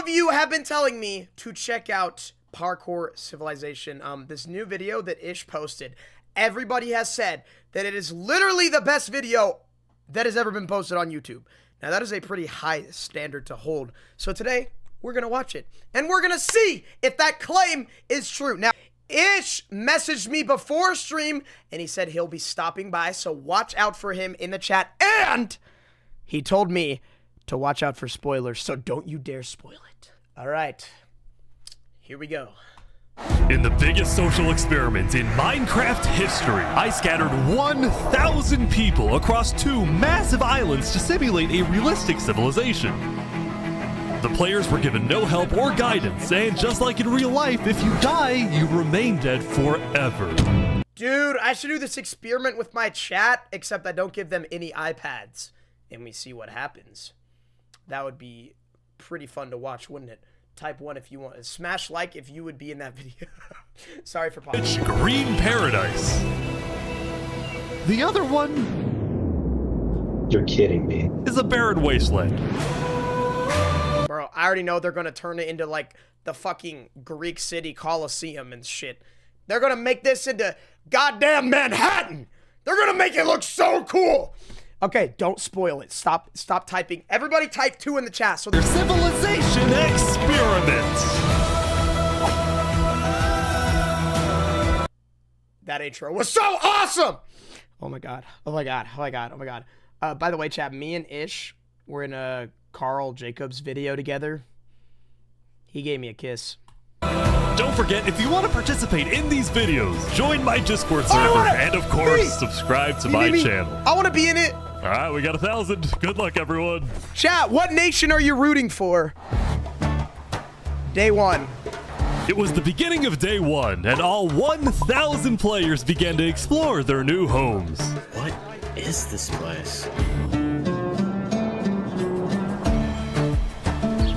of you have been telling me to check out Parkour Civilization. This new video that Ish posted. Everybody has said that it is literally the best video that has ever been posted on YouTube. Now, that is a pretty high standard to hold. So today, we're going to watch it. And we're going to see if that claim is true. Now, Ish messaged me before stream, and he said he'll be stopping by. So watch out for him in the chat. And he told me to watch out for spoilers. So don't you dare spoil it. All right. Here we go. In the biggest social experiment in Minecraft history, I scattered 1,000 people across 2 massive islands to simulate a realistic civilization. The players were given no help or guidance, and just like in real life, if you die, you remain dead forever. Dude, I should do this experiment with my chat, except I don't give them any iPads, and we see what happens. That would be pretty fun to watch, wouldn't it? Type 1 if you want. Smash like if you would be in that video. Sorry for pausing. It's Green Paradise. The other one... You're kidding me. ...is a barren wasteland. Bro, I already know they're gonna turn it into like the fucking Greek city Colosseum and shit. They're gonna make this into goddamn Manhattan. They're gonna make it look so cool. Okay, don't spoil it. Stop typing. Everybody type 2 in the chat. So their civilization experiment. That intro was so awesome. Oh my god. Oh my god. Oh my god. Oh my god. By the way, chat, me and Ish were in a Carl Jacobs video together. He gave me a kiss. Don't forget, if you want to participate in these videos, join my Discord server, and of course, subscribe to my channel. I want to be in it. All right, we got 1,000. Good luck, everyone. Chat, what nation are you rooting for? Day 1. It was the beginning of day 1, and all 1,000 players began to explore their new homes. What is this place?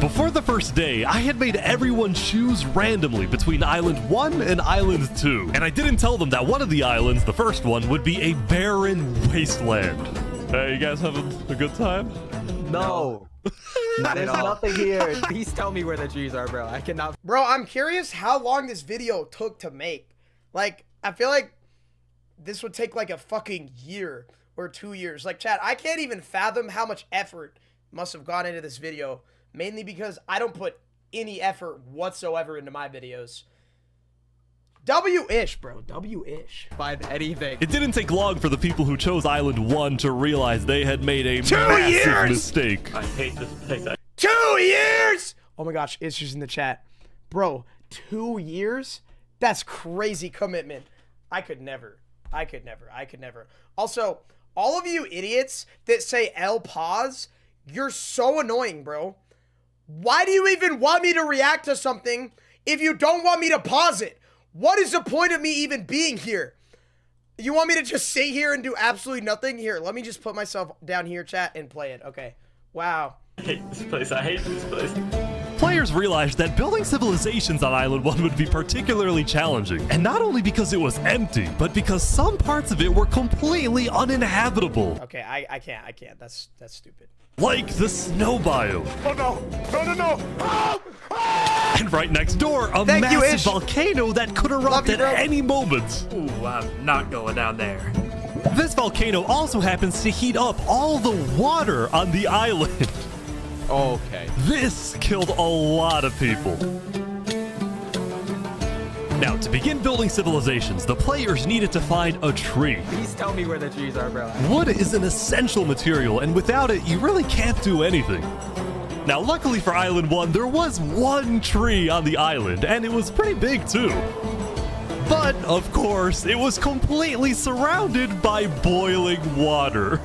Before the first day, I had made everyone choose randomly between Island 1 and Island 2. And I didn't tell them that one of the islands, the first one, would be a barren wasteland. Hey, you guys having a good time? No. There's nothing here. Please tell me where the trees are, bro. I cannot. Bro, I'm curious how long this video took to make. Like, I feel like this would take like a fucking year or 2 years. Like, chat, I can't even fathom how much effort must have gone into this video. Mainly because I don't put any effort whatsoever into my videos. W-ish, bro. W-ish. Find anything. It didn't take long for the people who chose Island 1 to realize they had made a massive mistake. I hate this place. 2 years! Oh my gosh, it's just in the chat. Bro, 2 years? That's crazy commitment. I could never. I could never. Also, all of you idiots that say L pause, you're so annoying, bro. Why do you even want me to react to something if you don't want me to pause it? What is the point of me even being here? You want me to just sit here and do absolutely nothing? Here, let me just put myself down here, chat, and play it. Okay. Wow. I hate this place. I hate this place. Players realized that building civilizations on Island 1 would be particularly challenging. And not only because it was empty, but because some parts of it were completely uninhabitable. Okay, I can't. That's stupid. Like the snow biome. Oh no. Oh! And right next door, a massive volcano that could erupt at any moment. Ooh, I'm not going down there. This volcano also happens to heat up all the water on the island. Okay. This killed a lot of people. Now, to begin building civilizations, the players needed to find a tree. Please tell me where the trees are, bro. Wood is an essential material, and without it, you really can't do anything. Now, luckily for Island 1, there was one tree on the island, and it was pretty big too. But, of course, it was completely surrounded by boiling water.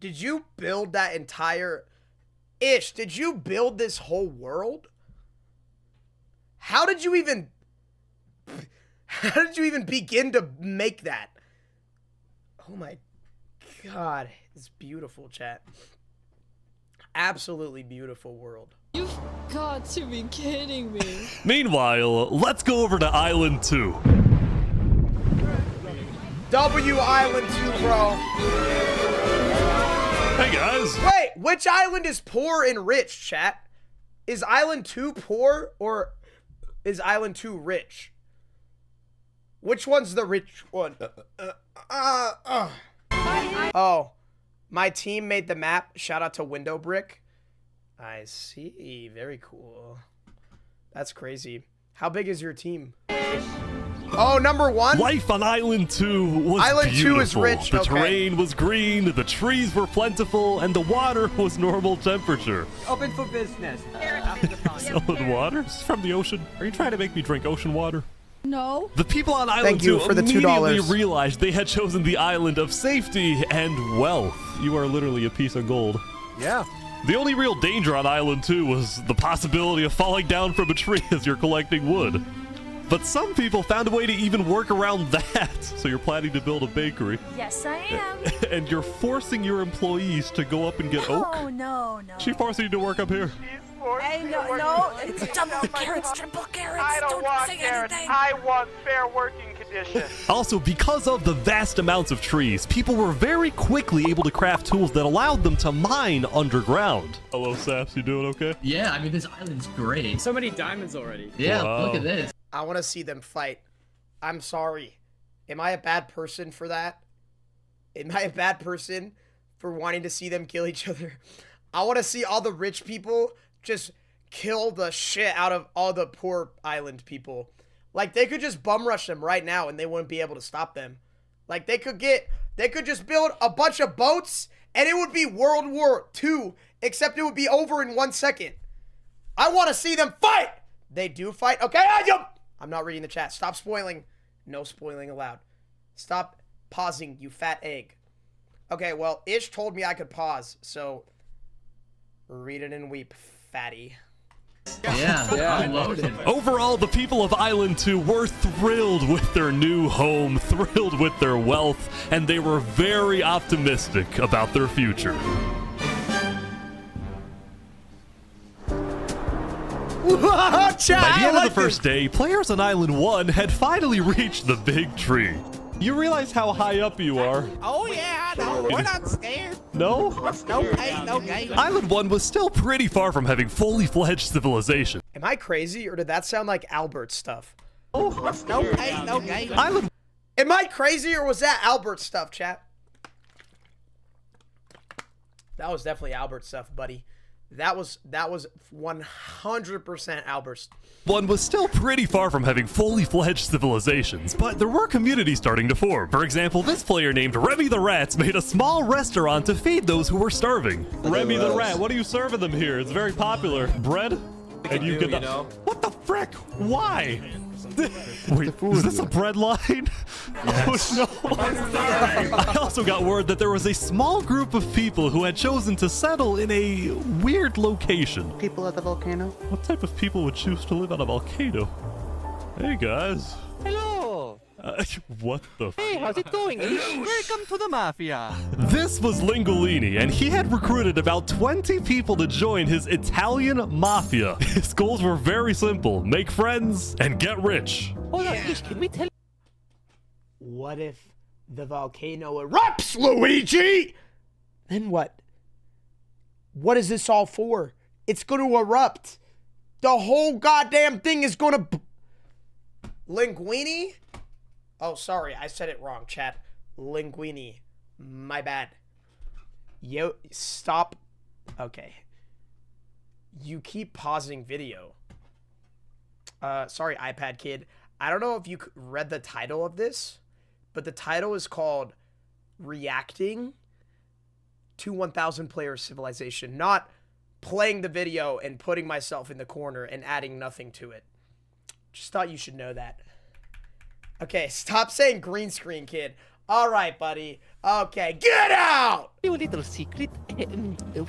Did you build that entire... Ish, did you build this whole world? How did you even begin to make that? Oh my god, it's beautiful, chat. Absolutely beautiful world. You've got to be kidding me. Meanwhile, let's go over to Island 2. W Island 2, bro. Hey guys. Wait, which island is poor and rich, chat? Is Island 2 poor or is Island 2 rich? Which one's the rich one? Oh, my team made the map. Shout out to Window Brick. I see. Very cool. That's crazy. How big is your team? Oh, number 1? Life on Island 2 was Island 2 beautiful. is rich, The okay. terrain was green, the trees were plentiful, and the water was normal temperature. Open for business. Selling water? This is from the ocean. Are you trying to make me drink ocean water? No. The people on Island Thank you 2 for the immediately $2. realized they had chosen the island of safety and wealth. You are literally a piece of gold. Yeah. The only real danger on Island 2 was the possibility of falling down from a tree as you're collecting wood. But some people found a way to even work around that. So you're planning to build a bakery. Yes, I am. And you're forcing your employees to go up and get oak? Oh, no. She forcing you to work up here. Hey, no. It's double carrots, triple carrots. I don't want say carrots. anything. I want fair working conditions. Also, because of the vast amounts of trees, people were very quickly able to craft tools that allowed them to mine underground. Hello, Saps. You doing okay? Yeah, I mean, this island's great. So many diamonds already. Yeah, Wow. look at this. I want to see them fight. I'm sorry. Am I a bad person for that? Am I a bad person for wanting to see them kill each other? I want to see all the rich people just kill the shit out of all the poor island people. Like, they could just bum rush them right now and they wouldn't be able to stop them. Like, they could just build a bunch of boats and it would be World War II, except it would be over in 1 second. I want to see them fight. They do fight. Okay, I'm not reading the chat. Stop spoiling. No spoiling allowed. Stop pausing, you fat egg. Okay, well, Ish told me I could pause, so read it and weep, fatty. Yeah, I'm loaded. Overall, the people of Island 2 were thrilled with their new home, thrilled with their wealth, and they were very optimistic about their future. By the end of the first day, players on Island 1 had finally reached the big tree. You realize how high up you are? Oh yeah, no, we're not scared. No? No pain, no gain. Island 1 was still pretty far from having fully fledged civilization. Am I crazy, or did that sound like Albert's stuff? No pain, no gain. Island Am I crazy, or was that Albert's stuff, chat? That was definitely Albert's stuff, buddy. That was 100% Albert's. 1 was still pretty far from having fully fledged civilizations, but there were communities starting to form. For example, this player named Remy the Rats made a small restaurant to feed those who were starving. Remy the Rat, what are you serving them here? It's very popular. Bread? And you could What the frick? Why? Wait, is this a bread line? Yes. Oh no. I also got word that there was a small group of people who had chosen to settle in a weird location. People at the volcano. What type of people would choose to live on a volcano? Hey guys. Hello. What the Hey, how's it going? Welcome to the mafia. This was Lingolini, and he had recruited about 20 people to join his Italian mafia. His goals were very simple: make friends and get rich. Hold on, Ish, can we tell? What if the volcano erupts, Luigi? Then what? What is this all for? It's going to erupt. The whole goddamn thing is going to... Linguini? Oh, sorry. I said it wrong, chat. Linguini. My bad. Yo, stop. Okay. You keep pausing video. Sorry, iPad kid. I don't know if you read the title of this, but the title is called Reacting to 1,000 Player Civilization, not playing the video and putting myself in the corner and adding nothing to it. Just thought you should know that. Okay, stop saying green screen, kid. All right, buddy. Okay, get out! A little secret.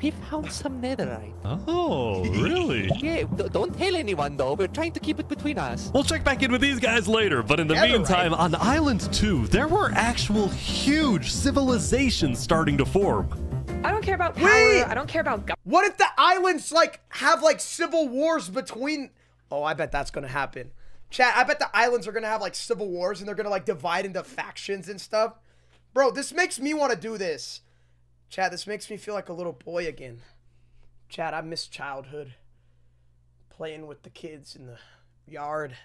We found some netherite. Oh, really? Yeah, don't tell anyone though. We're trying to keep it between us. We'll check back in with these guys later, but in the Netherite. meantime, on Island 2, there were actual huge civilizations starting to form. I don't care about power. Wait! I don't care about government. What if the islands, like, have, like, civil wars between... Oh, I bet that's gonna happen. Chat, I bet the islands are gonna have, like, civil wars and they're gonna, like, divide into factions and stuff. Bro, this makes me want to do this. Chat, this makes me feel like a little boy again. Chat, I miss childhood. Playing with the kids in the yard,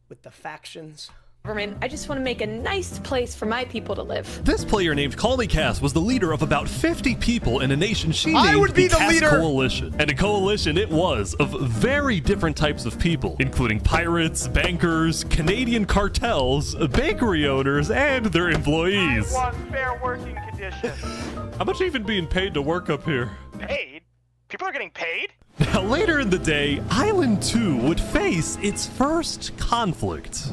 with the factions. I just want to make a nice place for my people to live. This player named Call Me Cass was the leader of about 50 people in a nation she I named would be the Cass leader. Coalition. And a coalition it was of very different types of people, including pirates, bankers, Canadian cartels, bakery owners, and their employees. One fair working conditions. How much even being paid to work up here? Paid? People are getting paid? Now, later in the day, Island 2 would face its first conflict.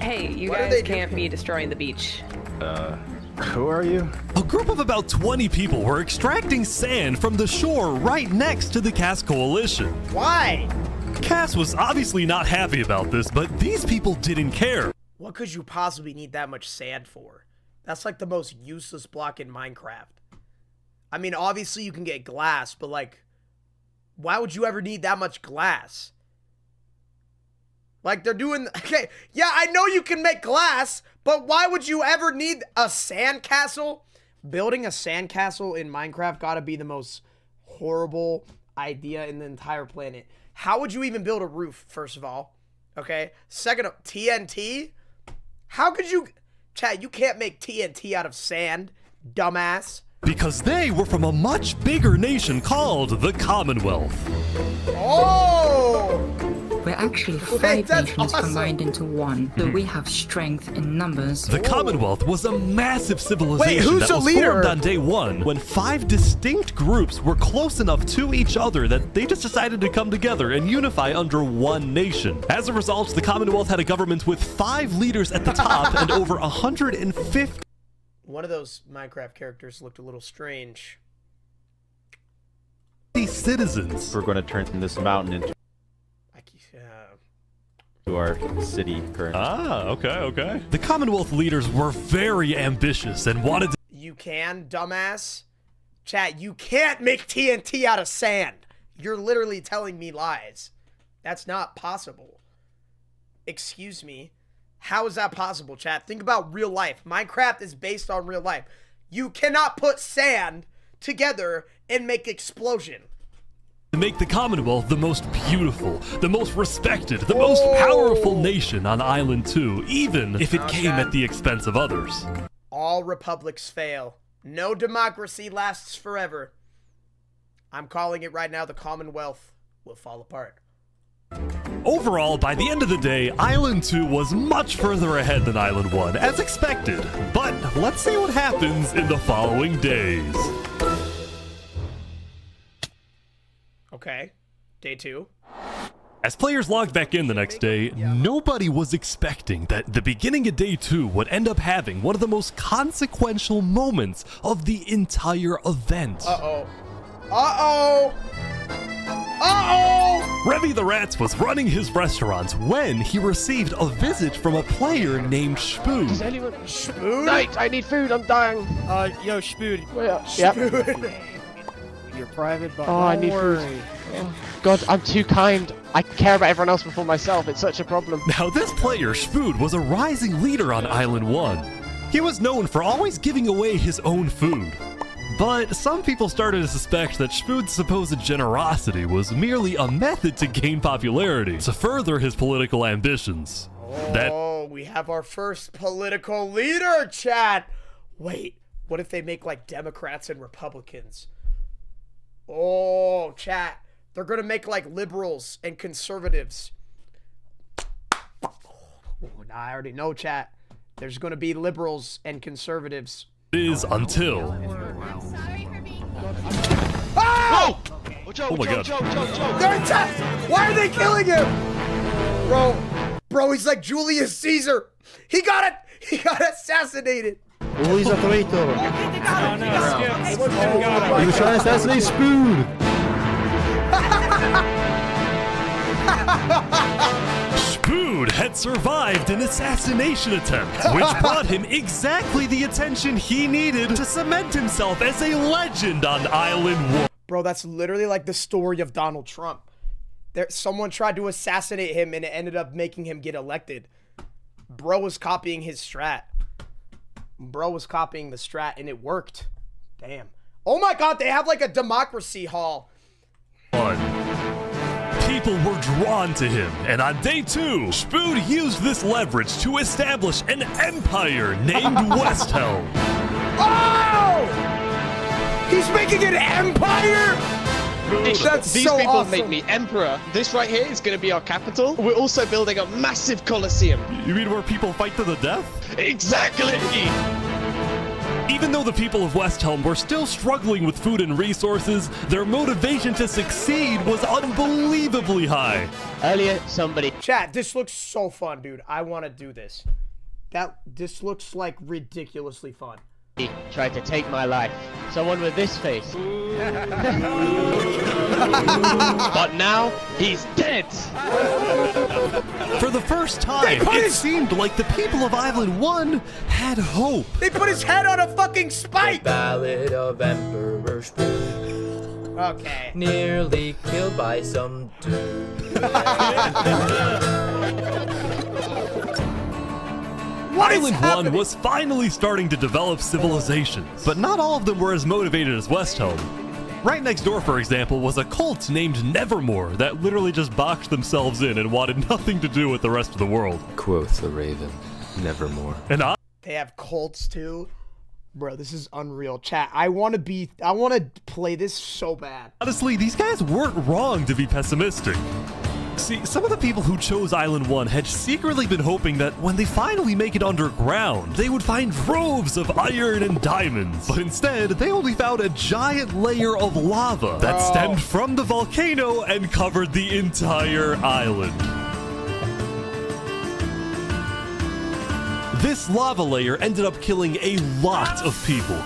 Hey, you What are guys they can't be destroying the beach. Who are you? A group of about 20 people were extracting sand from the shore right next to the Cass Coalition. Why? Cass was obviously not happy about this, but these people didn't care. What could you possibly need that much sand for? That's like the most useless block in Minecraft. I mean, obviously you can get glass, but like, why would you ever need that much glass? Like, they're doing... Okay, yeah, I know you can make glass, but why would you ever need a sandcastle? Building a sandcastle in Minecraft gotta be the most horrible idea in the entire planet. How would you even build a roof, first of all? Okay? Second, TNT? How could you... Chat, you can't make TNT out of sand, dumbass. Because they were from a much bigger nation called the Commonwealth. Oh! We're actually Wait, 5 that's nations awesome. combined into one, so we have strength in numbers. The Commonwealth was a massive civilization who's that the was leader? formed on day one when 5 distinct groups were close enough to each other that they just decided to come together and unify under one nation. As a result, the Commonwealth had a government with 5 leaders at the top and over 150. One of those Minecraft characters looked a little strange. Citizens. We're going to turn this mountain into our city currently. Ah, okay. The Commonwealth leaders were very ambitious and wanted to... You can, dumbass? Chat, you can't make TNT out of sand. You're literally telling me lies. That's not possible. Excuse me. How is that possible, chat? Think about real life. Minecraft is based on real life. You cannot put sand together and make explosion. to make the Commonwealth the most beautiful, the most respected, the most powerful nation on Island 2, even if it came at the expense of others. All republics fail. No democracy lasts forever. I'm calling it right now, the Commonwealth will fall apart. Overall, by the end of the day, Island 2 was much further ahead than Island 1, as expected. But let's see what happens in the following days. Okay, day 2. As players logged back in the next day, nobody was expecting that the beginning of day 2 would end up having one of the most consequential moments of the entire event. Uh-oh. Uh-oh! Uh-oh! Revy the Rats was running his restaurant when he received a visit from a player named Spood. Does anyone... Spood? Knight, I need food, I'm dying. Yo, Spood. Yep. You're private, but I need food. Oh, God, I'm too kind. I care about everyone else before myself. It's such a problem. Now, this player, Spood, was a rising leader on Island 1. He was known for always giving away his own food. But some people started to suspect that Spood's supposed generosity was merely a method to gain popularity, to further his political ambitions. Oh, we have our first political leader, chat! Wait, what if they make like Democrats and Republicans? Oh, chat. They're gonna make like liberals and conservatives. Oh, nah, I already know, chat. There's gonna be liberals and conservatives. Is until... Oh! Oh my God. They're attacked! Why are they killing him? Bro, he's like Julius Caesar. He got assassinated. Oh, he's a traitor. He was trying to assassinate Spood. Spood had survived an assassination attempt, which brought him exactly the attention he needed to cement himself as a legend on Island 1. Bro, that's literally like the story of Donald Trump. Someone tried to assassinate him and it ended up making him get elected. Bro was copying his strat. Bro was copying the strat and it worked. Damn. Oh my God, they have like a democracy hall. People were drawn to him, and on day 2, Spood used this leverage to establish an empire named Westhelm. Oh! He's making an empire? That's These so people awesome. make me emperor. This right here is going to be our capital. We're also building a massive coliseum. You mean where people fight to the death? Exactly. Even though the people of Westhelm were still struggling with food and resources, their motivation to succeed was unbelievably high. Earlier, somebody... Chat, this looks so fun, dude. I want to do this. This looks like ridiculously fun. He tried to take my life. Someone with this face. But now, he's dead! For the first time, it seemed like the people of Island 1 had hope. They put his head on a fucking spike! Ballad of Emperor Spood. Okay. Nearly killed by some dude. Island 1 was finally starting to develop civilizations, but not all of them were as motivated as Westhelm. Right next door, for example, was a cult named Nevermore that literally just boxed themselves in and wanted nothing to do with the rest of the world. Quoth the raven, nevermore. And They have cults too? Bro, this is unreal. Chat, I want to play this so bad. honestly, these guys weren't wrong to be pessimistic. See, some of the people who chose Island 1 had secretly been hoping that when they finally make it underground, they would find troves of iron and diamonds. But instead, they only found a giant layer of lava that stemmed from the volcano and covered the entire island. This lava layer ended up killing a lot of people.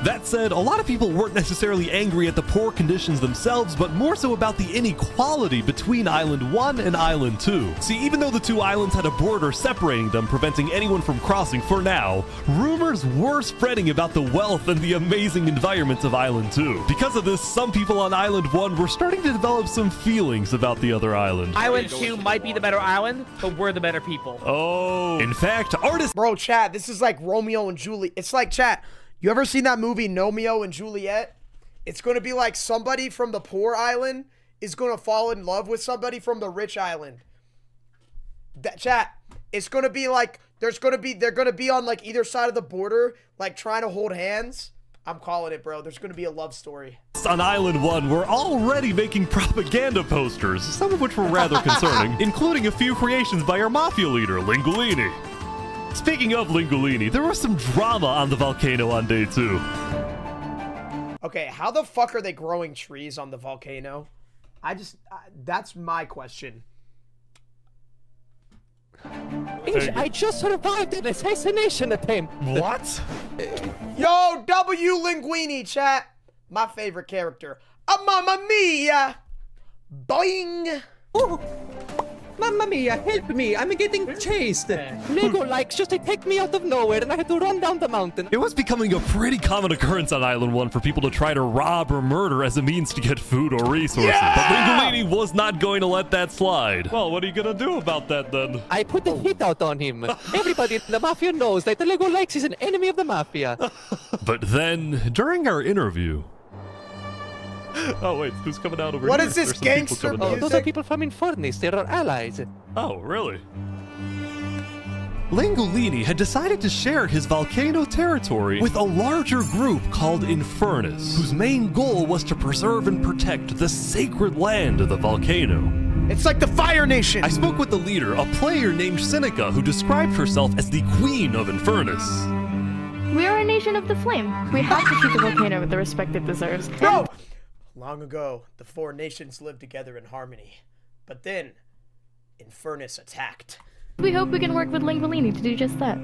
That said, a lot of people weren't necessarily angry at the poor conditions themselves, but more so about the inequality between Island 1 and Island 2. See, even though the two islands had a border separating them, preventing anyone from crossing for now, rumors were spreading about the wealth and the amazing environments of Island 2. Because of this, some people on Island 1 were starting to develop some feelings about the other island. Island 2 might be the better island, but we're the better people. Oh. In fact, artists... Bro, chat, this is like Romeo and Juliet. It's like, chat, you ever seen that movie Romeo and Juliet? It's going to be like somebody from the poor island is going to fall in love with somebody from the rich island. That chat, it's going to be like they're going to be on like either side of the border, like trying to hold hands. I'm calling it, bro. There's going to be a love story. On Island 1, we're already making propaganda posters, some of which were rather concerning, including a few creations by our mafia leader, Lingolini. Speaking of Lingolini, there was some drama on the volcano on day 2. Okay, how the fuck are they growing trees on the volcano? That's my question. I just survived an assassination attempt. What? Yo, W Linguini, chat. My favorite character. Mamma mia! Boing! Oh. Mamma mia, help me, I'm getting chased. Lego likes just attacked me out of nowhere and I had to run down the mountain. It was becoming a pretty common occurrence on Island 1 for people to try to rob or murder as a means to get food or resources. Yeah! But Lingolini was not going to let that slide. Well, what are you going to do about that then? I put the hit out on him. Everybody in the Mafia knows that the Lego likes is an enemy of the Mafia. But then, during our interview... Oh wait, who's coming out over here? What is this gangster music? Those are people from Infernus, they're our allies. Oh, really? Lingolini had decided to share his volcano territory with a larger group called Infernus, whose main goal was to preserve and protect the sacred land of the volcano. It's like the Fire Nation! I spoke with the leader, a player named Seneca, who described herself as the Queen of Infernus. We are a nation of the flame. We have to treat the volcano with the respect it deserves. No! Long ago, the four nations lived together in harmony. But then, Infernus attacked. We hope we can work with Lingolini to do just that.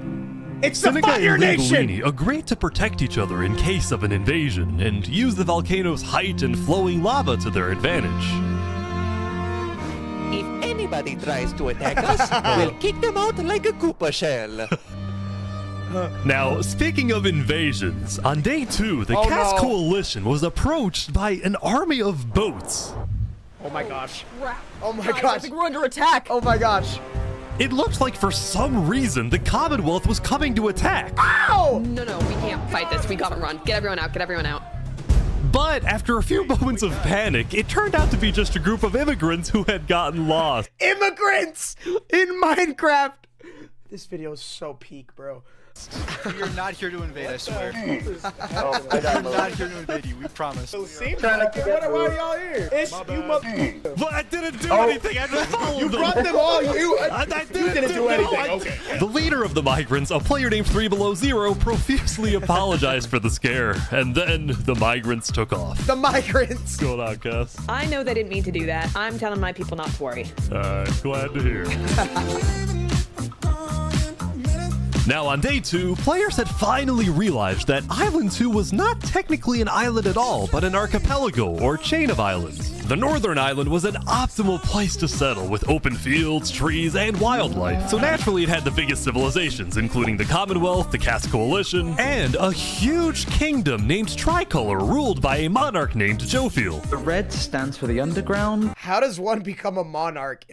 It's the Seneca Fire and Nation! Lingolini agreed to protect each other in case of an invasion, and use the volcano's height and flowing lava to their advantage. If anybody tries to attack us, we'll kick them out like a Koopa shell. Now, speaking of invasions, on day 2, the Cast Coalition was approached by an army of boats. Oh my gosh. Oh my gosh. I think we're under attack. Oh my gosh. It looked like for some reason the Commonwealth was coming to attack. Ow! No, we can't fight this. We gotta run. Get everyone out. But after a few moments of panic, it turned out to be just a group of immigrants who had gotten lost. Immigrants in Minecraft. This video is so peak, bro. You're not here to invade, I swear. Oh, We're not here to invade you, we promise. Why are y'all here? But I didn't do anything. I just followed You them. brought them all. You didn't do anything. Okay. The leader of the migrants, a player named 3Below0, profusely apologized for the scare, and then the migrants took off. The migrants. What's going on, Cass? I know they didn't mean to do that. I'm telling my people not to worry. Glad to hear. Now, on day 2, players had finally realized that Island 2 was not technically an island at all, but an archipelago, or chain of islands. The northern island was an optimal place to settle, with open fields, trees, and wildlife. So naturally, it had the biggest civilizations, including the Commonwealth, the Caste Coalition, and a huge kingdom named Tricolor, ruled by a monarch named Jophiel. The red stands for the underground. How does one become a monarch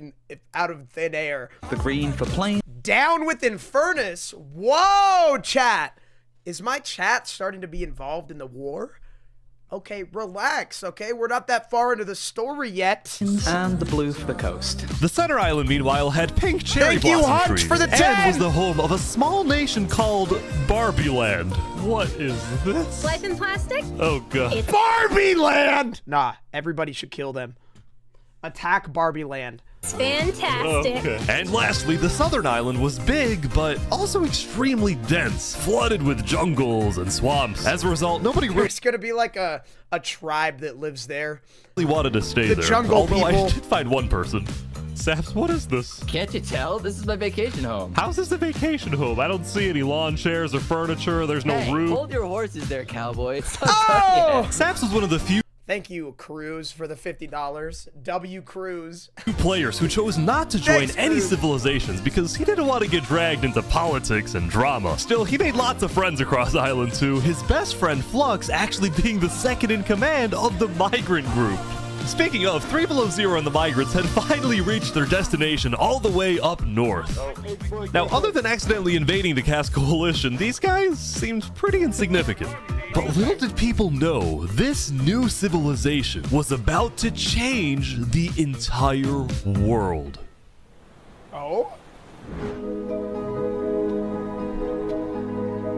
out of thin air? The green for plain. Down with Infernus. Whoa, chat. Is my chat starting to be involved in the war? Okay, relax, okay? We're not that far into the story yet. And the blue for the coast. The center island, meanwhile, had pink cherry Thank you, blossom Hunt, trees for the and 10. was the home of a small nation called Barbie Land. What is this? Life in plastic? Oh, God. Barbie Land! Nah, everybody should kill them. Attack Barbie Land. It's fantastic. Okay. And lastly, the southern island was big, but also extremely dense, flooded with jungles and swamps. As a result, nobody really There's gonna be like a tribe that lives there. wanted to stay The there. jungle Although people. I did find one person. Saps, what is this? Can't you tell? This is my vacation home. How's this a vacation home? I don't see any lawn chairs or furniture. There's no Hey, roof. hold your horses there, cowboy. It's not Oh! done yet. Saps was one of the few Thank you, Cruz, for the $50. W. Cruz. players who chose not to join Thanks, any Cruz. civilizations because he didn't want to get dragged into politics and drama. Still, he made lots of friends across Island 2, his best friend Flux actually being the second in command of the migrant group. Speaking of, 3Below0 and the migrants had finally reached their destination all the way up north. Now, other than accidentally invading the Caste Coalition, these guys seemed pretty insignificant. But little did people know, this new civilization was about to change the entire world. Oh?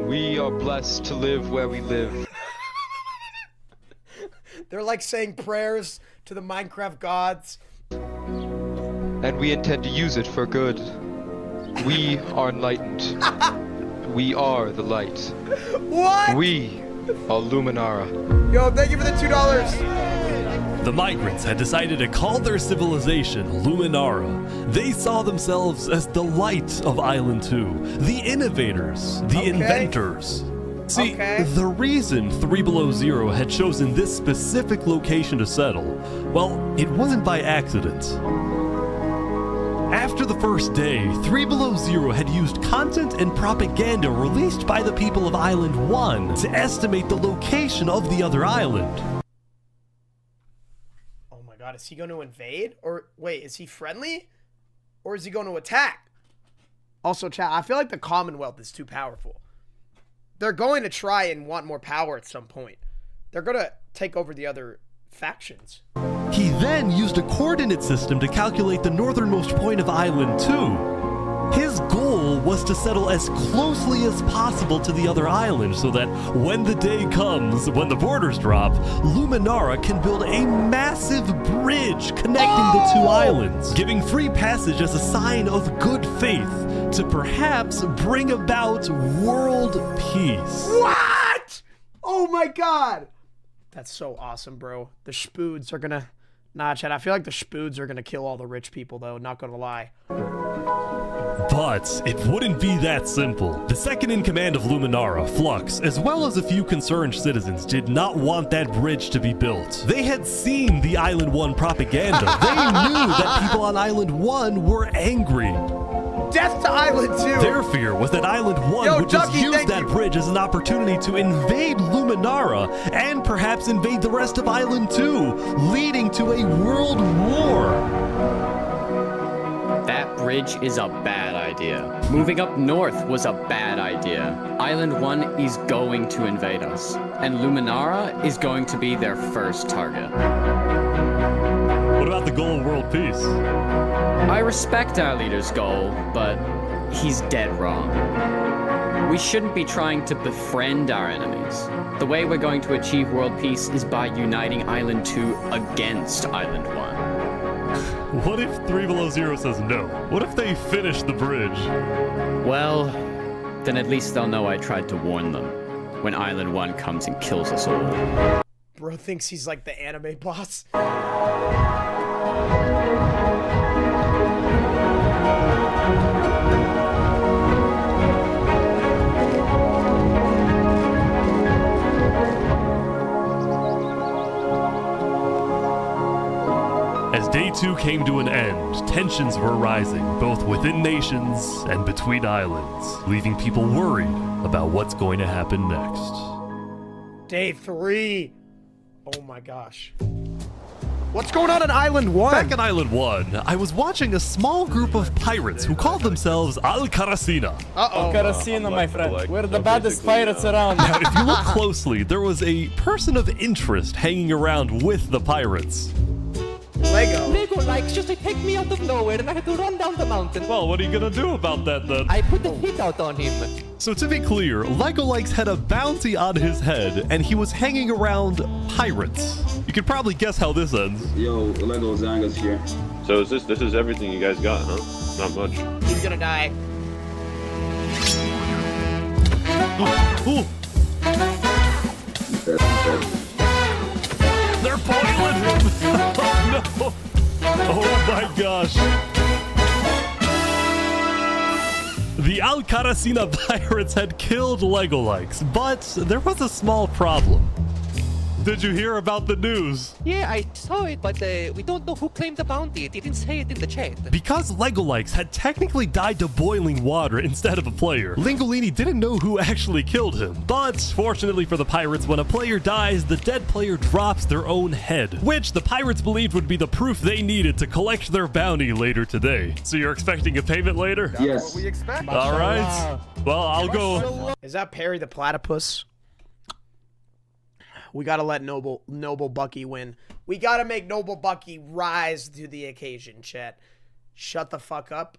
We are blessed to live where we live. They're like saying prayers to the Minecraft gods. And we intend to use it for good. We are enlightened. We are the light. What? We are Luminara. Yo, thank you for the $2. The migrants had decided to call their civilization Luminara. They saw themselves as the light of Island 2, the innovators, the inventors. See, the reason 3Below0 had chosen this specific location to settle, well, it wasn't by accident. After the first day, 3Below0 had used content and propaganda released by the people of Island 1 to estimate the location of the other island. Oh my god, is he going to invade? Or, wait, is he friendly? Or is he going to attack? Also, chat, I feel like the Commonwealth is too powerful. They're going to try and want more power at some point. They're going to take over the other factions. He then used a coordinate system to calculate the northernmost point of Island 2. His goal was to settle as closely as possible to the other island so that when the day comes, when the borders drop, Luminara can build a massive bridge connecting the two islands, giving free passage as a sign of good faith to perhaps bring about world peace. What? Oh my god. That's so awesome, bro. The Spoods are gonna... Nah, chat, I feel like the Spoods are gonna kill all the rich people, though, not gonna lie. But it wouldn't be that simple. The second in command of Luminara, Flux, as well as a few concerned citizens, did not want that bridge to be built. They had seen the Island 1 propaganda. They knew that people on Island 1 were angry. Death to Island 2! Their fear was that Island 1 would just use that bridge as an opportunity to invade Luminara and perhaps invade the rest of Island 2, leading to a world war. That bridge is a bad idea. Moving up north was a bad idea. Island 1 is going to invade us, and Luminara is going to be their first target. What about the goal of world peace? I respect our leader's goal, but he's dead wrong. We shouldn't be trying to befriend our enemies. The way we're going to achieve world peace is by uniting Island 2 against Island 1. What if 3 Below Zero says no? What if they finish the bridge? Well, then at least they'll know I tried to warn them when Island 1 comes and kills us all. Bro thinks he's like the anime boss. As Day 2 came to an end, tensions were rising, both within nations and between islands, leaving people worried about what's going to happen next. Day 3. Oh my gosh. What's going on Island 1? Back on Island 1, I was watching a small group of pirates who called themselves Al-Karasina. Uh-oh. Karasina, my friend. We're the baddest pirates around. Now, if you look closely, there was a person of interest hanging around with the pirates. Lego likes just to take me out of nowhere and I had to run down the mountain. Well, what are you gonna do about that then? I put the hit out on him. So to be clear, Lego Likes had a bounty on his head and he was hanging around pirates. You can probably guess how this ends. Yo, Lego Zanga's here. So this is everything you guys got, huh? Not much. He's gonna die. Ooh. They're boiling him! Oh no! Oh my gosh! The Al-Karasina pirates had killed Lego Likes, but there was a small problem. Did you hear about the news? Yeah, I saw it, but we don't know who claimed the bounty. It didn't say it in the chat. Because Lego Likes had technically died to boiling water instead of a player, Lingolini didn't know who actually killed him. But fortunately for the pirates, when a player dies, the dead player drops their own head, which the pirates believed would be the proof they needed to collect their bounty later today. So you're expecting a payment later? Yes. What we expect. All right. Well, I'll go. Is that Perry the Platypus? We gotta let Noble Bucky win. We gotta make Noble Bucky rise to the occasion, chat. Shut the fuck up.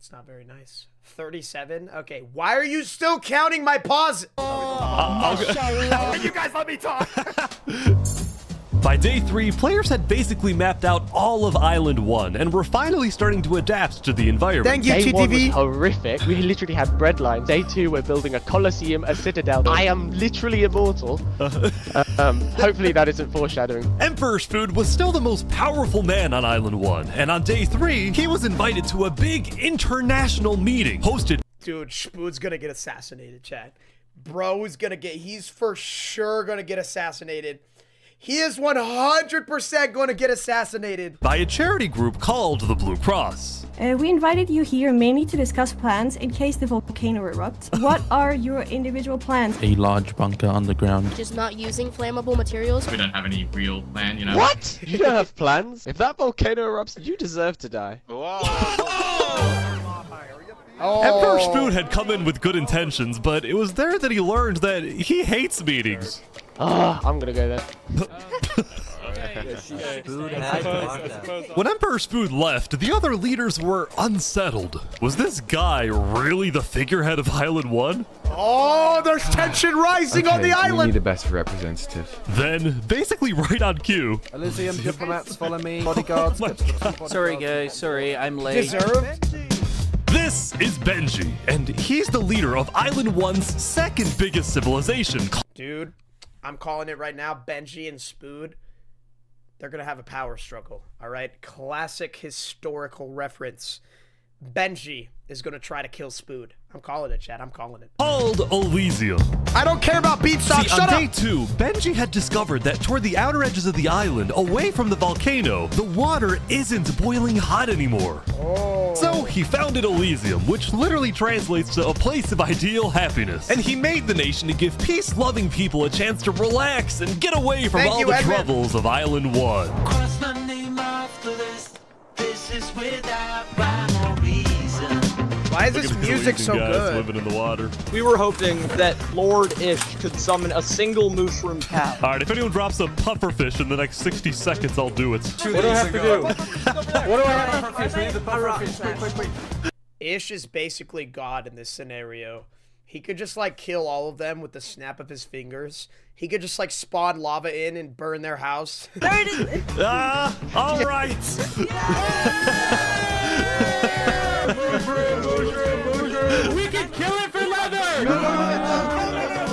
It's not very nice. 37? Okay, why are you still counting my pause? You guys let me talk. By day 3, players had basically mapped out all of Island 1 and were finally starting to adapt to the environment. Thank you, Day 1 was TTV. horrific. We literally had bread lines. Day 2, we're building a coliseum, a citadel. I am literally immortal. Hopefully that isn't foreshadowing. Emperor Spood was still the most powerful man on Island 1, and on day 3, he was invited to a big international meeting hosted. Dude, Spood's gonna get assassinated, chat. Bro is gonna get, he's for sure gonna get assassinated. He is 100% going to get assassinated. By a charity group called the Blue Cross. We invited you here mainly to discuss plans in case the volcano erupts. What are your individual plans? A large bunker underground. Just not using flammable materials. We don't have any real plan, you know. What? You don't have plans? If that volcano erupts, you deserve to die. Emperor Spood had come in with good intentions, but it was there that he learned that he hates meetings. I'm gonna go there. When Emperor Spood left, the other leaders were unsettled. Was this guy really the figurehead of Island 1? Oh, there's tension rising on the island. We need the best representative. Then, basically right on cue. Elysium diplomats, follow me. Bodyguards. Sorry, guys. Sorry, I'm late. Deserved? This is Benji, and he's the leader of Island 1's second biggest civilization. Dude, I'm calling it right now. Benji and Spood, they're going to have a power struggle, all right? Classic historical reference. Benji is going to try to kill Spood. I'm calling it, Chad. I'm calling it. Called Elysium. I don't care about beanstalk. Shut up. On day 2, Benji had discovered that toward the outer edges of the island, away from the volcano, the water isn't boiling hot anymore. Oh. So he founded Elysium, which literally translates to a place of ideal happiness. And he made the nation to give peace-loving people a chance to relax and get away from all the troubles of Island 1. Cross my name off the list. This is without rhyme or reason. Why is Look this at these music so Norwegian guys good? living in the water. We were hoping that Lord Ish could summon a single mushroom cow. All right, if anyone drops a pufferfish in the next 60 seconds, I'll do it. What do I have to do? What do I have to do? We need the pufferfish. Quick. Ish is basically God in this scenario. He could just like kill all of them with the snap of his fingers. He could just like spawn lava in and burn their house. There it is. All right. We can kill it for leather!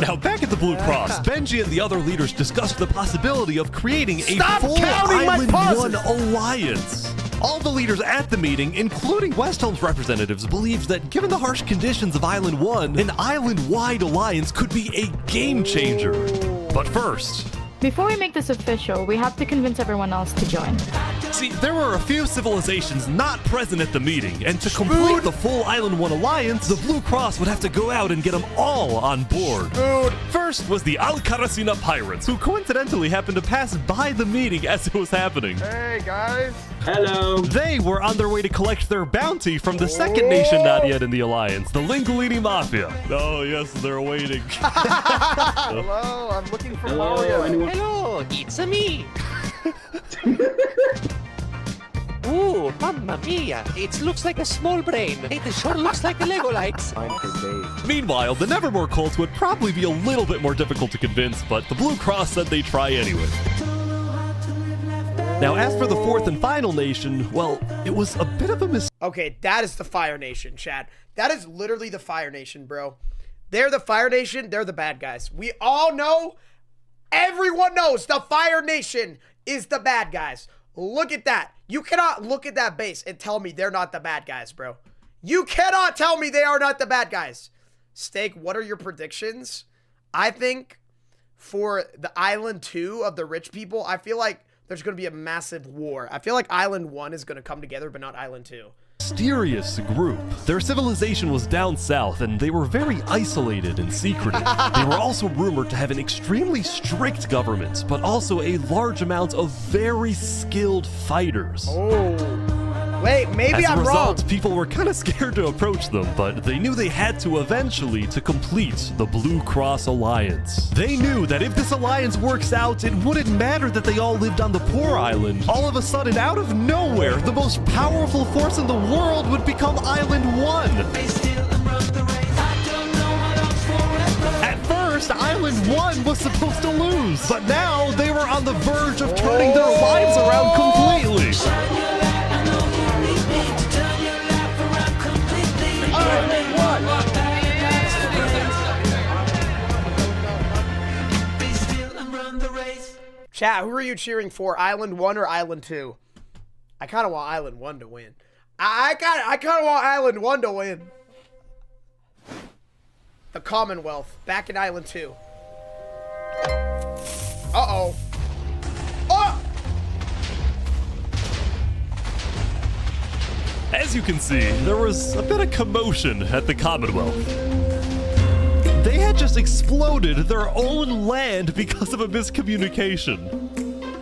Now, back at the Blue Cross, Benji and the other leaders discussed the possibility of creating a full Island 1 alliance. All the leaders at the meeting, including Westhelm's representatives, believed that given the harsh conditions of Island 1, an island-wide alliance could be a game changer. But first... Before we make this official, we have to convince everyone else to join. See, there were a few civilizations not present at the meeting, and to complete the full Island 1 alliance, the Blue Cross would have to go out and get them all on board. First was the Alcaracina Pirates, who coincidentally happened to pass by the meeting as it was happening. Hey, guys. Hello. They were on their way to collect their bounty from the second nation not yet in the alliance, the Lingolini Mafia. Oh, yes, they're waiting. Hello, I'm looking for Mario. Anyone? Hello, it's me. Ooh, mamma mia! It looks like a small brain. It sure looks like a Lego lights. Meanwhile, the Nevermore cult would probably be a little bit more difficult to convince, but the Blue Cross said they'd try anyway. Now, as for the fourth and final nation, well, it was a bit of a mistake. Okay, that is the Fire Nation, chat. That is literally the Fire Nation, bro. They're the Fire Nation. They're the bad guys. We all know, everyone knows the Fire Nation is the bad guys. Look at that. You cannot look at that base and tell me they're not the bad guys, bro. You cannot tell me they are not the bad guys. Steak, what are your predictions? I think for the Island 2 of the rich people, I feel like there's going to be a massive war. I feel like Island 1 is going to come together, but not Island 2. Mysterious group. Their civilization was down south, and they were very isolated and secretive. They were also rumored to have an extremely strict government, but also a large amount of very skilled fighters. Oh. Wait, maybe I'm wrong. As a result, people were kind of scared to approach them, but they knew they had to eventually to complete the Blue Cross Alliance. They knew that if this alliance works out, it wouldn't matter that they all lived on the poor island. All of a sudden, out of nowhere, the most powerful force in the world would become Island 1. At first, Island 1 was supposed to lose, but now they were on the verge of turning their lives around completely. Chat, who are you cheering for? Island 1 or Island 2? I kind of want Island 1 to win. I kind of want Island 1 to win. The Commonwealth, back in Island 2. Uh-oh. Oh! As you can see, there was a bit of commotion at the Commonwealth. They had just exploded their own land because of a miscommunication.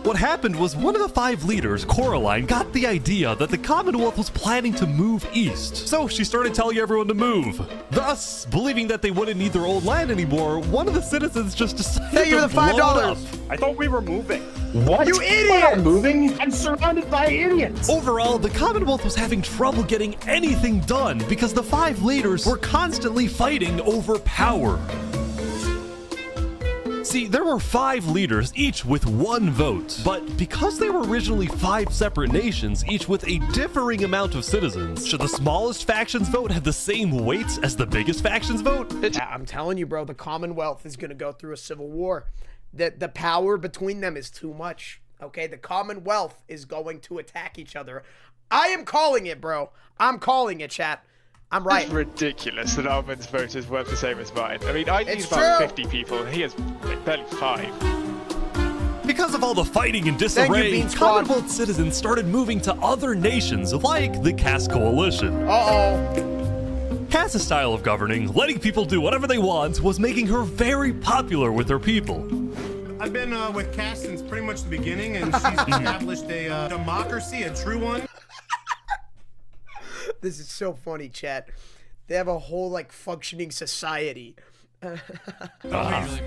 What happened was one of the 5 leaders, Coraline, got the idea that the Commonwealth was planning to move east. So she started telling everyone to move. Thus, believing that they wouldn't need their old land anymore, one of the citizens just decided Hey, you're to the blow it $5. up. I thought we were moving. What? You idiot! I'm moving? I'm surrounded by idiots. Overall, the Commonwealth was having trouble getting anything done because the 5 leaders were constantly fighting over power. See, there were 5 leaders, each with 1 vote. But because they were originally 5 separate nations, each with a differing amount of citizens, should the smallest faction's vote have the same weight as the biggest faction's vote? I'm telling you, bro, the Commonwealth is going to go through a civil war. The power between them is too much. Okay, the Commonwealth is going to attack each other. I am calling it, bro. I'm calling it, chat. I'm right. It's ridiculous that Armin's vote is worth the same as mine. I mean, I need It's about true. 50 people, and he has barely 5. Because of all the fighting and Thank you, disarray, Bean Squad. Commonwealth citizens started moving to other nations like the Cass Coalition. Uh-oh. Cass's style of governing, letting people do whatever they want, was making her very popular with her people. I've been with Cass since pretty much the beginning, and she's established a democracy, a true one. This is so funny, chat. They have a whole like functioning society.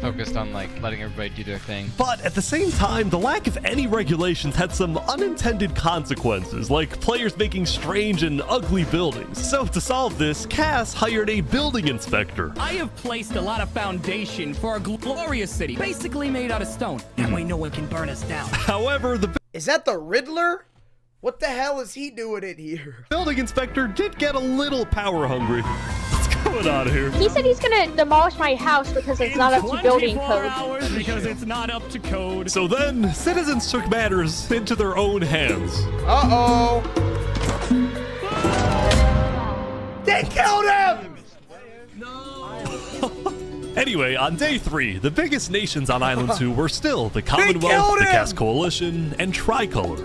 Focused on like letting everybody do their thing. But at the same time, the lack of any regulations had some unintended consequences, like players making strange and ugly buildings. So to solve this, Cass hired a building inspector. I have placed a lot of foundation for a glorious city, basically made out of stone. That way no one can burn us down. However, the Is that the Riddler? What the hell is he doing in here? building inspector did get a little power hungry. What's going on here? He said he's gonna demolish my house because it's not up to building 24 code. hours because it's not up to code. So then, citizens took matters into their own hands. Uh-oh. They killed him! Anyway, on day 3, the biggest nations on Island 2 were still the Commonwealth, the Cass Coalition, and Tricolor.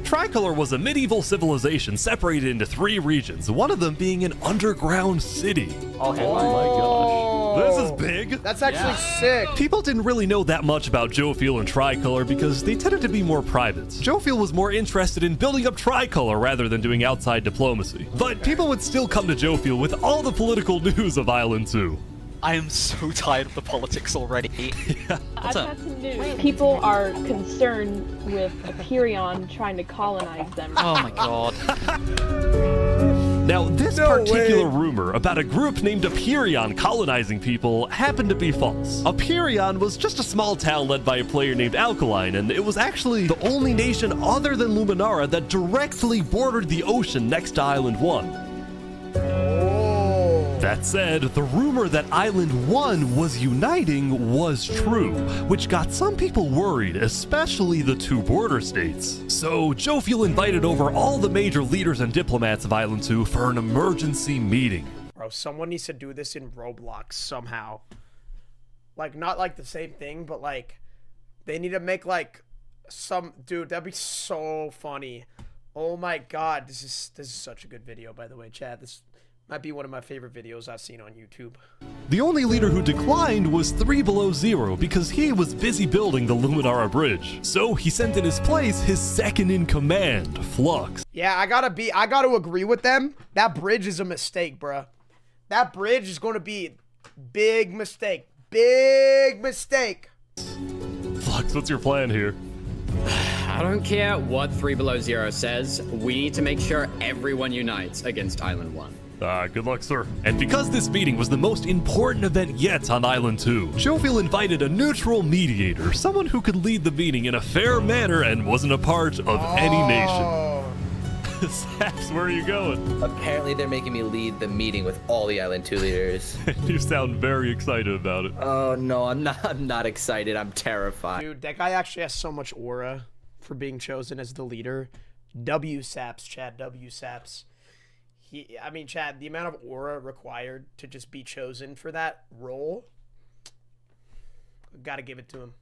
Tricolor was a medieval civilization separated into 3 regions, one of them being an underground city. Oh my gosh. This is big. That's actually sick. People didn't really know that much about Jofiel and Tricolor because they tended to be more private. Jofiel was more interested in building up Tricolor rather than doing outside diplomacy. But people would still come to Jofiel with all the political news of Island 2. I am so tired of the politics already. I've got some news. People are concerned with Aperion trying to colonize them. Oh my god. Now, this particular rumor about a group named Aperion colonizing people happened to be false. Aperion was just a small town led by a player named Alkaline, and it was actually the only nation other than Luminara that directly bordered the ocean next to Island 1. That said, the rumor that Island 1 was uniting was true, which got some people worried, especially the 2 border states. So Jofiel invited over all the major leaders and diplomats of Island 2 for an emergency meeting. Bro, someone needs to do this in Roblox somehow. Like, not like the same thing, but like, they need to make like some, dude, that'd be so funny. Oh my god, this is such a good video, by the way, Chad. This might be one of my favorite videos I've seen on YouTube. The only leader who declined was 3 Below Zero because he was busy building the Luminara bridge. So he sent in his place his second in command, Flux. Yeah, I gotta agree with them. That bridge is a mistake, bruh. That bridge is gonna be big mistake. Big mistake. Flux, what's your plan here? I don't care what 3 Below Zero says. We need to make sure everyone unites against Island 1. Good luck, sir. And because this meeting was the most important event yet on Island 2, Jofiel invited a neutral mediator, someone who could lead the meeting in a fair manner and wasn't a part of any nation. Saps, where are you going? Apparently they're making me lead the meeting with all the Island 2 leaders. You sound very excited about it. Oh no, I'm not excited, I'm terrified. Dude, that guy actually has so much aura for being chosen as the leader. W-Saps, Chad, W-Saps. I mean, Chad, the amount of aura required to just be chosen for that role, gotta give it to him.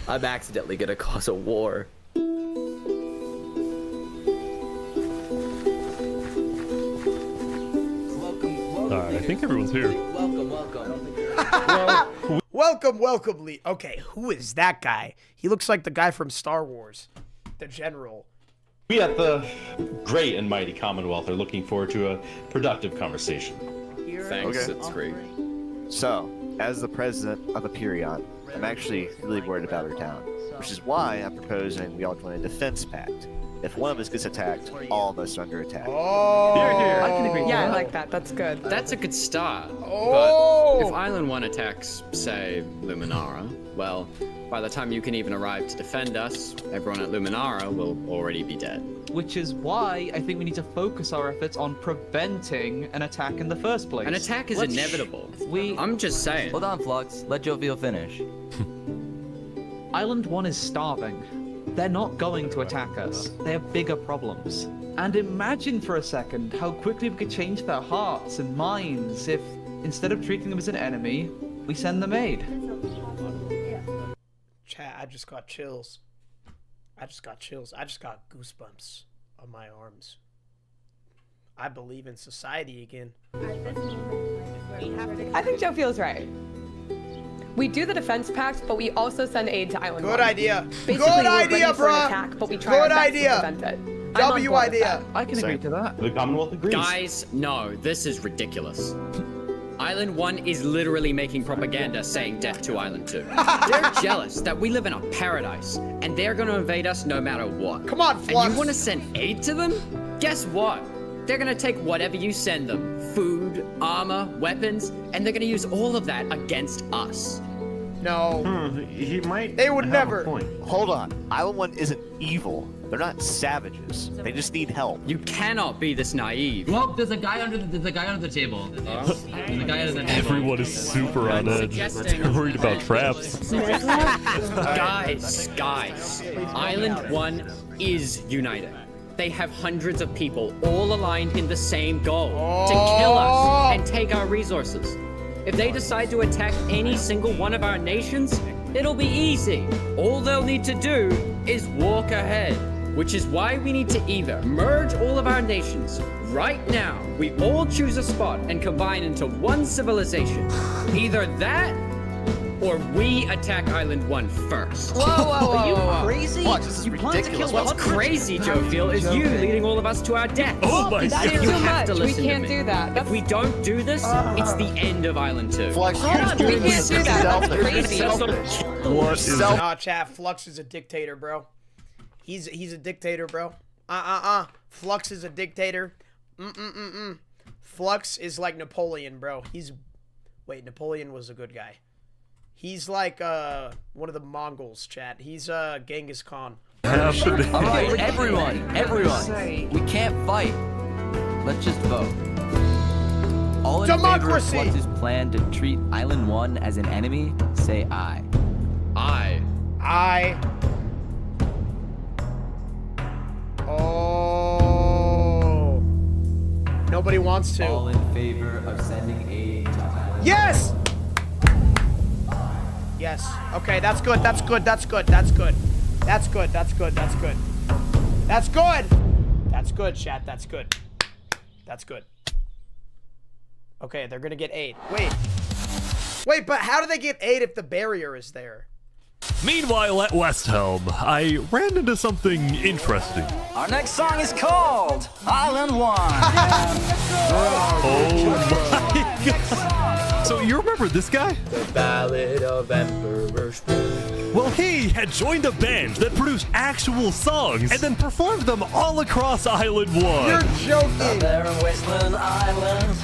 I'm accidentally gonna cause a war. Alright, I think everyone's here. Welcome, Lee. Okay, who is that guy? He looks like the guy from Star Wars, the general. We at the great and mighty Commonwealth are looking forward to a productive conversation. Thanks, it's great. So, as the president of Aperion, I'm actually really worried about our town, which is why I'm proposing we all join a defense pact. If one of us gets attacked, all of us are under attack. Oh, I can agree. Yeah, I like that. That's good. That's a good start. Oh. But if Island 1 attacks, say, Luminara, well, by the time you can even arrive to defend us, everyone at Luminara will already be dead. Which is why I think we need to focus our efforts on preventing an attack in the first place. An attack is inevitable. I'm just saying. Hold on, Flux. Let Jofiel finish. Island 1 is starving. They're not going to attack us. They have bigger problems. And imagine for a second how quickly we could change their hearts and minds if, instead of treating them as an enemy, we send them aid. Chat, I just got chills. I just got goosebumps on my arms. I believe in society again. I think Joe feels right. We do the defense pact, but we also send aid to Island 1. Good idea. Basically, Good we're idea, ready for an bruh. attack, but we try our best to prevent it. W idea. I can agree to that. The Commonwealth agrees. Guys, no, this is ridiculous. Island 1 is literally making propaganda saying death to Island 2. They're jealous that we live in a paradise, and they're gonna invade us no matter what. Come on, Flux. And you wanna send aid to them? Guess what? They're gonna take whatever you send them. Food, armor, weapons, and they're gonna use all of that against us. No. He might. They would have never. A point. Hold on. Island 1 isn't evil. They're not savages. They just need help. You cannot be this naive. Look, there's a guy under the table. There's a guy under the table. Everyone is super on edge. They're worried about traps. Guys, Island 1 is united. They have hundreds of people all aligned in the same goal, to kill us and take our resources. If they decide to attack any single one of our nations, it'll be easy. All they'll need to do is walk ahead, which is why we need to either merge all of our nations right now. We all choose a spot and combine into one civilization. Either that, or we attack Island 1 first. Whoa, Are you crazy? Watch, this is ridiculous. What's crazy, Joe Feel, is you leading all of us to our death. Oh my That's god. too have to much. We listen to can't me. do that. If we don't do this, it's the end of Island 2. Flux, Hold on, we can't do that. That's crazy. What is that? Nah, chat. Flux is a dictator, bro. He's a dictator, bro. Flux is a dictator. Flux is like Napoleon, bro. Wait, Napoleon was a good guy. He's like one of the Mongols, chat. He's Genghis Khan. Alright, everyone. We can't fight. Let's just vote. All in Democracy! favor of Flux's plan to treat Island 1 as an enemy, say aye. Aye. Oh. Nobody wants to. All in favor of sending aid to Island Yes! Yes. Okay, that's good. That's good. That's good. That's good. That's good. That's good. That's good. That's good. That's good, chat. That's good. That's good. Okay, they're gonna get 8. Wait, but how do they get 8 if the barrier is there? Meanwhile, at Westhelm, I ran into something interesting. Our next song is called Island 1. Oh my god. So you remember this guy? The Ballad of Emperor Spoon. Well, he had joined a band that produced actual songs and then performed them all across Island 1. You're joking. There in Westland Island.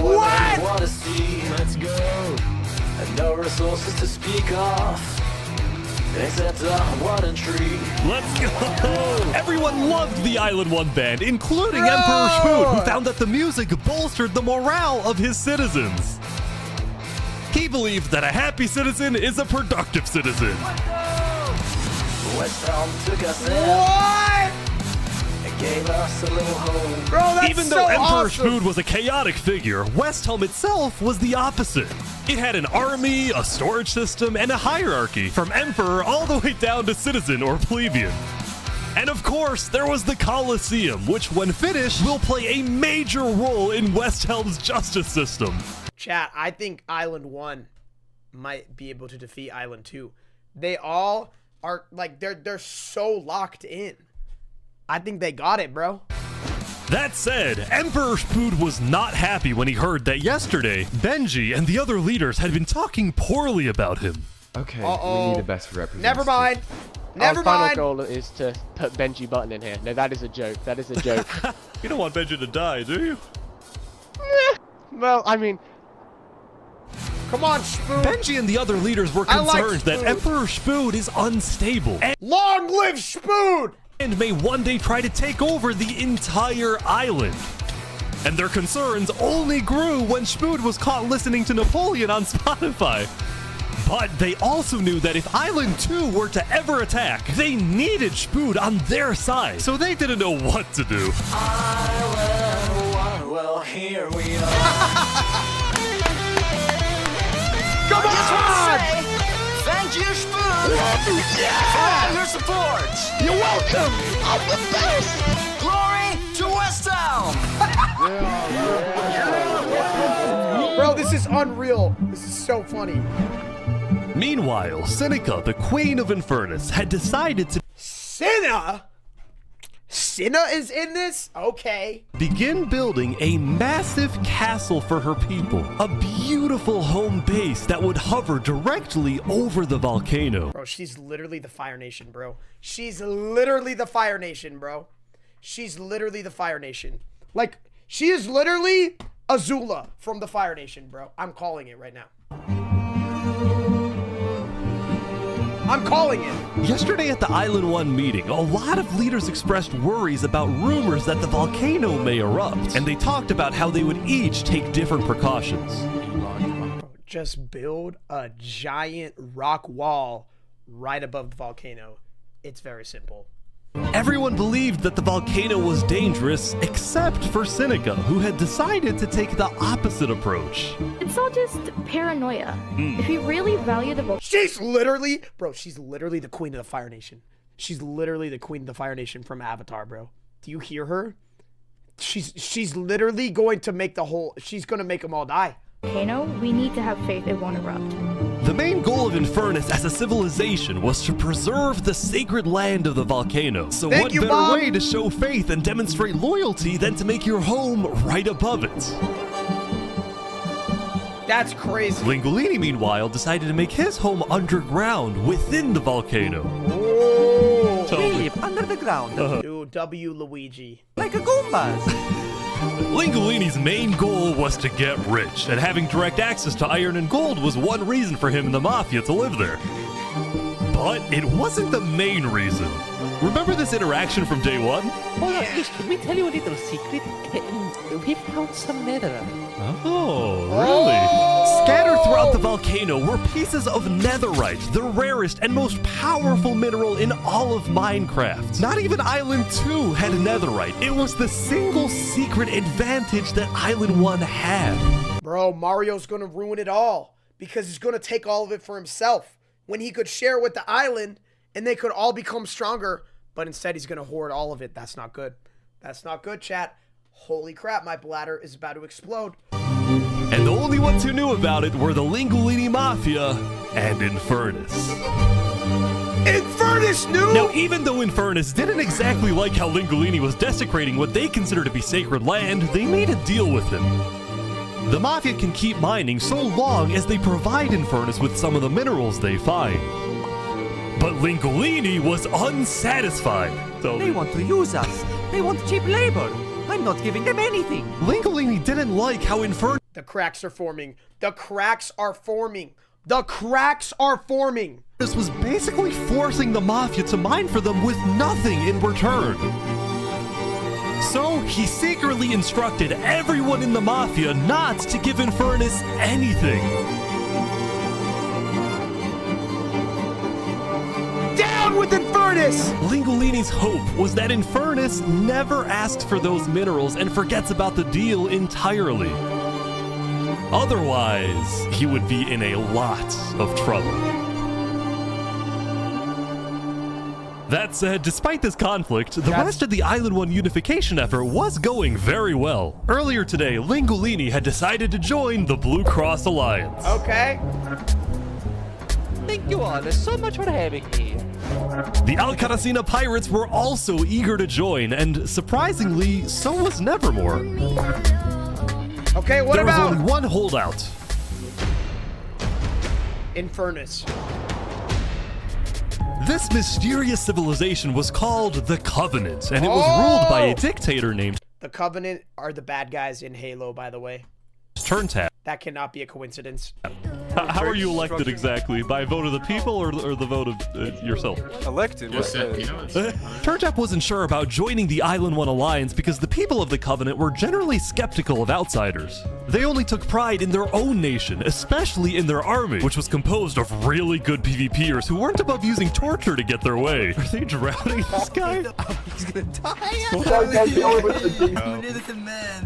What? Want to see? Let's go. And no resources to speak of, except a warden tree. Let's go! Everyone loved the Island 1 band, including Emperor Spoon, who found that the music bolstered the morale of his citizens. He believed that a happy citizen is a productive citizen. Westhelm took us in. What? And gave us a little home. Bro, that's Even so though Emperor awesome. Spoon was a chaotic figure, Westhelm itself was the opposite. It had an army, a storage system, and a hierarchy, from emperor all the way down to citizen or plebeian. And of course, there was the Colosseum, which when finished, will play a major role in Westhelm's justice system. Chat, I think Island 1 might be able to defeat Island 2. They all are, like, they're so locked in. I think they got it, bro. That said, Emperor Spood was not happy when he heard that yesterday, Benji and the other leaders had been talking poorly about him. Okay, Uh-oh. we need a best representative. Never mind. Never Our mind. final goal is to put Benji Button in here. No, that is a joke. That is a joke. You don't want Benji to die, do you? Well, I mean... Come on, Spood. Benji and the other leaders were I like concerned that Spood. Emperor Spood is unstable Long live Spood! and may one day try to take over the entire island. And their concerns only grew when Spood was caught listening to Napoleon on Spotify. But they also knew that if Island 2 were to ever attack, they needed Spood on their side, so they didn't know what to do. Island 1, well, here we are. Come on! Thank you, Spoon, for all your support. You're welcome! I'm the best! Glory to Westhelm. Bro, this is unreal. This is so funny. Meanwhile, Seneca, the Queen of Infernus, had decided to... Cinna? Cinna is in this? Okay. Begin building a massive castle for her people. A beautiful home base that would hover directly over the volcano. Bro, she's literally the Fire Nation, bro. She's literally the Fire Nation, bro. She's literally the Fire Nation. Like, she is literally Azula from the Fire Nation, bro. I'm calling it right now. I'm calling it. Yesterday at the Island 1 meeting, a lot of leaders expressed worries about rumors that the volcano may erupt, and they talked about how they would each take different precautions. Just build a giant rock wall right above the volcano. It's very simple. Everyone believed that the volcano was dangerous, except for Seneca, who had decided to take the opposite approach. It's all just paranoia. If you really value the volcano... She's literally... Bro, she's literally the queen of the Fire Nation. She's literally the queen of the Fire Nation from Avatar, bro. Do you hear her? She's literally going to make the whole... She's going to make them all die. Volcano, we need to have faith it won't erupt. The main goal of Infernus as a civilization was to preserve the sacred land of the volcano. So what better way to show faith and demonstrate loyalty than to make your home right above it? That's crazy. Lingolini, meanwhile, decided to make his home underground within the volcano. Oh. Totally. Under the ground. Dude, W. Luigi. Like a Goombas. Lingolini's main goal was to get rich, and having direct access to iron and gold was one reason for him and the Mafia to live there. But it wasn't the main reason. Remember this interaction from day one? Hold on, can we tell you a little secret? We found some netherite. Oh, really? Scattered throughout the volcano were pieces of netherite, the rarest and most powerful mineral in all of Minecraft. Not even Island 2 had netherite. It was the single secret advantage that Island 1 had. Bro, Mario's gonna ruin it all because he's gonna take all of it for himself when he could share with the island and they could all become stronger, but instead he's gonna hoard all of it. That's not good. That's not good, chat. Holy crap, my bladder is about to explode. And the only ones who knew about it were the Lingolini Mafia and Infernus. Infernus knew? Now, even though Infernus didn't exactly like how Lingolini was desecrating what they consider to be sacred land, they made a deal with him. The Mafia can keep mining so long as they provide Infernus with some of the minerals they find. But Lingolini was unsatisfied. They want to use us. They want cheap labor. I'm not giving them anything. Lingolini didn't like how Infernus... The cracks are forming. The cracks are forming. The cracks are forming. This was basically forcing the Mafia to mine for them with nothing in return. So he secretly instructed everyone in the Mafia not to give Infernus anything. Down with Infernus! Lingolini's hope was that Infernus never asked for those minerals and forgets about the deal entirely. Otherwise, he would be in a lot of trouble. That said, despite this conflict, the rest of the Island 1 unification effort was going very well. Earlier today, Lingolini had decided to join the Blue Cross Alliance. Okay. Thank you all so much for having me. The Alcaracina pirates were also eager to join, and surprisingly, so was Nevermore. Okay, what there about... There was only one holdout. Infernus. This mysterious civilization was called the Covenant, and it was ruled by a dictator named... The Covenant are the bad guys in Halo, by the way. Turntap. That cannot be a coincidence. How are you elected exactly? By a vote of the people or the vote of yourself? Elected? Turntap wasn't sure about joining the Island 1 Alliance because the people of the Covenant were generally skeptical of outsiders. They only took pride in their own nation, especially in their army, which was composed of really good PvPers who weren't above using torture to get their way. Are they drowning this guy? He's gonna die.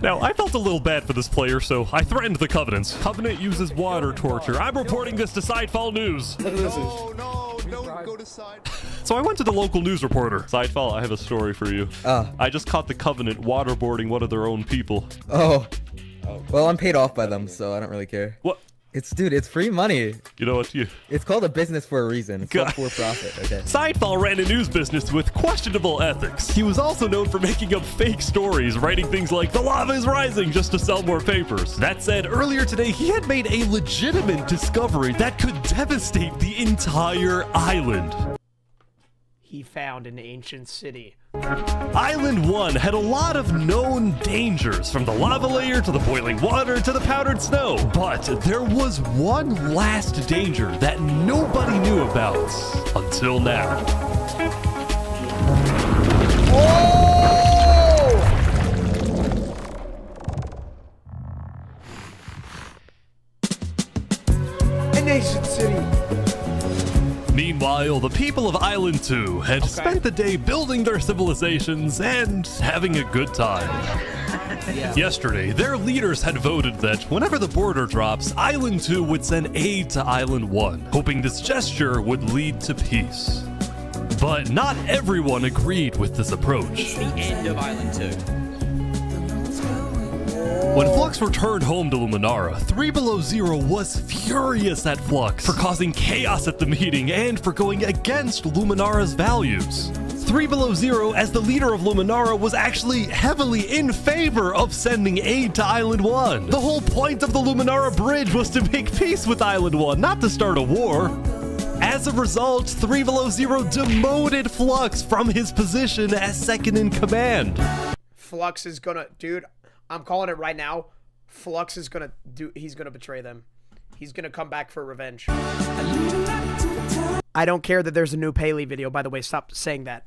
Now, I felt a little bad for this player, so I threatened the Covenants. Covenant uses water torture. I'm reporting this to Sidefall News. No, don't go to Side. So I went to the local news reporter. Sidefall, I have a story for you. I just caught the Covenant waterboarding one of their own people. Oh. Well, I'm paid off by them, so I don't really care. What? Dude, it's free money. You know what? It's called a business for a reason. It's called for profit, okay? Seinfeld ran a news business with questionable ethics. He was also known for making up fake stories, writing things like, "The lava is rising," just to sell more papers. That said, earlier today, he had made a legitimate discovery that could devastate the entire island. He found an ancient city. Island 1 had a lot of known dangers, from the lava layer to the boiling water to the powdered snow. But there was one last danger that nobody knew about until now. An ancient city. Meanwhile, the people of Island 2 had spent the day building their civilizations and having a good time. Yesterday, their leaders had voted that whenever the border drops, Island 2 would send aid to Island 1, hoping this gesture would lead to peace. But not everyone agreed with this approach. The end of Island 2. When Flux returned home to Luminara, 3 Below Zero was furious at Flux for causing chaos at the meeting and for going against Luminara's values. 3 Below Zero, as the leader of Luminara, was actually heavily in favor of sending aid to Island 1. The whole point of the Luminara Bridge was to make peace with Island 1, not to start a war. As a result, 3 Below Zero demoted Flux from his position as second in command. Flux is gonna, dude, I'm calling it right now. Flux is gonna he's gonna betray them. He's gonna come back for revenge. I don't care that there's a new Paley video, by the way, stop saying that.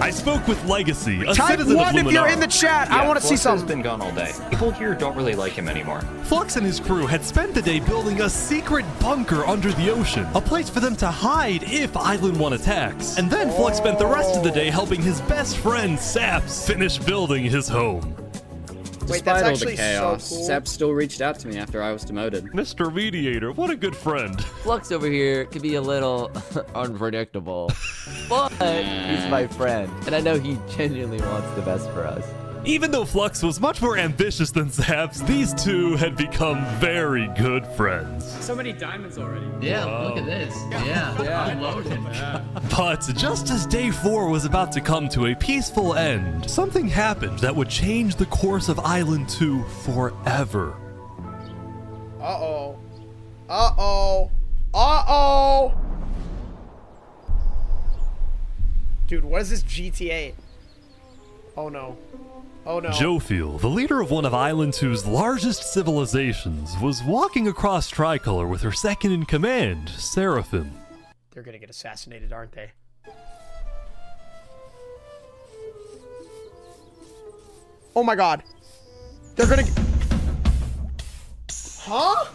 I spoke with Legacy, a Type citizen 1 of Luminara. if you're in the chat. I want to see something. Flux has been gone all day. People here don't really like him anymore. Flux and his crew had spent the day building a secret bunker under the ocean, a place for them to hide if Island 1 attacks. And then Flux spent the rest of the day helping his best friend, Saps, finish building his home. Wait, that's Despite all actually the chaos, so cool. Sap still reached out to me after I was demoted. Mr. Mediator, what a good friend. Flux over here can be a little unpredictable, but he's my friend, and I know he genuinely wants the best for us. Even though Flux was much more ambitious than Saps, these two had become very good friends. So many diamonds already. Yeah, look at this. Yeah. I'm loaded. But just as day 4 was about to come to a peaceful end, something happened that would change the course of Island 2 forever. Uh-oh. Uh-oh. Uh-oh. Dude, what is this GTA? Oh no. Oh no. Jofiel, the leader of one of Island 2's largest civilizations, was walking across Tricolor with her second in command, Seraphim. They're gonna get assassinated, aren't they? Oh my god. They're gonna... Huh?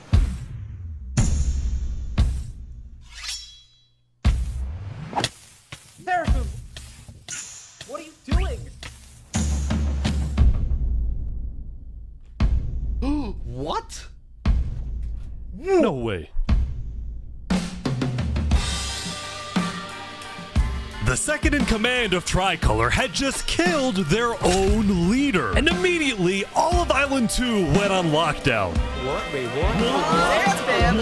Seraphim! What are you doing? What? No way. The second in command of Tricolor had just killed their own leader. And immediately, all of Island 2 went on lockdown. What? Wait, what?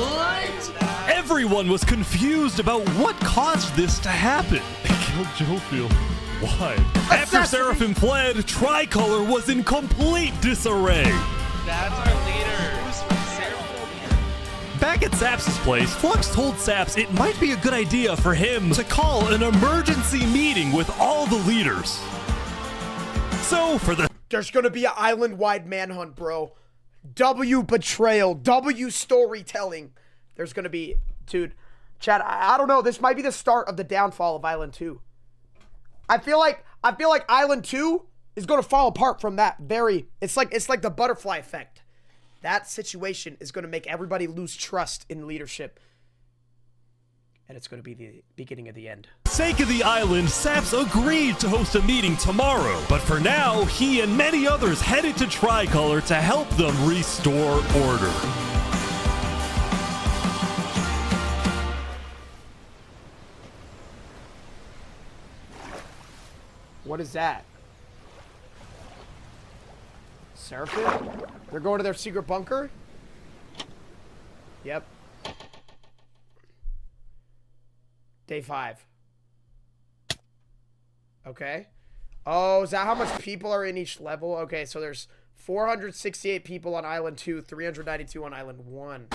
What? Everyone was confused about what caused this to happen. They killed Jofiel. Why? After Seraphim fled, Tricolor was in complete disarray. That's our leader. Back at Saps' place, Flux told Saps it might be a good idea for him to call an emergency meeting with all the leaders. So, There's gonna be an island-wide manhunt, bro. W betrayal, W storytelling. There's gonna be... Dude, Chad, I don't know. This might be the start of the downfall of Island 2. I feel like Island 2 is gonna fall apart from that very... It's like the butterfly effect. That situation is going to make everybody lose trust in leadership. And it's going to be the beginning of the end. For the sake of the island, Saps agreed to host a meeting tomorrow. But for now, he and many others headed to Tricolor to help them restore order. What is that? Seraphim? They're going to their secret bunker? Yep. Day 5. Okay. Oh, is that how much people are in each level? Okay, so there's 468 people on Island 2, 392 on Island 1.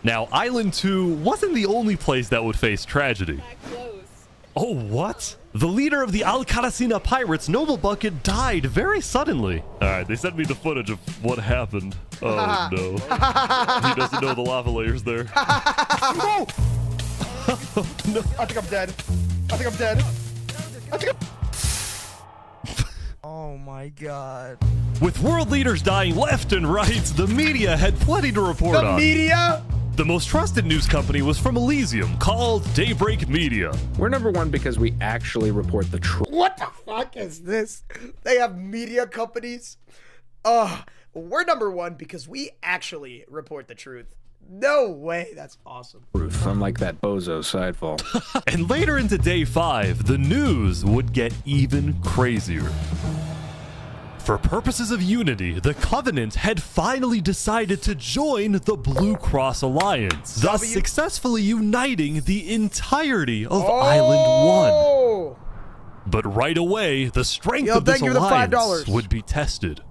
Now, Island 2 wasn't the only place that would face tragedy. Oh, what? The leader of the Alcaracina pirates, Noble Bucket, died very suddenly. Alright, they sent me the footage of what happened. Oh, no. He doesn't know the lava layer's there. No! No! I think I'm dead. I think I'm dead. I think Oh my god. With world leaders dying left and right, the media had plenty to report on. The media? The most trusted news company was from Elysium, called Daybreak Media. We're number one because we actually report the truth. What the fuck is this? They have media companies? We're number one because we actually report the truth. No way, that's awesome. Unlike that bozo sidefall. And later into day 5, the news would get even crazier. For purposes of unity, the Covenant had finally decided to join the Blue Cross Alliance, thus successfully uniting the entirety of Island 1. But right away, the strength of this alliance would be tested.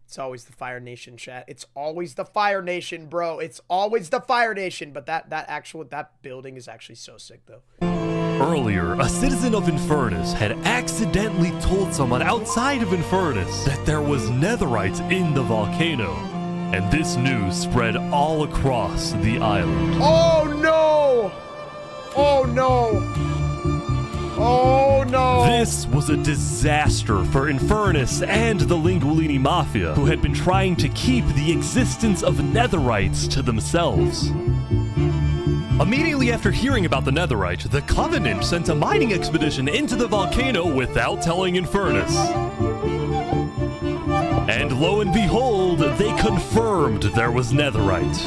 It's always the Fire Nation, chat. It's always the Fire Nation, bro. It's always the Fire Nation. But that building is actually so sick, though. Earlier, a citizen of Infernus had accidentally told someone outside of Infernus that there was netherite in the volcano. And this news spread all across the island. Oh no! Oh no! Oh no! This was a disaster for Infernus and the Linguolini Mafia, who had been trying to keep the existence of netherites to themselves. Immediately after hearing about the netherite, the Covenant sent a mining expedition into the volcano without telling Infernus. And lo and behold, they confirmed there was netherite.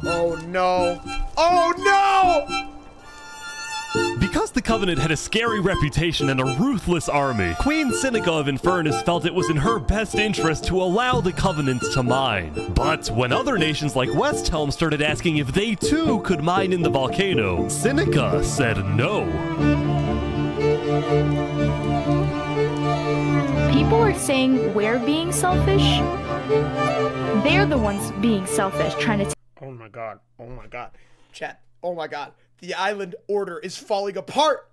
Oh no! Oh no! Because the Covenant had a scary reputation and a ruthless army, Queen Seneca of Infernus felt it was in her best interest to allow the Covenant to mine. But when other nations like Westhelm started asking if they too could mine in the volcano, Seneca said no. People are saying we're being selfish. They're the ones being selfish, trying to Oh my god. Oh my god. Chat. Oh my god. The island order is falling apart.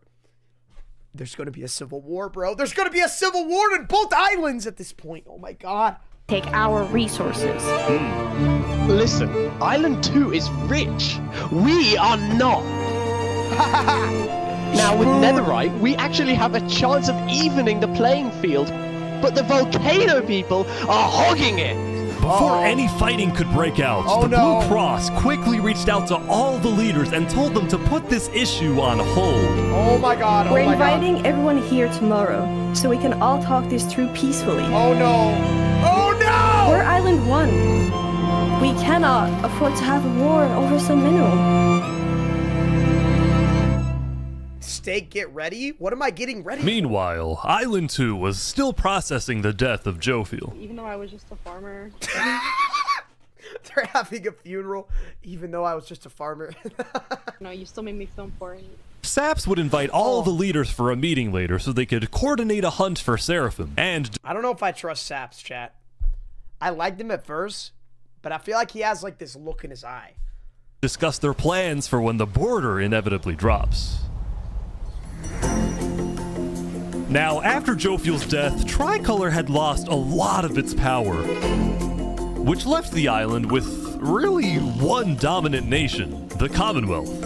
There's going to be a civil war, bro. There's going to be a civil war in both islands at this point. Oh my god. take our resources. Listen, Island 2 is rich. We are not. Now with netherite, we actually have a chance of evening the playing field, but the Volcano people are hogging it. Before any fighting could break out, the Blue Cross quickly reached out to all the leaders and told them to put this issue on hold. Oh my god, We're inviting everyone here tomorrow, so we can all talk this through peacefully. Oh no! Oh no! We're Island 1. We cannot afford to have a war over some mineral. Steak, get ready? What am I getting ready? Meanwhile, Island 2 was still processing the death of Jophiel. Even though I was just a farmer. They're having a funeral, even though I was just a farmer. No, you still made me film for it. Saps would invite all the leaders for a meeting later so they could coordinate a hunt for Seraphim. And I don't know if I trust Saps, chat. I liked him at first, but I feel like he has like this look in his eye. Discuss their plans for when the border inevitably drops. Now, after Jophiel's death, Tricolor had lost a lot of its power, which left the island with really one dominant nation, the Commonwealth.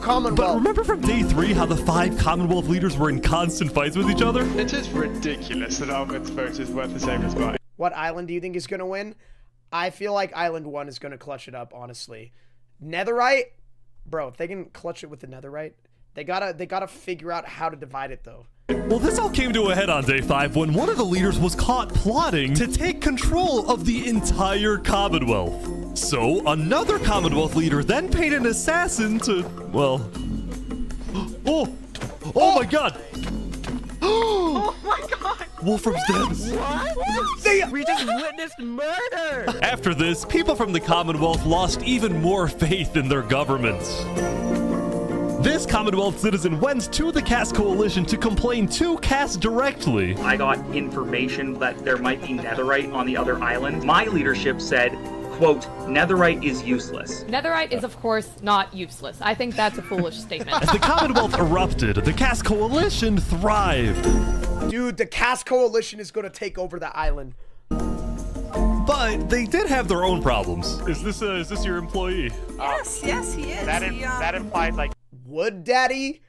Commonwealth. But remember from day 3 how the 5 Commonwealth leaders were in constant fights with each other? It is ridiculous that Almond's vote is worth the same as mine. What island do you think is going to win? I feel like Island 1 is going to clutch it up, honestly. Netherite? Bro, if they can clutch it with the netherite, they gotta figure out how to divide it though. Well, this all came to a head on day 5 when one of the leaders was caught plotting to take control of the entire Commonwealth. So another Commonwealth leader then paid an assassin to, well, Oh my god! Oh my god! Wolfram's dead. What? We just witnessed murder! After this, people from the Commonwealth lost even more faith in their governments. This Commonwealth citizen went to the Caste Coalition to complain to Caste directly. I got information that there might be netherite on the other island. My leadership said, quote, netherite is useless. Netherite is, of course, not useless. I think that's a foolish statement. As the Commonwealth erupted, the Caste Coalition thrived. Dude, the Caste Coalition is going to take over the island. But they did have their own problems. Is this your employee? Yes, yes, he is. That implied, like... Wood Daddy?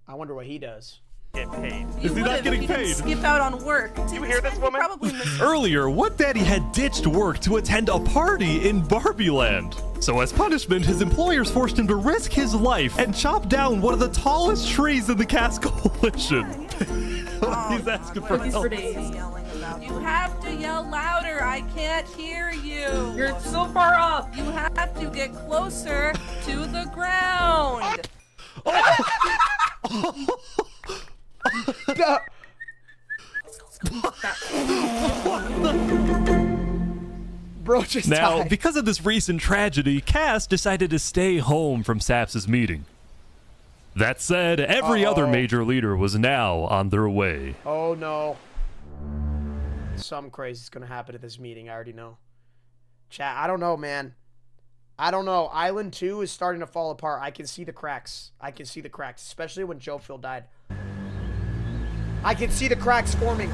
I wonder what he does. Get paid. Is he not getting paid? Skip out on work. You hear this woman? Probably Earlier, Wood Daddy had ditched work to attend a party in Barbie Land. So as punishment, his employers forced him to risk his life and chop down one of the tallest trees in the Caste Coalition. He's asking for help. You have to yell louder. I can't hear you. You're so far up. You have to get closer to the ground. Bro just Now, died. because of this recent tragedy, Cass decided to stay home from Saps' meeting. That said, every other major leader was now on their way. Oh no. Something crazy is going to happen at this meeting. I already know. Chat, I don't know, man. I don't know. Island 2 is starting to fall apart. I can see the cracks. I can see the cracks, especially when Joe Phil died. I can see the cracks forming.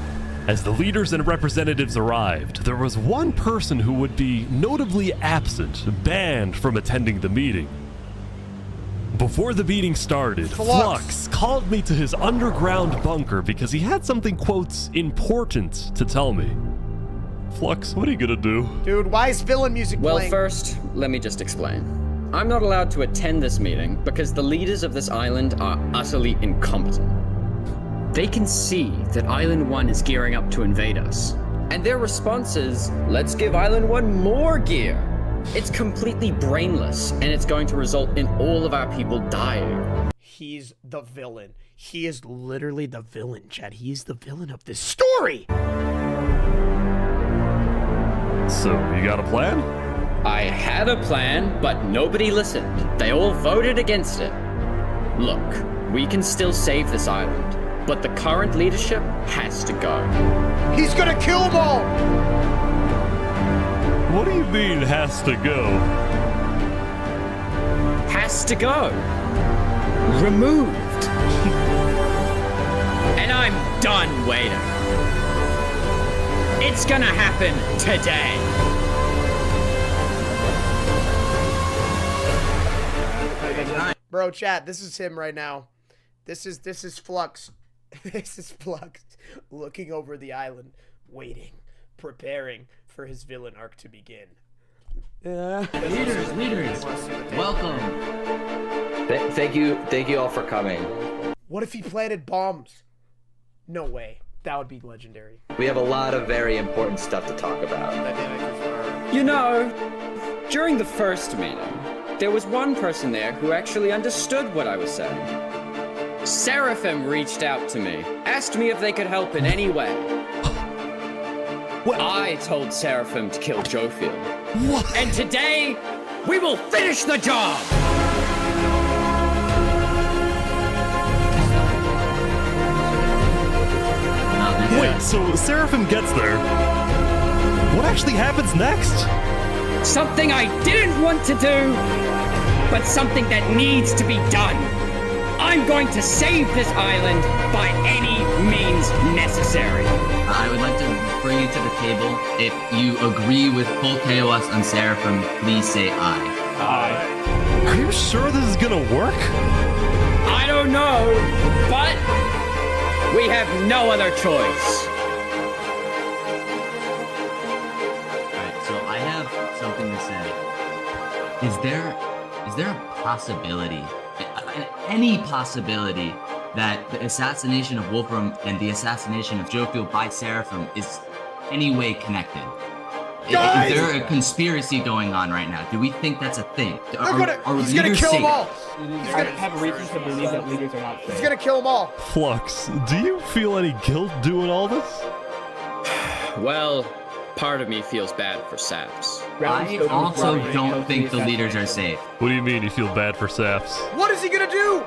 As the leaders and representatives arrived, there was one person who would be notably absent, banned from attending the meeting. Before the meeting started, Flux called me to his underground bunker because he had something, quote, important to tell me. Flux, what are you gonna do? Dude, why is villain music Well, playing? first, let me just explain. I'm not allowed to attend this meeting because the leaders of this island are utterly incompetent. They can see that Island 1 is gearing up to invade us. And their response is, let's give Island 1 more gear. It's completely brainless, and it's going to result in all of our people dying. He's the villain. He is literally the villain, Chad. He's the villain of this story. So, you got a plan? I had a plan, but nobody listened. They all voted against it. Look, we can still save this island, but the current leadership has to go. He's gonna kill them all! What do you mean, has to go? Has to go. Removed. And I'm done waiting. It's gonna happen today. Bro, chat, this is him right now. This is Flux. This is Flux looking over the island, waiting, preparing for his villain arc to begin. Leaders, welcome. Thank you all for coming. What if he planted bombs? No way. That would be legendary. We have a lot of very important stuff to talk about. You know, during the first meeting, there was one person there who actually understood what I was saying. Seraphim reached out to me, asked me if they could help in any way. What? I told Seraphim to kill Jofield. What? And today, we will finish the job! Wait, so Seraphim gets there. What actually happens next? Something I didn't want to do, but something that needs to be done. I'm going to save this island by any means necessary. I would like to bring you to the table. If you agree with full KOS on Seraphim, please say aye. Aye. Are you sure this is gonna work? I don't know, but we have no other choice. Alright, so I have something to say. Is there a possibility, any possibility, that the assassination of Wolfram and the assassination of Jofield by Seraphim is any way connected? Guys! Is there a conspiracy going on right now? Do we think that's a thing? He's gonna kill them all. I have reason to believe that leaders are not safe. He's gonna kill them all. Flux, do you feel any guilt doing all this? Well, part of me feels bad for Saps. I also don't think the leaders are safe. What do you mean you feel bad for Saps? What is he gonna do?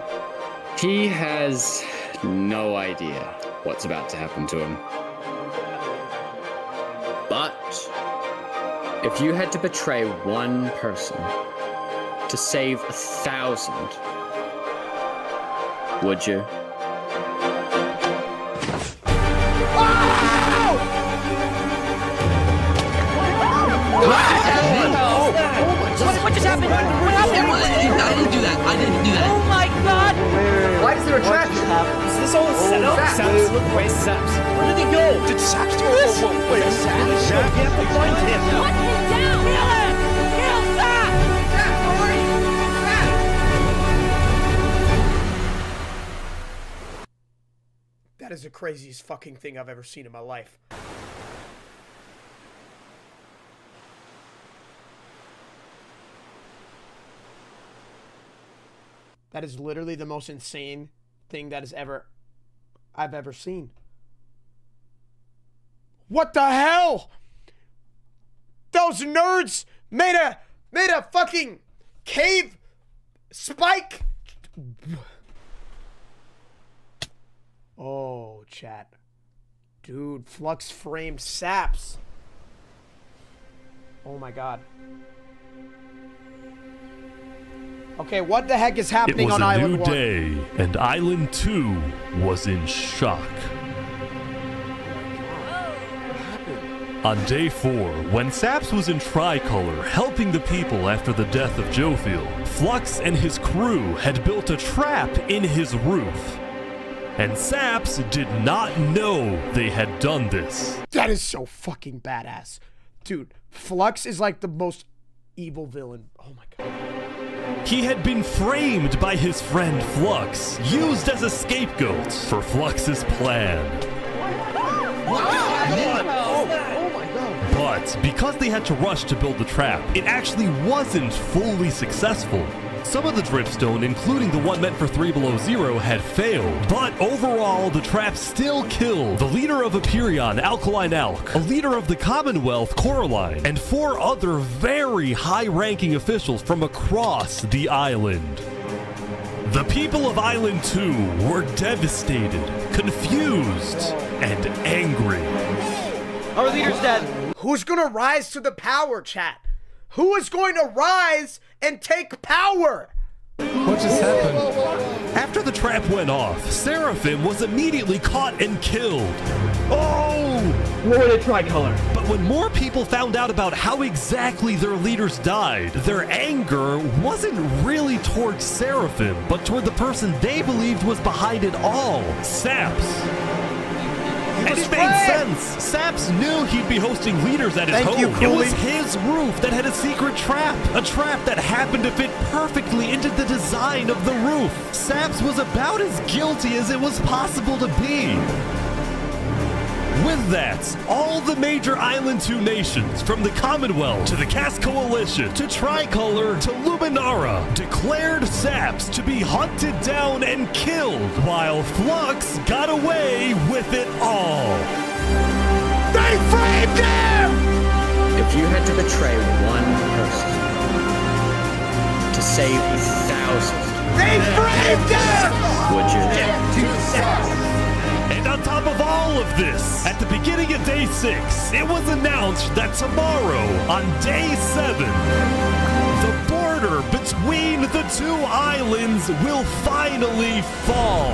He has no idea what's about to happen to him. But if you had to betray one person to save 1,000, would you? What just happened? What happened? I didn't do that. I didn't do that. Oh my god! Why is there a trap? Is this all a setup? Saps. Where's Saps? Where did he go? Did Saps do this? Wait, Saps? You have to find him. Put him down! Kill him! Kill Saps! Saps, where are you? Saps! That is the craziest fucking thing I've ever seen in my life. That is literally the most insane thing that I've ever seen. What the hell? Those nerds made a fucking cave spike. Oh, chat. Dude, Flux framed Saps. Oh my god. Okay, what the heck is happening on Island 1? It was a new day, and Island 2 was in shock. On day 4, when Saps was in Tricolor helping the people after the death of Jofiel, Flux and his crew had built a trap in his roof. And Saps did not know they had done this. That is so fucking badass. Dude, Flux is like the most evil villain. Oh my god. He had been framed by his friend Flux, used as a scapegoat for Flux's plan. But because they had to rush to build the trap, it actually wasn't fully successful. Some of the dripstone, including the one meant for 3 Below Zero, had failed. But overall, the trap still killed the leader of Aperion, Alkaline Alk, a leader of the Commonwealth, Coraline, and 4 other very high-ranking officials from across the island. The people of Island 2 were devastated, confused, and angry. Our leader's dead. Who's gonna rise to the power, chat? Who is going to rise and take power? What just happened? After the trap went off, Seraphim was immediately caught and killed. Oh! What would a tricolor? But when more people found out about how exactly their leaders died, their anger wasn't really towards Seraphim, but toward the person they believed was behind it all, Saps. And it made sense. Saps knew he'd be hosting leaders at his home. It was his roof that had a secret trap. A trap that happened to fit perfectly into the design of the roof. Saps was about as guilty as it was possible to be. With that, all the major Island 2 nations, from the Commonwealth to the Cast Coalition to Tricolor to Luminara, declared Saps to be hunted down and killed, while Flux got away with it all. They framed him! If you had to betray one person to save 1,000, they framed him! Would you? And on top of all of this, at the beginning of day 6, it was announced that tomorrow, on day 7, the border between the 2 islands will finally fall.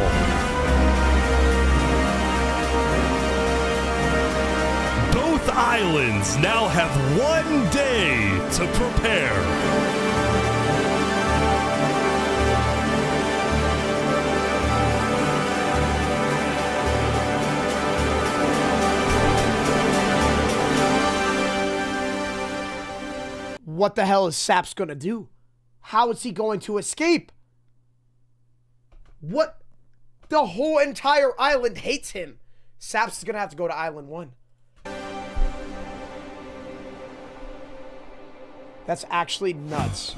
Both islands now have 1 day to prepare. What the hell is Saps gonna do? How is he going to escape? What? The whole entire island hates him. Saps is gonna have to go to Island 1. That's actually nuts.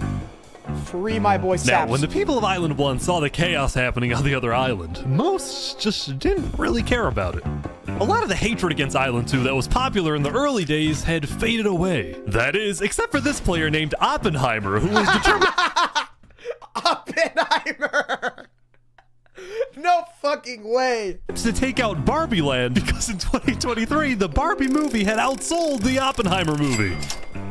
Free my boy Saps. Now, when the people of Island 1 saw the chaos happening on the other island, most just didn't really care about it. A lot of the hatred against Island 2 that was popular in the early days had faded away. That is, except for this player named Oppenheimer, who was determined... Oppenheimer! No fucking way! ...to take out Barbie Land, because in 2023, the Barbie movie had outsold the Oppenheimer movie.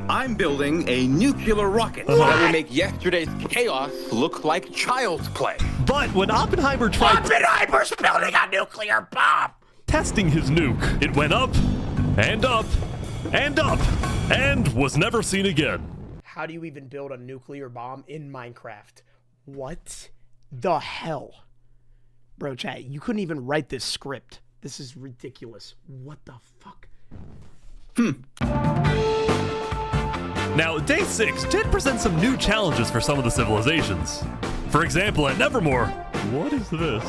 I'm building a nuclear rocket that will make yesterday's chaos look like child's play. But when Oppenheimer tried... Oppenheimer's building a nuclear bomb! Testing his nuke, it went up, and up, and up, and was never seen again. How do you even build a nuclear bomb in Minecraft? What the hell? Bro, chat, you couldn't even write this script. This is ridiculous. What the fuck? Now, Day 6 did present some new challenges for some of the civilizations. For example, at Nevermore, what is this?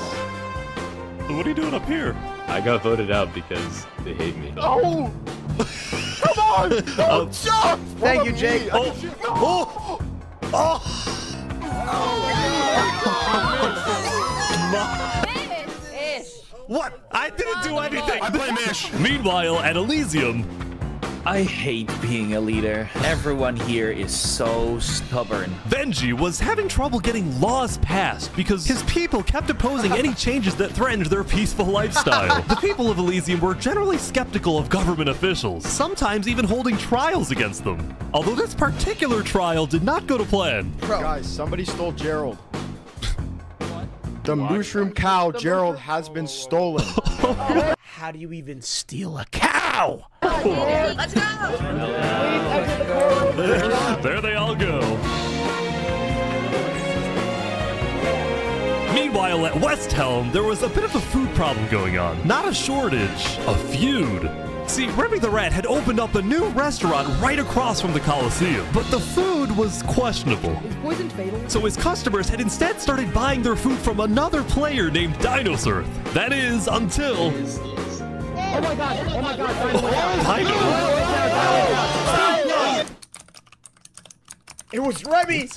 What are you doing up here? I got voted out because they hate me. Oh! Come on! Don't jump! Thank you, Jake. What? I didn't do anything. I blame Ish. Meanwhile, at Elysium, I hate being a leader. Everyone here is so stubborn. Benji was having trouble getting laws passed because his people kept opposing any changes that threatened their peaceful lifestyle. The people of Elysium were generally skeptical of government officials, sometimes even holding trials against them. Although this particular trial did not go to plan. Bro. Guys, somebody stole Gerald. The mushroom cow, Gerald, has been stolen. How do you even steal a cow? Let's go! There they all go. Meanwhile, at Westhelm, there was a bit of a food problem going on. Not a shortage, a feud. See, Remy the Rat had opened up a new restaurant right across from the Coliseum, but the food was questionable. Is poison fatal? So his customers had instead started buying their food from another player named Dinosaur. That is, until... Oh my god! Oh my god! It was Remy!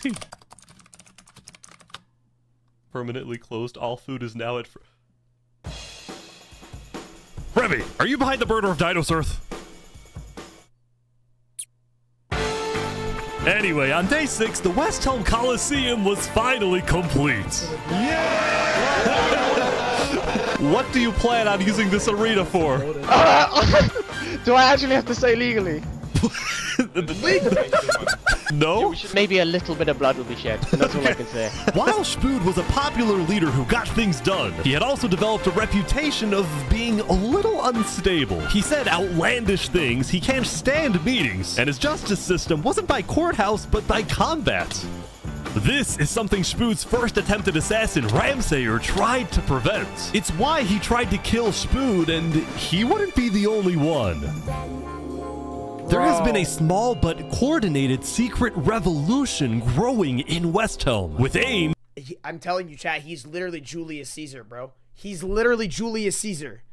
Permanently closed. All food is now at... Remy, are you behind the murder of Dinosaur? Anyway, on day 6, the Westhelm Coliseum was finally complete. Yeah! What do you plan on using this arena for? Do I actually have to say legally? No? Maybe a little bit of blood will be shed. That's all I can say. While Spood was a popular leader who got things done, he had also developed a reputation of being a little unstable. He said outlandish things, he can't stand meetings, and his justice system wasn't by courthouse, but by combat. This is something Spood's first attempted assassin, Ramsayer, tried to prevent. It's why he tried to kill Spood, and he wouldn't be the only one. There has been a small but coordinated secret revolution growing in Westhelm, with aim... I'm telling you, chat, he's literally Julius Caesar, bro. He's literally Julius Caesar.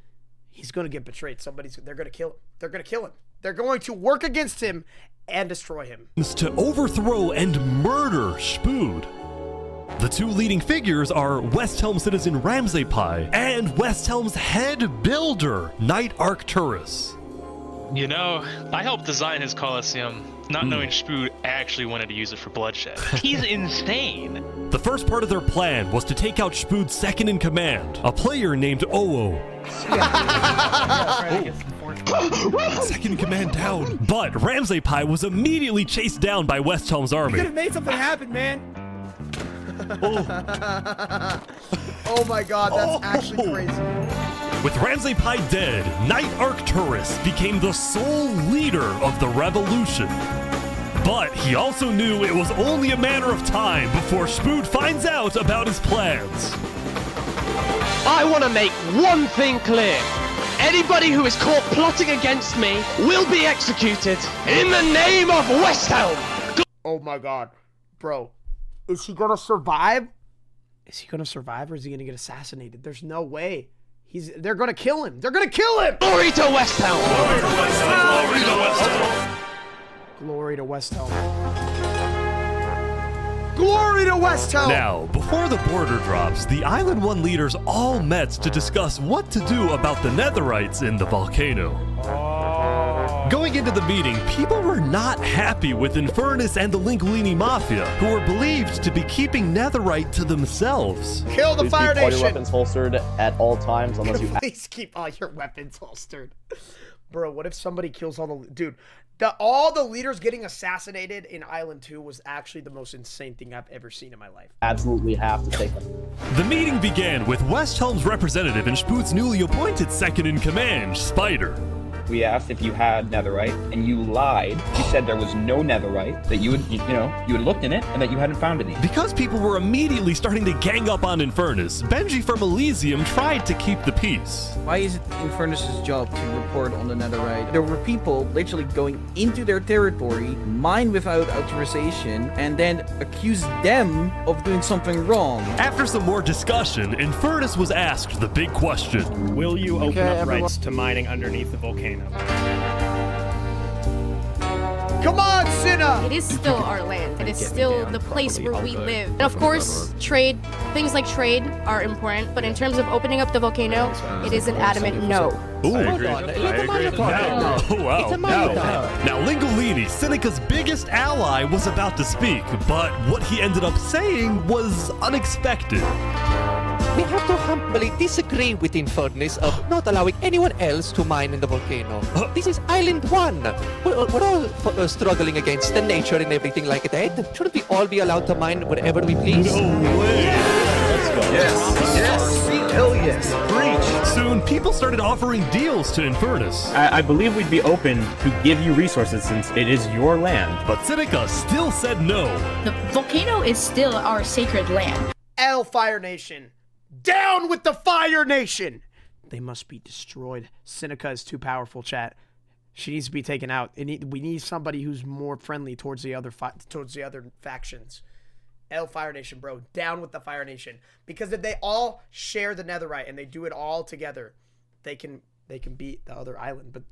He's gonna get betrayed. They're gonna kill him. They're gonna kill him. They're going to work against him and destroy him. ...to overthrow and murder Spood. The two leading figures are Westhelm citizen Ramsay Pie and Westhelm's head builder, Knight Arcturus. You know, I helped design his Colosseum, not knowing Spood actually wanted to use it for bloodshed. He's insane. The first part of their plan was to take out Spood's second in command, a player named Oo. Second in command down. But Ramsay Pie was immediately chased down by Westhelm's army. You could have made something happen, man. Oh my god, that's actually crazy. With Ramsay Pie dead, Knight Arcturus became the sole leader of the revolution. But he also knew it was only a matter of time before Spood finds out about his plans. I want to make one thing clear. Anybody who is caught plotting against me will be executed in the name of Westhelm. Oh my god. Bro, is he gonna survive? Is he gonna survive or is he gonna get assassinated? There's no way. They're gonna kill him. They're gonna kill him! Glory to Westhelm! Glory to Westhelm! Glory to Westhelm. Glory to Westhelm! Now, before the border drops, the Island 1 leaders all met to discuss what to do about the netherites in the volcano. Going into the meeting, people were not happy with Infernus and the Linguini Mafia, who were believed to be keeping netherite to themselves. Kill the Fire Nation! Keep all your weapons holstered at all times unless you... Please keep all your weapons holstered. Bro, what if somebody kills all the... Dude, all the leaders getting assassinated in Island 2 was actually the most insane thing I've ever seen in my life. Absolutely have to take them. The meeting began with Westhelm's representative and Spoot's newly appointed second-in-command, Spider. We asked if you had netherite, and you lied. You said there was no netherite, that you had looked in it, and that you hadn't found any. Because people were immediately starting to gang up on Infernus, Benji from Elysium tried to keep the peace. Why is it Infernus' job to report on the netherite? There were people literally going into their territory, mine without authorization, and then accuse them of doing something wrong. After some more discussion, Infernus was asked the big question. Will you open up rights to mining underneath the volcano? Come on, Cinna! It is still our land. It is still the place where we live. And of course, trade, things like trade are important, but in terms of opening up the volcano, it is an adamant no. Ooh, I agree. No. Oh, wow. No. Now, Lingolini, Seneca's biggest ally, was about to speak, but what he ended up saying was unexpected. We have to humbly disagree with Infernus of not allowing anyone else to mine in the volcano. This is Island 1. We're all struggling against the nature and everything like that. Shouldn't we all be allowed to mine wherever we please? No way! Let's go. Yes! Hell yes! Preach! Soon, people started offering deals to Infernus. I believe we'd be open to give you resources since it is your land. But Seneca still said no. The volcano is still our sacred land. Fire Nation. Down with the Fire Nation! They must be destroyed. Seneca is too powerful, chat. She needs to be taken out. We need somebody who's more friendly towards the other factions. Fire Nation, bro. Down with the Fire Nation. Because if they all share the netherite and they do it all together, they can beat the other island. But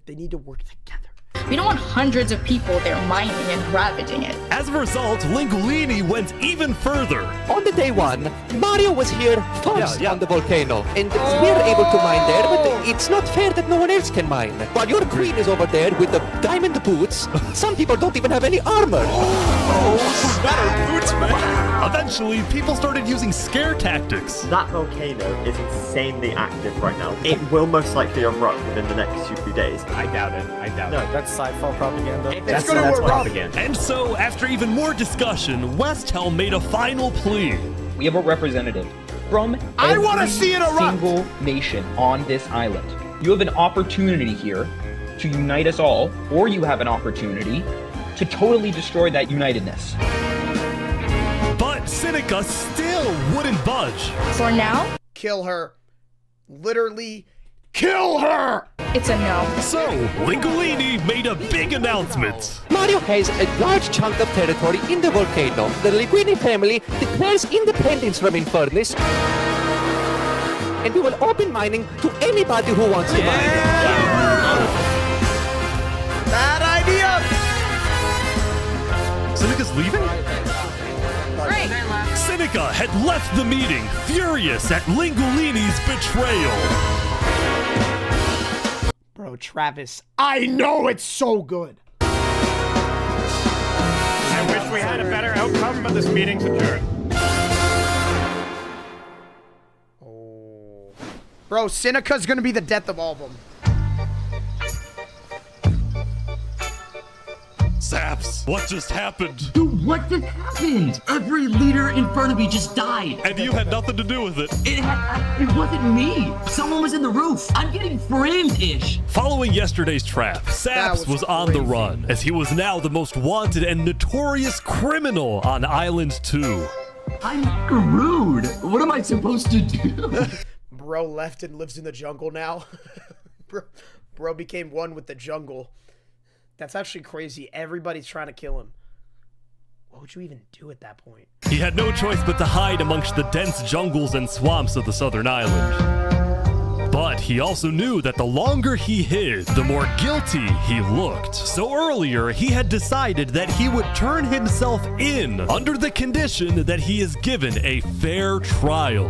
they need to work together. We don't want hundreds of people there mining and ravaging it. As a result, Lingolini went even further. On the day one, Mario was here first on the volcano, and we're able to mine there, but it's not fair that no one else can mine. While your queen is over there with the diamond boots, some people don't even have any armor. Oh, better boots, man. Eventually, people started using scare tactics. That volcano is insanely active right now. It will most likely erupt within the next 2 days. I doubt it. No, that's sci-fi propaganda. That's propaganda. And so, after even more discussion, Westhelm made a final plea. We have a representative from I want to see it erupt. Single nation on this island. You have an opportunity here to unite us all, or you have an opportunity to totally destroy that unitedness. But Seneca still wouldn't budge. For now, kill her. Literally, kill her! It's a no. So, Lingolini made a big announcement. Mario has a large chunk of territory in the volcano. The Linguini family declares independence from Infernus, and we will open mining to anybody who wants to mine. Bad idea! Seneca's leaving? Great. Seneca had left the meeting, furious at Lingolini's betrayal. Bro, Travis, I know it's so good. I wish we had a better outcome, but this meeting's adjourned. Oh. Bro, Seneca's gonna be the death of all of them. Saps, what just happened? Dude, what just happened? Every leader in front of me just died. And you had nothing to do with it. It wasn't me. Someone was in the roof. I'm getting framed-ish. Following yesterday's trap, Saps was on the run, as he was now the most wanted and notorious criminal on Island 2. I'm screwed. What am I supposed to do? Bro left and lives in the jungle now. Bro became one with the jungle. That's actually crazy. Everybody's trying to kill him. What would you even do at that point? He had no choice but to hide amongst the dense jungles and swamps of the southern island. But he also knew that the longer he hid, the more guilty he looked. So earlier, he had decided that he would turn himself in under the condition that he is given a fair trial.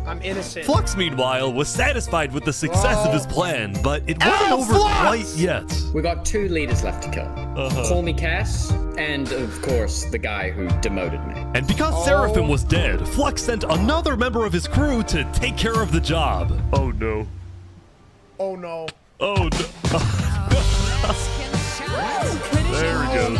I'm innocent. Flux, meanwhile, was satisfied with the success of his plan, but it wasn't over quite yet. We got 2 leaders left to kill. Call me Cass, and of course, the guy who demoted me. And because Seraphim was dead, Flux sent another member of his crew to take care of the job. Oh no. Oh no. Oh no. There we go.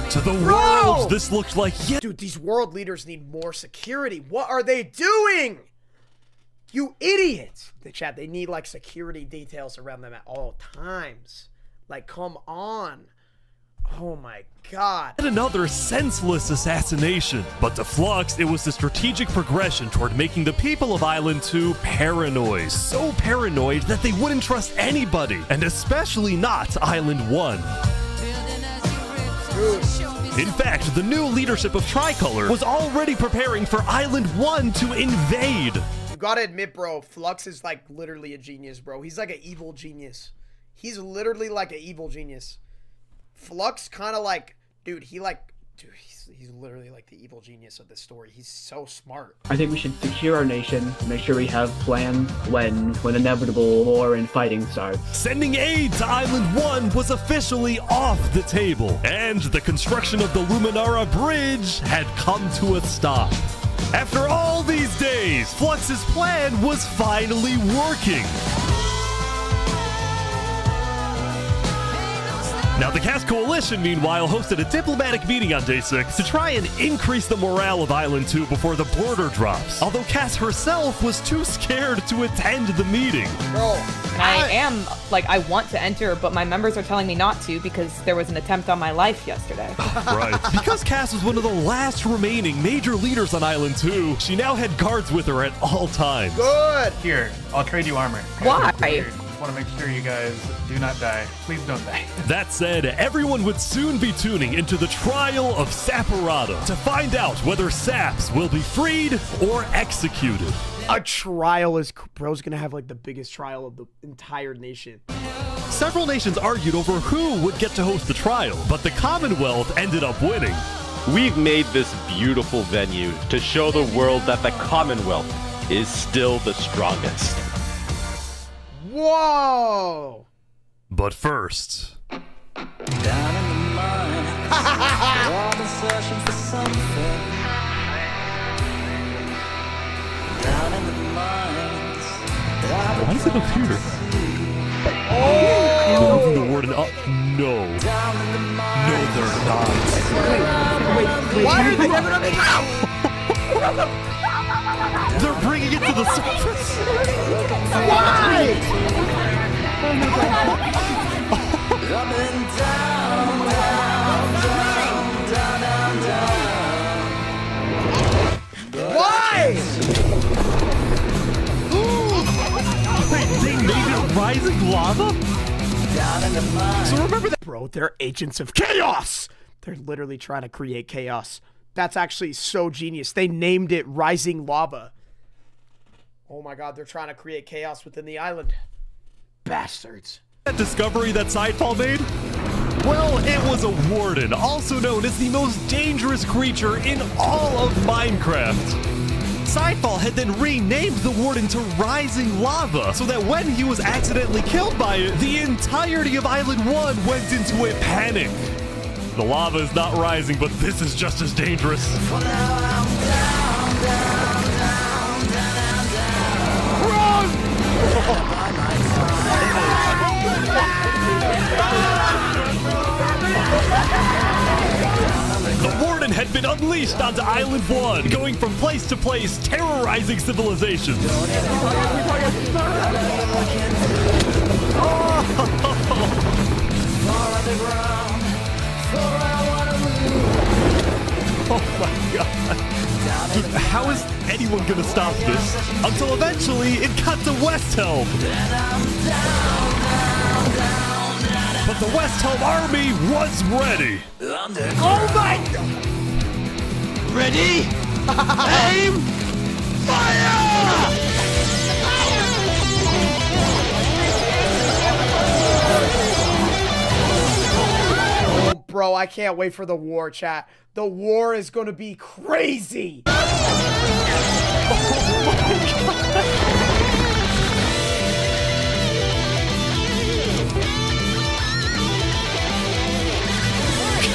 To the world, this looked like Dude, these world leaders need more security. What are they doing? You idiots. The chat, they need like security details around them at all times. Like, come on. Oh my god. And another senseless assassination. But to Flux, it was the strategic progression toward making the people of Island 2 paranoid. So paranoid that they wouldn't trust anybody, and especially not Island 1. In fact, the new leadership of Tricolor was already preparing for Island 1 to invade. You gotta admit, bro, Flux is like literally a genius, bro. He's like an evil genius. He's literally like an evil genius. Flux kind of like, dude, he's literally like the evil genius of this story. He's so smart. I think we should secure our nation, make sure we have plans when inevitable war and fighting starts. Sending aid to Island 1 was officially off the table, and the construction of the Luminara bridge had come to a stop. After all these days, Flux's plan was finally working. Now, the Cass Coalition, meanwhile, hosted a diplomatic meeting on Day 6 to try and increase the morale of Island 2 before the border drops. Although Cass herself was too scared to attend the meeting. Bro, I want to enter, but my members are telling me not to because there was an attempt on my life yesterday. Right. Because Cass was one of the last remaining major leaders on Island 2, she now had guards with her at all times. Good. Here, I'll trade you armor. Why? I want to make sure you guys do not die. Please don't die. That said, everyone would soon be tuning into the trial of Saparata to find out whether Saps will be freed or executed. A trial is, bro's gonna have like the biggest trial of the entire nation. Several nations argued over who would get to host the trial, but the Commonwealth ended up winning. We've made this beautiful venue to show the world that the Commonwealth is still the strongest. Whoa! But first... Down in the mine, we're all been searching for something. Down in the mines, why is it up here? Oh! Moving the warden up? No. No, they're not. Wait. Why are they never on the They're bringing it to the surface. Why? up and down, down. Why? Wait, they made it rising lava? Down in the mine. So remember that, bro, they're agents of chaos. They're literally trying to create chaos. That's actually so genius. They named it Rising Lava. Oh my god, they're trying to create chaos within the island. Bastards. That discovery that Sidefall made? Well, it was a warden, also known as the most dangerous creature in all of Minecraft. Sidefall had then renamed the warden to Rising Lava, so that when he was accidentally killed by it, the entirety of Island 1 went into a panic. The lava is not rising, but this is just as dangerous. For now I'm down, down, down, down, down, down. Run! The warden had been unleashed onto Island 1, going from place to place, terrorizing civilizations. Oh my god. Dude, how is anyone gonna stop this? Until eventually it cut to Westhelm. But the Westhelm army was ready. Oh my god! Ready? Aim! Oh, bro, I can't wait for the war, chat. The war is gonna be crazy.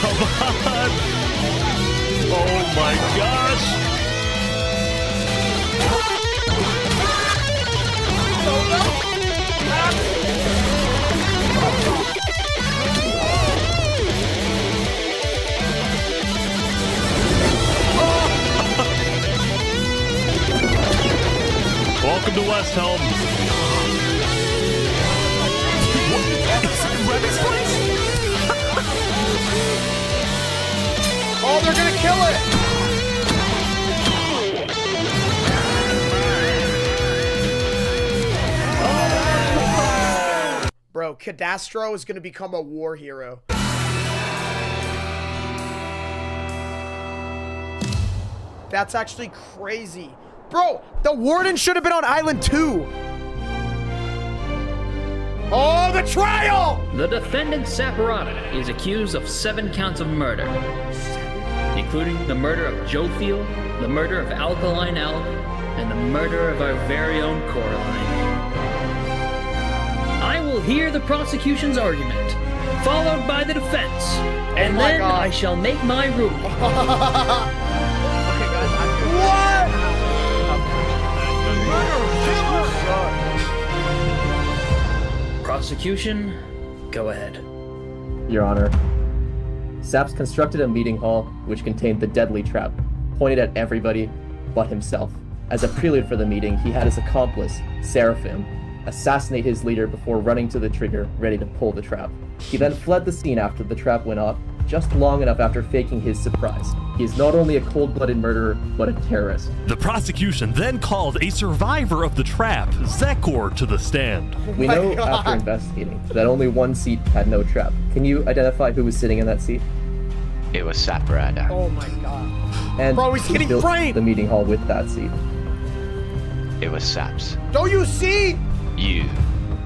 Come on! Oh my gosh! Welcome to Westhelm. Oh, they're gonna kill it! Bro, Cadastro is gonna become a war hero. That's actually crazy. Bro, the warden should have been on Island 2. Oh, the trial! The defendant Saparata is accused of 7 counts of murder, including the murder of Joe Field, the murder of Alkaline Elk, and the murder of our very own Coraline. I will hear the prosecution's argument, followed by the defense, and then I shall make my ruling. Prosecution, go ahead. Your Honor, Saps constructed a meeting hall which contained the deadly trap, pointed at everybody but himself. As a prelude for the meeting, he had his accomplice, Seraphim, assassinate his leader before running to the trigger, ready to pull the trap. He then fled the scene after the trap went off, just long enough after faking his surprise. He is not only a cold-blooded murderer, but a terrorist. The prosecution then called a survivor of the trap, Zekor, to the stand. We know after investigating that only one seat had no trap. Can you identify who was sitting in that seat? It was Saparata. Oh my god. And bro, he's getting built framed! The meeting hall with that seat. It was Saps. Don't you see? You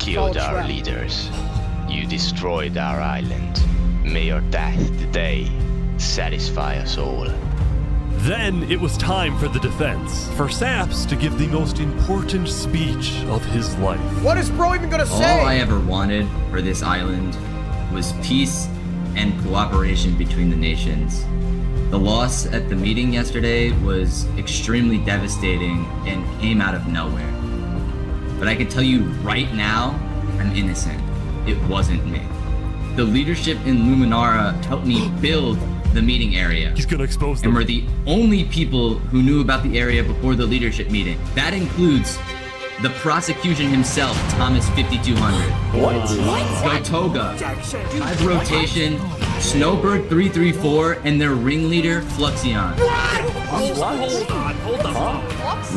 killed All our trap. leaders. You destroyed our island. May your death today satisfy us all. Then it was time for the defense, for Saps to give the most important speech of his life. What is bro even gonna say? All I ever wanted for this island was peace and cooperation between the nations. The loss at the meeting yesterday was extremely devastating and came out of nowhere. But I can tell you right now, I'm innocent. It wasn't me. The leadership in Luminara helped me build the meeting area. He's gonna expose them. And we're the only people who knew about the area before the leadership meeting. That includes the prosecution himself, Thomas 5200. Gotoga, Hive Rotation, Snowbird 334, and their ringleader, Fluxion. Hold on.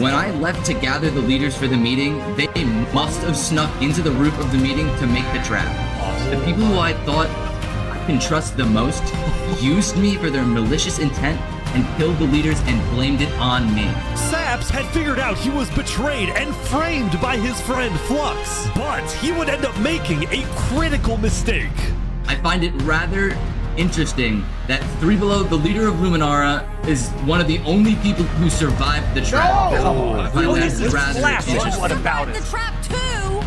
When I left to gather the leaders for the meeting, they must have snuck into the roof of the meeting to make the trap. The people who I thought I can trust the most used me for their malicious intent and killed the leaders and blamed it on me. Saps had figured out he was betrayed and framed by his friend Flux, but he would end up making a critical mistake. I find it rather interesting that Three Below, the leader of Luminara, is one of the only people who survived the trap. No! I find that rather interesting. What about it?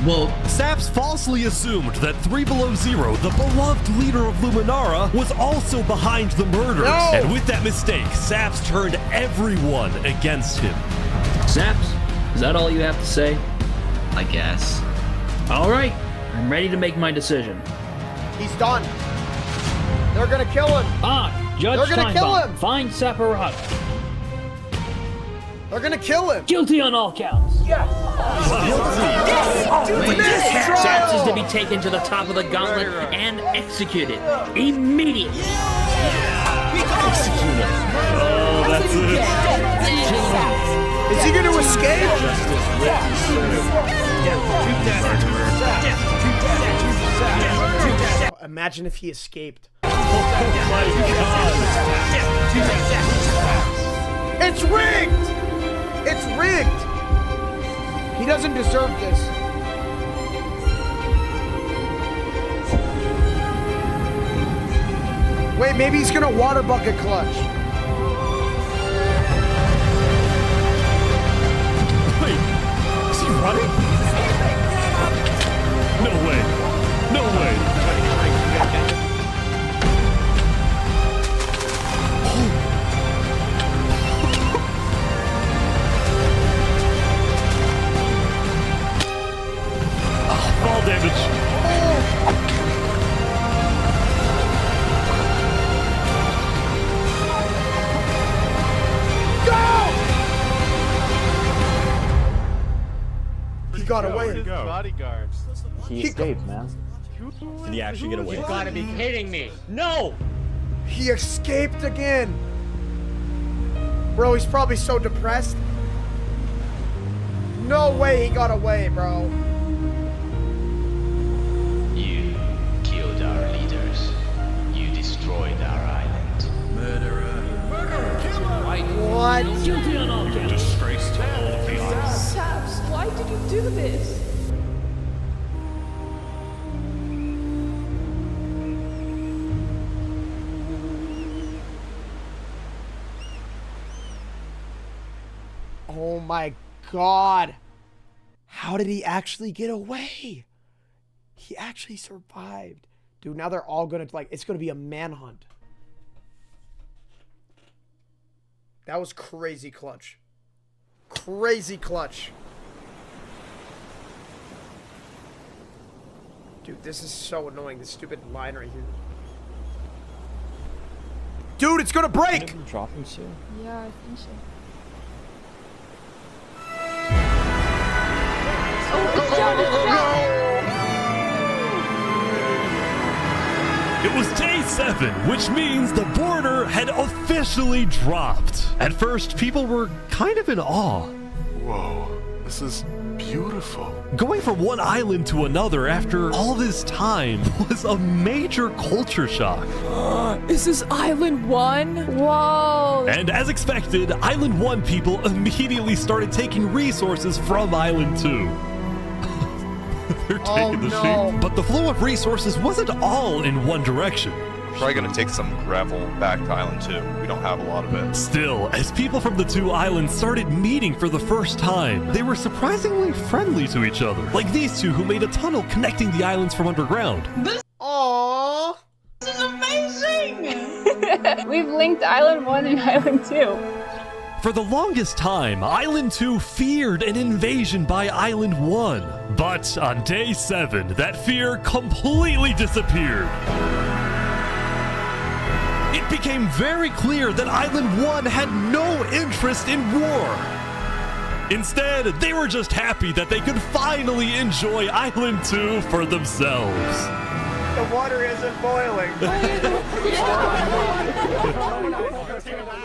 Well, Saps falsely assumed that 3 Below Zero, the beloved leader of Luminara, was also behind the murder. No! And with that mistake, Saps turned everyone against him. Saps, is that all you have to say? I guess. All right, I'm ready to make my decision. He's done. They're gonna kill him. Judge They're gonna kill Steinbaum, him. find Saparata. They're gonna kill him. Guilty on all counts. Yes. Saps is to be taken to the top of the gauntlet and executed immediately. Oh, that's it. Is he gonna escape? Imagine if he escaped. It's rigged! It's rigged. He doesn't deserve this. Wait, maybe he's gonna water bucket clutch. Wait, is he running? No way. No way. Fall damage. He got away. Bodyguards. He escaped, man. Did he actually get away? You gotta be kidding me. No! He escaped again. Bro, he's probably so depressed. No way he got away, bro. You killed our leaders. You destroyed our island. Murderer, killer! What? Disgrace to all of the island. Saps, why did you do this? Oh my god. How did he actually get away? He actually survived. Dude, now they're all gonna, like, it's gonna be a manhunt. That was crazy clutch. Crazy clutch. Dude, this is so annoying, this stupid line right here. Dude, it's gonna break! Dropping soon. Yeah, I think so. It was day 7, which means the border had officially dropped. At first, people were kind of in awe. Whoa, this is beautiful. Going from one island to another after all this time was a major culture shock. Is this Island 1? Whoa. And as expected, Island 1 people immediately started taking resources from Island 2. They're taking the sheep. But the flow of resources wasn't all in one direction. Probably gonna take some gravel back to Island 2. We don't have a lot of it. Still, as people from the two islands started meeting for the first time, they were surprisingly friendly to each other. Like these two who made a tunnel connecting the islands from underground. Aww. This is amazing! We've linked Island 1 and Island 2. For the longest time, Island 2 feared an invasion by Island 1. But on day 7, that fear completely disappeared. It became very clear that Island 1 had no interest in war. Instead, they were just happy that they could finally enjoy Island 2 for themselves. The water isn't boiling.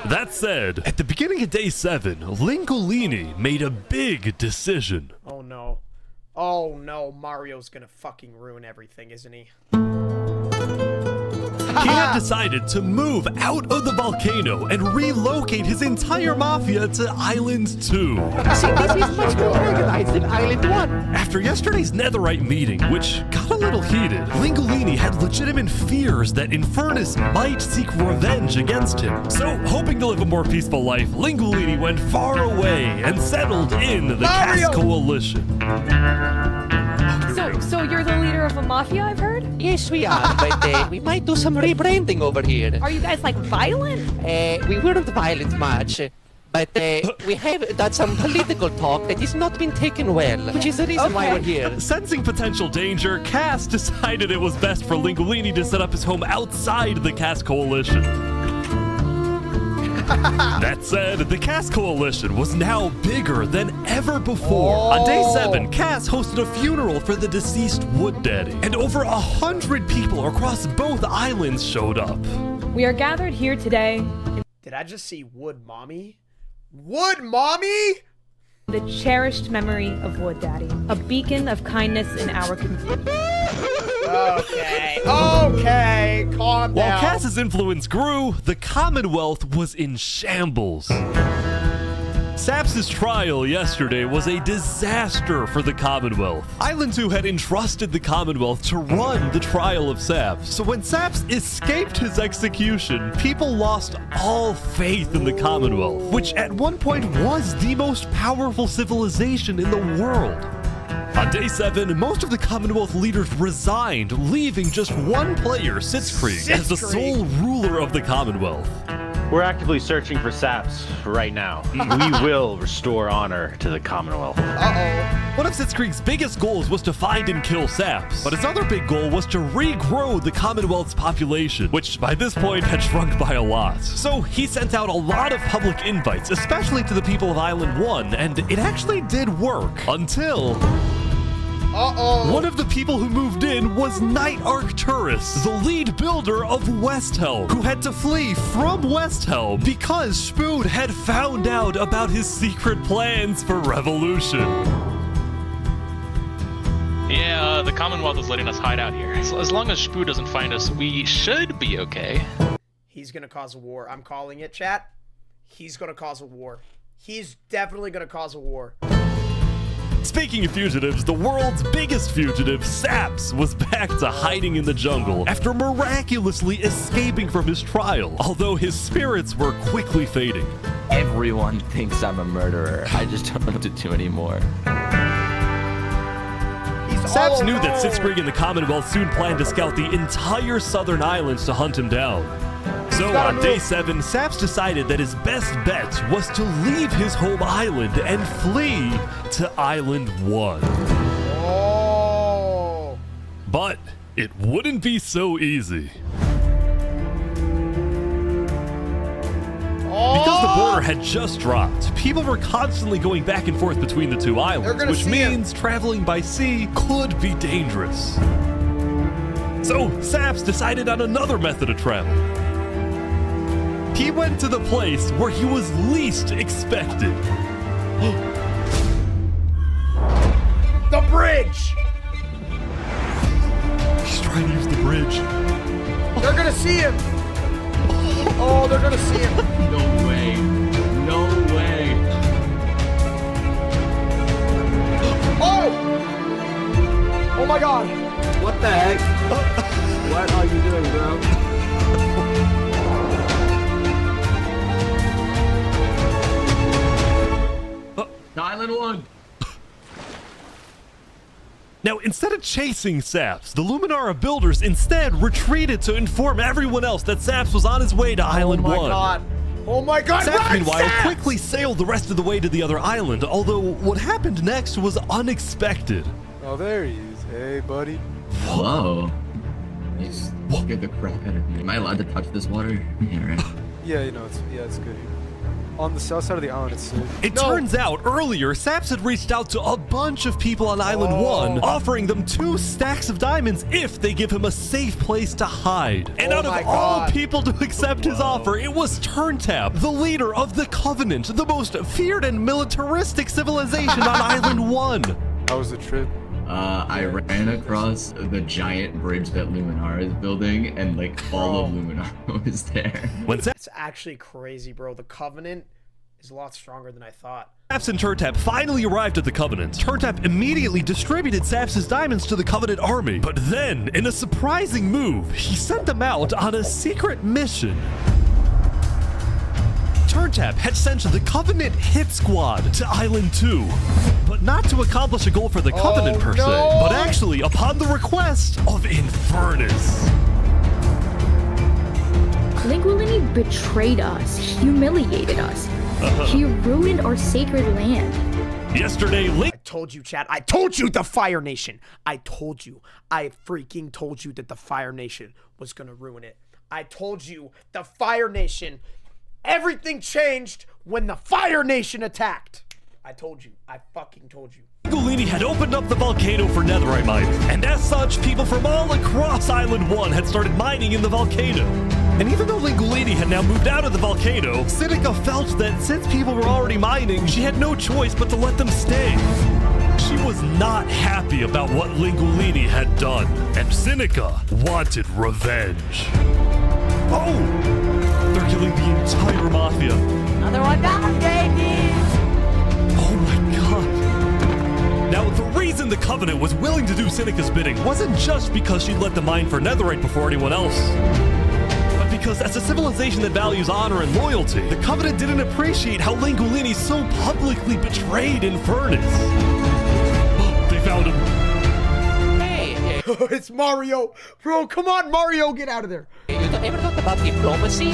That said, at the beginning of day 7, Lingolini made a big decision. Oh no. Oh no, Mario's gonna fucking ruin everything, isn't he? He had decided to move out of the volcano and relocate his entire mafia to Island 2. See, this is much more organized than Island 1. After yesterday's netherite meeting, which got a little heated, Lingolini had legitimate fears that Infernus might seek revenge against him. So, hoping to live a more peaceful life, Lingolini went far away and settled in the Cass Coalition. So you're the leader of a mafia, I've heard? Yes, we are, but we might do some rebranding over here. Are you guys, like, violent? We weren't violent much, but we have done some political talk that has not been taken well, which is the reason why we're here. Sensing potential danger, Cass decided it was best for Lingolini to set up his home outside the Cass Coalition. That said, the Cass Coalition was now bigger than ever before. On day 7, Cass hosted a funeral for the deceased Wood Daddy, and over 100 people across both islands showed up. We are gathered here today. Did I just see Wood Mommy? Wood Mommy? The cherished memory of Wood Daddy, a beacon of kindness in our community. Okay, okay, calm down. While Cass's influence grew, the Commonwealth was in shambles. Saps' trial yesterday was a disaster for the Commonwealth. Island 2 had entrusted the Commonwealth to run the trial of Saps. So when Saps escaped his execution, people lost all faith in the Commonwealth, which at one point was the most powerful civilization in the world. On day 7, most of the Commonwealth leaders resigned, leaving just one player, Sitzkrieg, as the sole ruler of the Commonwealth. We're actively searching for Saps right now. We will restore honor to the Commonwealth. One of Sitzkrieg's biggest goals was to find and kill Saps, but his other big goal was to regrow the Commonwealth's population, which by this point had shrunk by a lot. So he sent out a lot of public invites, especially to the people of Island 1, and it actually did work, until... one of the people who moved in was Knight Arcturus, the lead builder of Westhelm, who had to flee from Westhelm because Spood had found out about his secret plans for revolution. Yeah, the Commonwealth is letting us hide out here. So as long as Spood doesn't find us, we should be okay. He's gonna cause a war. I'm calling it, chat. He's gonna cause a war. He's definitely gonna cause a war. Speaking of fugitives, the world's biggest fugitive, Saps, was back to hiding in the jungle after miraculously escaping from his trial, although his spirits were quickly fading. Everyone thinks I'm a murderer. I just don't know what to do anymore. Saps knew that Sitzkrieg and the Commonwealth soon planned to scout the entire southern islands to hunt him down. So on day 7, Saps decided that his best bet was to leave his home island and flee to Island 1. Oh. But it wouldn't be so easy. Because the border had just dropped, people were constantly going back and forth between the two islands, which means traveling by sea could be dangerous. So Saps decided on another method of travel. He went to the place where he was least expected. The bridge! He's trying to use the bridge. They're gonna see him! Oh, they're gonna see him! No way. No way. Oh! Oh my god! What the heck? What are you doing, bro? Island 1. Now, instead of chasing Saps, the Luminara builders instead retreated to inform everyone else that Saps was on his way to Island 1. Oh my god! Oh my god! Saps, meanwhile, quickly sailed the rest of the way to the other island, although what happened next was unexpected. Oh, there he is. Hey, buddy. Whoa. You scared the crap out of me. Am I allowed to touch this water? Yeah, right. Yeah, you know, it's good here. On the south side of the island, it's safe. It turns out earlier, Saps had reached out to a bunch of people on Island 1, offering them 2 stacks of diamonds if they give him a safe place to hide. And out of all people to accept his offer, it was Turntap, the leader of the Covenant, the most feared and militaristic civilization on Island 1. How was the trip? I ran across the giant bridge that Luminara is building, and like all of Luminara was there. It's actually crazy, bro. The Covenant is a lot stronger than I thought. Saps and Turntap finally arrived at the Covenant. Turntap immediately distributed Saps' diamonds to the Covenant army, but then, in a surprising move, he sent them out on a secret mission. Turntap had sent the Covenant hit squad to Island 2, but not to accomplish a goal for the Covenant per se, but actually upon the request of Infernus. Linguini betrayed us, humiliated us. He ruined our sacred land. Yesterday, I told you, chat. I told you the Fire Nation. I told you. I freaking told you that the Fire Nation was gonna ruin it. I told you the Fire Nation. Everything changed when the Fire Nation attacked. I told you. I fucking told you. Linguini had opened up the volcano for netherite mining, and as such, people from all across Island 1 had started mining in the volcano. And even though Linguini had now moved out of the volcano, Sinica felt that since people were already mining, she had no choice but to let them stay. She was not happy about what Linguini had done, and Sinica wanted revenge. Oh! They're killing the entire mafia. Another one down, baby! Now, the reason the Covenant was willing to do Seneca's bidding wasn't just because she let the mine for netherite before anyone else. But because as a civilization that values honor and loyalty, the Covenant didn't appreciate how Langolini so publicly betrayed Infernus. They found him. Hey, It's Mario. Bro, come on, Mario, get out of there. you don't ever thought about diplomacy?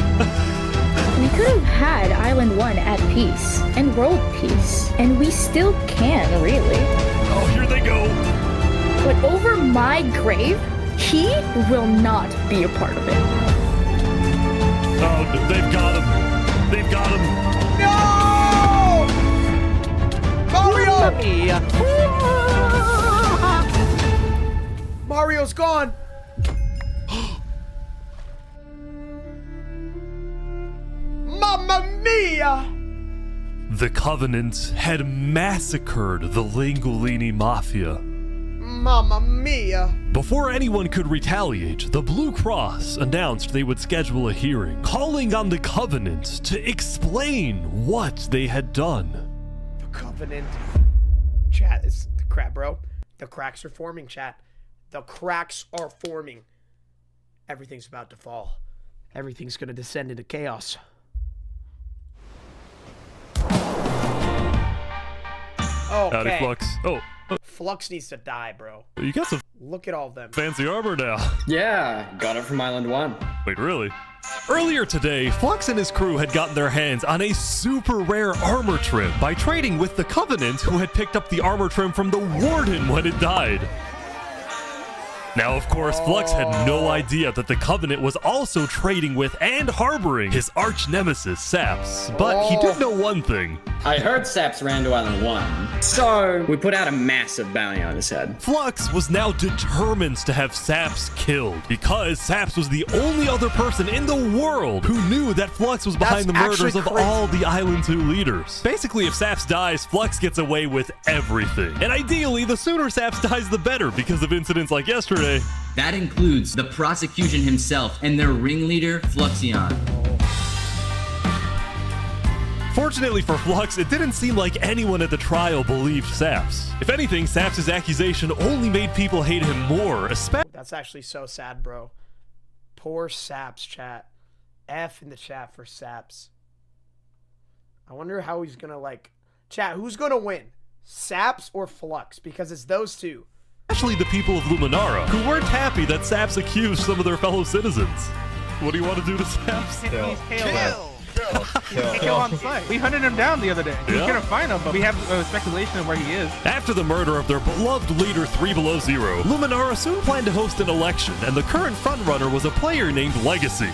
We could have had Island 1 at peace and world peace, and we still can, really. Oh, here they go. But over my grave, he will not be a part of it. Oh, they've got him. They've got him. No! Mario! Mario's gone. Mamma mia! The Covenant had massacred the Langolini Mafia. Mamma mia! Before anyone could retaliate, the Blue Cross announced they would schedule a hearing, calling on the Covenant to explain what they had done. The Covenant. Chat, it's the crap, bro. The cracks are forming, chat. The cracks are forming. Everything's about to fall. Everything's gonna descend into chaos. Okay. Howdy, Flux. Oh. Flux needs to die, bro. You got some Look at all of them. fancy armor now. Yeah, got it from Island 1. Wait, really? Earlier today, Flux and his crew had gotten their hands on a super rare armor trim by trading with the Covenant, who had picked up the armor trim from the Warden when it died. Now, of course, Flux had no idea that the Covenant was also trading with and harboring his arch nemesis, Saps. But he did know one thing. I heard Saps ran to Island 1, so we put out a massive bounty on his head. Flux was now determined to have Saps killed, because Saps was the only other person in the world who knew that Flux was behind the murders of all the Island 2 leaders. Basically, if Saps dies, Flux gets away with everything. And ideally, the sooner Saps dies, the better, because of incidents like yesterday. That includes the prosecution himself and their ringleader, Fluxion. Fortunately for Flux, it didn't seem like anyone at the trial believed Saps. If anything, Saps' accusation only made people hate him more, especially— That's actually so sad, bro. Poor Saps, chat. F in the chat for Saps. I wonder how he's gonna, like... Chat, who's gonna win? Saps or Flux? Because it's those two. Especially the people of Luminara, who weren't happy that Saps accused some of their fellow citizens. What do you want to do to Saps? Kill on site. We hunted him down the other day. We couldn't find him, but we have speculation of where he is. After the murder of their beloved leader 3 Below Zero, Luminara soon planned to host an election, and the current frontrunner was a player named Legacy.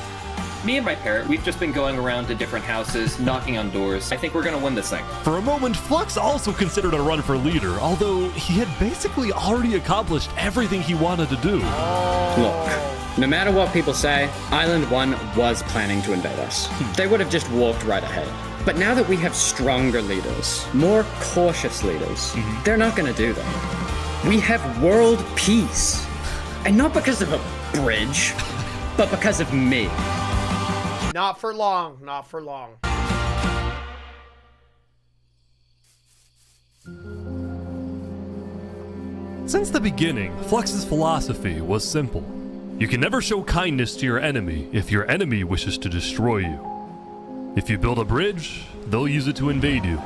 Me and my parrot, we've just been going around to different houses, knocking on doors. I think we're gonna win this thing. For a moment, Flux also considered a run for leader, although he had basically already accomplished everything he wanted to do. Look, no matter what people say, Island 1 was planning to invade us. They would have just walked right ahead. But now that we have stronger leaders, more cautious leaders, they're not gonna do that. We have world peace. And not because of a bridge, but because of me. Not for long. Not for long. Since the beginning, Flux's philosophy was simple. You can never show kindness to your enemy if your enemy wishes to destroy you. If you build a bridge, they'll use it to invade you.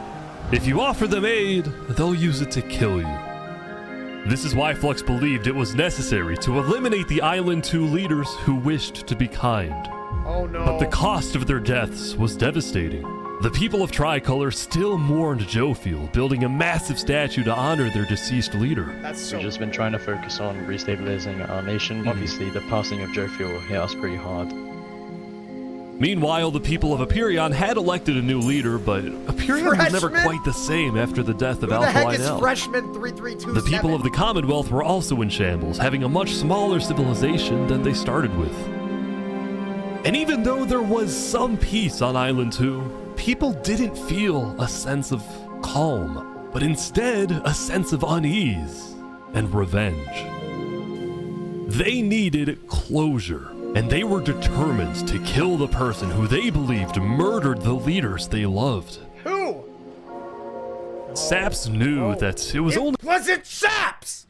If you offer them aid, they'll use it to kill you. This is why Flux believed it was necessary to eliminate the Island 2 leaders who wished to be kind. Oh no. But the cost of their deaths was devastating. The people of Tricolor still mourned Jofiel, building a massive statue to honor their deceased leader. We've just been trying to focus on restabilizing our nation. Obviously, the passing of Jofiel hit us pretty hard. Meanwhile, the people of Aperion had elected a new leader, but Aperion was never quite the same after the death of Who the heck Alkaline is Elk. Freshman 3327? The people of the Commonwealth were also in shambles, having a much smaller civilization than they started with. And even though there was some peace on Island 2, people didn't feel a sense of calm, but instead a sense of unease and revenge. They needed closure, and they were determined to kill the person who they believed murdered the leaders they loved. Who? Saps knew that it was only wasn't Saps!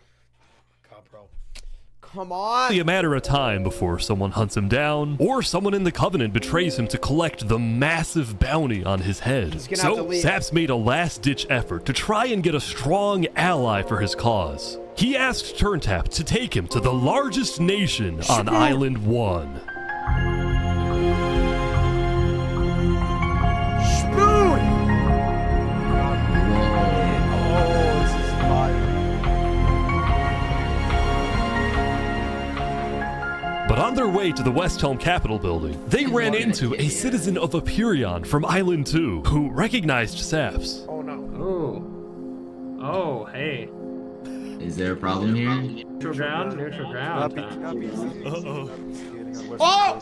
God, bro. Come on. a matter of time before someone hunts him down, or someone in the Covenant betrays him to collect the massive bounty on his head. So Saps made a last-ditch effort to try and get a strong ally for his cause. He asked Turntap to take him to the largest nation on Island 1. Spoon! But on their way to the Westhelm Capitol building, they ran into a citizen of Aperion from Island 2 who recognized Saps. Oh no. Oh, hey. Is there a problem here? Neutral ground. Uh-oh. Oh!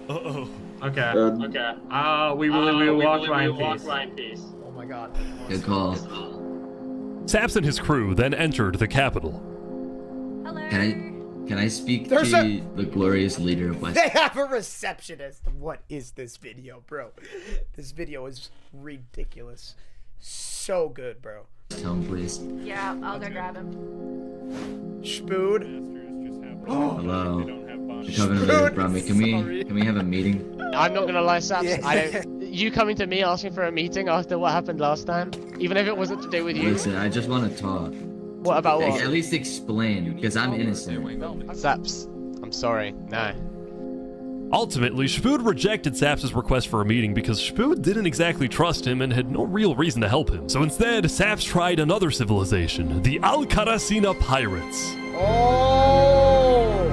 Uh-oh. Okay. We will walk by in peace. Oh my god. Good call. Saps and his crew then entered the Capitol. Can I speak to the glorious leader of West? They have a receptionist. What is this video, bro? This video is ridiculous. So good, bro. Tell him, please. Yeah, I'll go grab him. Spood. Hello. The Covenant leader brought me. Can we have a meeting? I'm not gonna lie, Saps. Yeah. You coming to me asking for a meeting after what happened last time, even if it wasn't to do with you. Listen, I just want to talk. What about what? At least explain, because I'm innocent. Saps, I'm sorry. No. Ultimately, Spood rejected Saps' request for a meeting because Spood didn't exactly trust him and had no real reason to help him. So instead, Saps tried another civilization, the Alcaracina Pirates. Oh!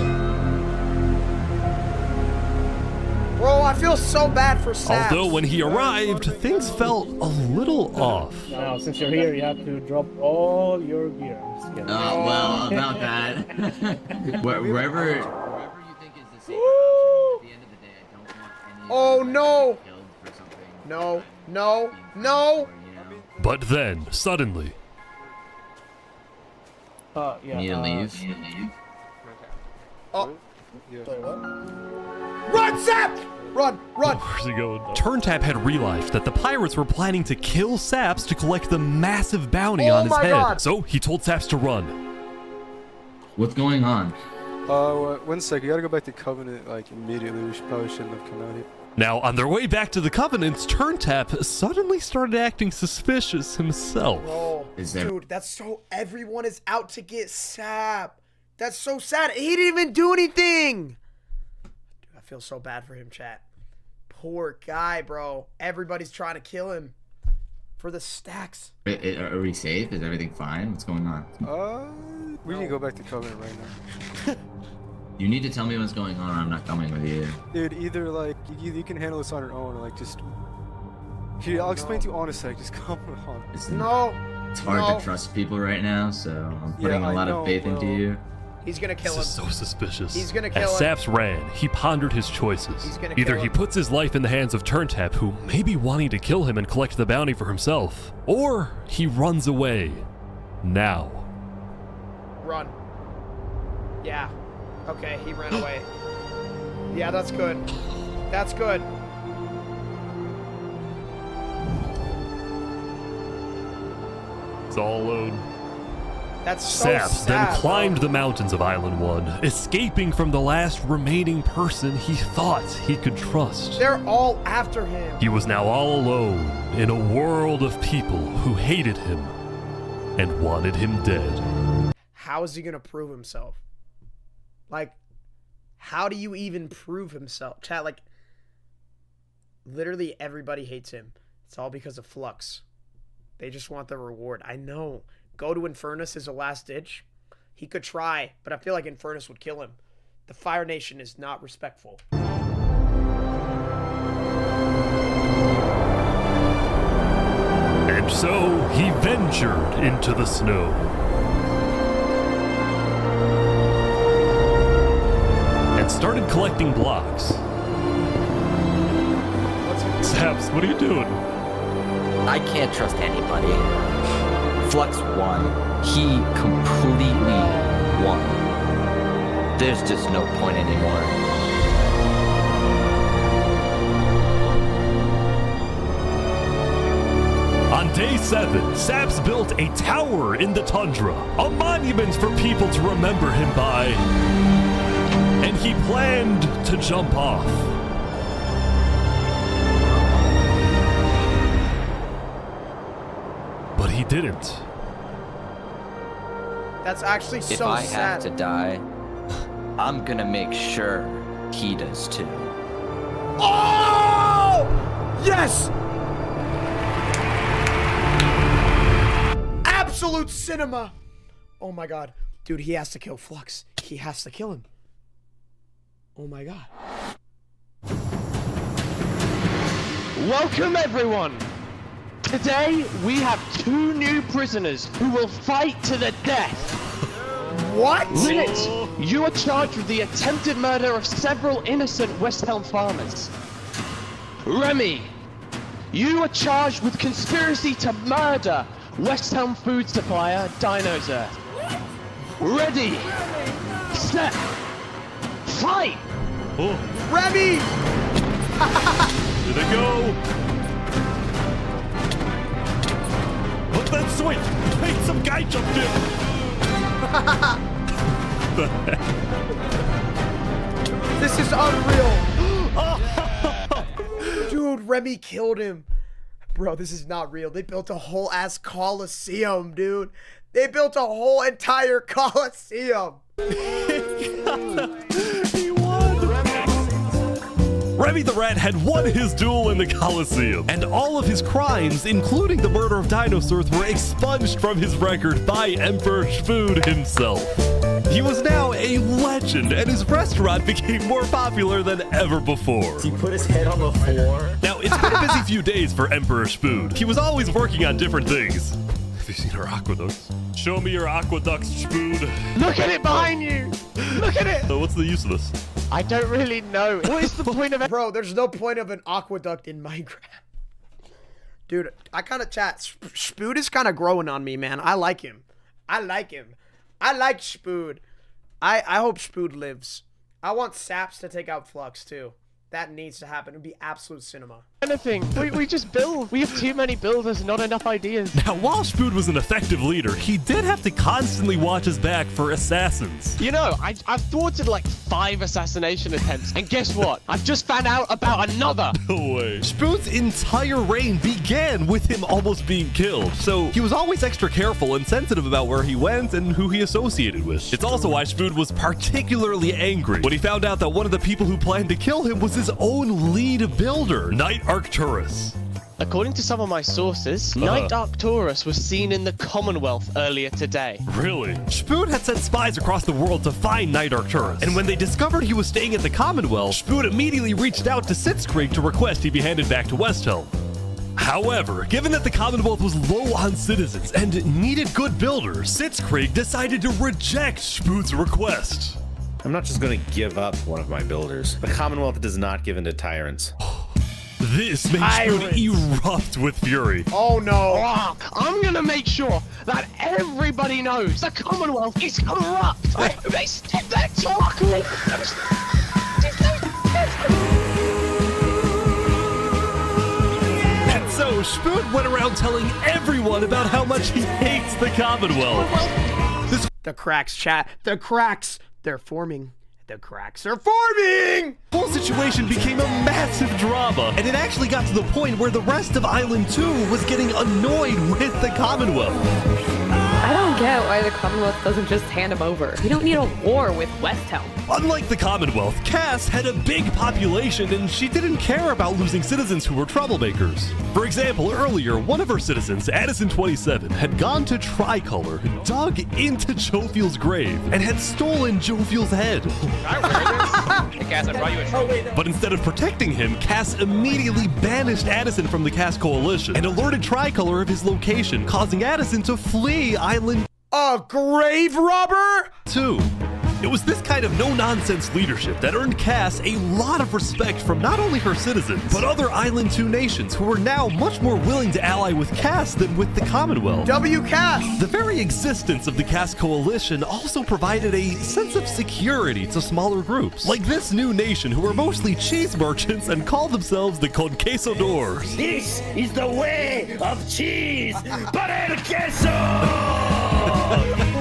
Bro, I feel so bad for Saps. Although when he arrived, things felt a little off. Now, since you're here, you have to drop all your gear. Oh, well, about that. Wherever you think is the safe option, at the end of the day, I don't want any Oh no! killed for something. No. But then, suddenly... Need to leave? Oh. Run, Saps! Run! Where's he going? Turntap had realized that the pirates were planning to kill Saps to collect the massive bounty on his head. God. So he told Saps to run. What's going on? 1 sec. You gotta go back to Covenant like immediately. We probably shouldn't have come out here. Now, on their way back to the Covenant, Turntap suddenly started acting suspicious himself. Bro, dude, that's so... Everyone is out to get Sap. That's so sad. He didn't even do anything. Dude, I feel so bad for him, chat. Poor guy, bro. Everybody's trying to kill him for the stacks. Are we safe? Is everything fine? What's going on? We need to go back to Covenant right now. You need to tell me what's going on or I'm not coming with you. Dude, either like you can handle this on your own or like just... Here, I'll explain to you on a sec. Just come on. It's hard to trust people right now, so I'm putting a lot of faith into you. He's gonna kill him. This is so suspicious. He's gonna kill As him. Saps ran, he pondered his choices. He's gonna Either kill he him. puts his life in the hands of Turntap, who may be wanting to kill him and collect the bounty for himself, or he runs away. Now. Run. Yeah. Okay, he ran away. Yeah, that's good. That's good. It's all alone. That's so Saps sad, then climbed bro. the mountains of Island 1, escaping from the last remaining person he thought he could trust. They're all after him. He was now all alone in a world of people who hated him and wanted him dead. How is he gonna prove himself? Like, how do you even prove himself? Chat, like, literally everybody hates him. It's all because of Flux. They just want the reward. I know. Go to Infernus is a last ditch. He could try, but I feel like Infernus would kill him. The Fire Nation is not respectful. And so he ventured into the snow. And started collecting blocks. Saps, what are you doing? I can't trust anybody. Flux won. He completely won. There's just no point anymore. On day 2007, Saps built a tower in the tundra, a monument for people to remember him by, and he planned to jump off. But he didn't. That's actually so If I sad. have to die, I'm gonna make sure he does too. Oh! Yes! Absolute cinema! Oh my god. Dude, he has to kill Flux. He has to kill him. Oh my god. Welcome everyone! Today we have 2 new prisoners who will fight to the death. What? Linnet, you are charged with the attempted murder of several innocent Westhelm farmers. Remy, you are charged with conspiracy to murder Westhelm food supplier Dino's Earth. Ready, set, fight! Oh. Remy! Here they go! Look at that swing! Wait, some guy jumped in! The heck? This is unreal! Dude, Remy killed him. Bro, this is not real. They built a whole ass Coliseum, dude. They built a whole entire Coliseum. He won! Remy the Rat had won his duel in the Coliseum, and all of his crimes, including the murder of Dinosaurs, were expunged from his record by Emperor Spood himself. He was now a legend, and his restaurant became more popular than ever before. He put his head on the floor. Now, it's been a busy few days for Emperor Spood. He was always working on different things. Have you seen our aqueducts? Show me your aqueducts, Spood. Look at it behind you! Look at it! So what's the use of this? I don't really know. What is the point of it? Bro, there's no point of an aqueduct in Minecraft. Dude, I kind of chat. Spood is kind of growing on me, man. I like him. I like him. I like Spood. I hope Spood lives. I want Saps to take out Flux, too. That needs to happen. It would be absolute cinema. Anything. We just build. We have too many builders, not enough ideas. Now, while Spood was an effective leader, he did have to constantly watch his back for assassins. You know, I've thwarted like 5 assassination attempts, and guess what? I've just found out about another. No way. Spood's entire reign began with him almost being killed, so he was always extra careful and sensitive about where he went and who he associated with. It's also why Spood was particularly angry when he found out that one of the people who planned to kill him was his own lead builder, Knight Arcturus. According to some of my sources, Knight Arcturus was seen in the Commonwealth earlier today. Really? Spood had sent spies across the world to find Knight Arcturus, and when they discovered he was staying at the Commonwealth, Spood immediately reached out to Sitzkrieg to request he be handed back to Westhelm. However, given that the Commonwealth was low on citizens and needed good builders, Sitzkrieg decided to reject Spood's request. I'm not just going to give up one of my builders. The Commonwealth does not give in to tyrants. This made Spood erupt with fury. Oh no. I'm gonna make sure that everybody knows the Commonwealth is corrupt. They step that chocolate. And so Spood went around telling everyone about how much he hates the Commonwealth. The cracks, chat. The cracks. They're forming. The cracks are forming! The whole situation became a massive drama, and it actually got to the point where the rest of Island 2 was getting annoyed with the Commonwealth. I don't get why the Commonwealth doesn't just hand him over. We don't need a war with Westhelm. Unlike the Commonwealth, Cass had a big population and she didn't care about losing citizens who were troublemakers. For example, earlier, one of her citizens, Addison27, had gone to Tricolor, dug into Jofiel's grave, and had stolen Jofiel's head. Hey Cass, I brought you a trophy. But instead of protecting him, Cass immediately banished Addison from the Cass Coalition and alerted Tricolor of his location, causing Addison to flee Island a grave robber? 2. It was this kind of no-nonsense leadership that earned Cass a lot of respect from not only her citizens, but other Island 2 nations who were now much more willing to ally with Cass than with the Commonwealth. W Cass! The very existence of the Cass Coalition also provided a sense of security to smaller groups, like this new nation who were mostly cheese merchants and called themselves the Conquistadors. This is the way of cheese, but el queso!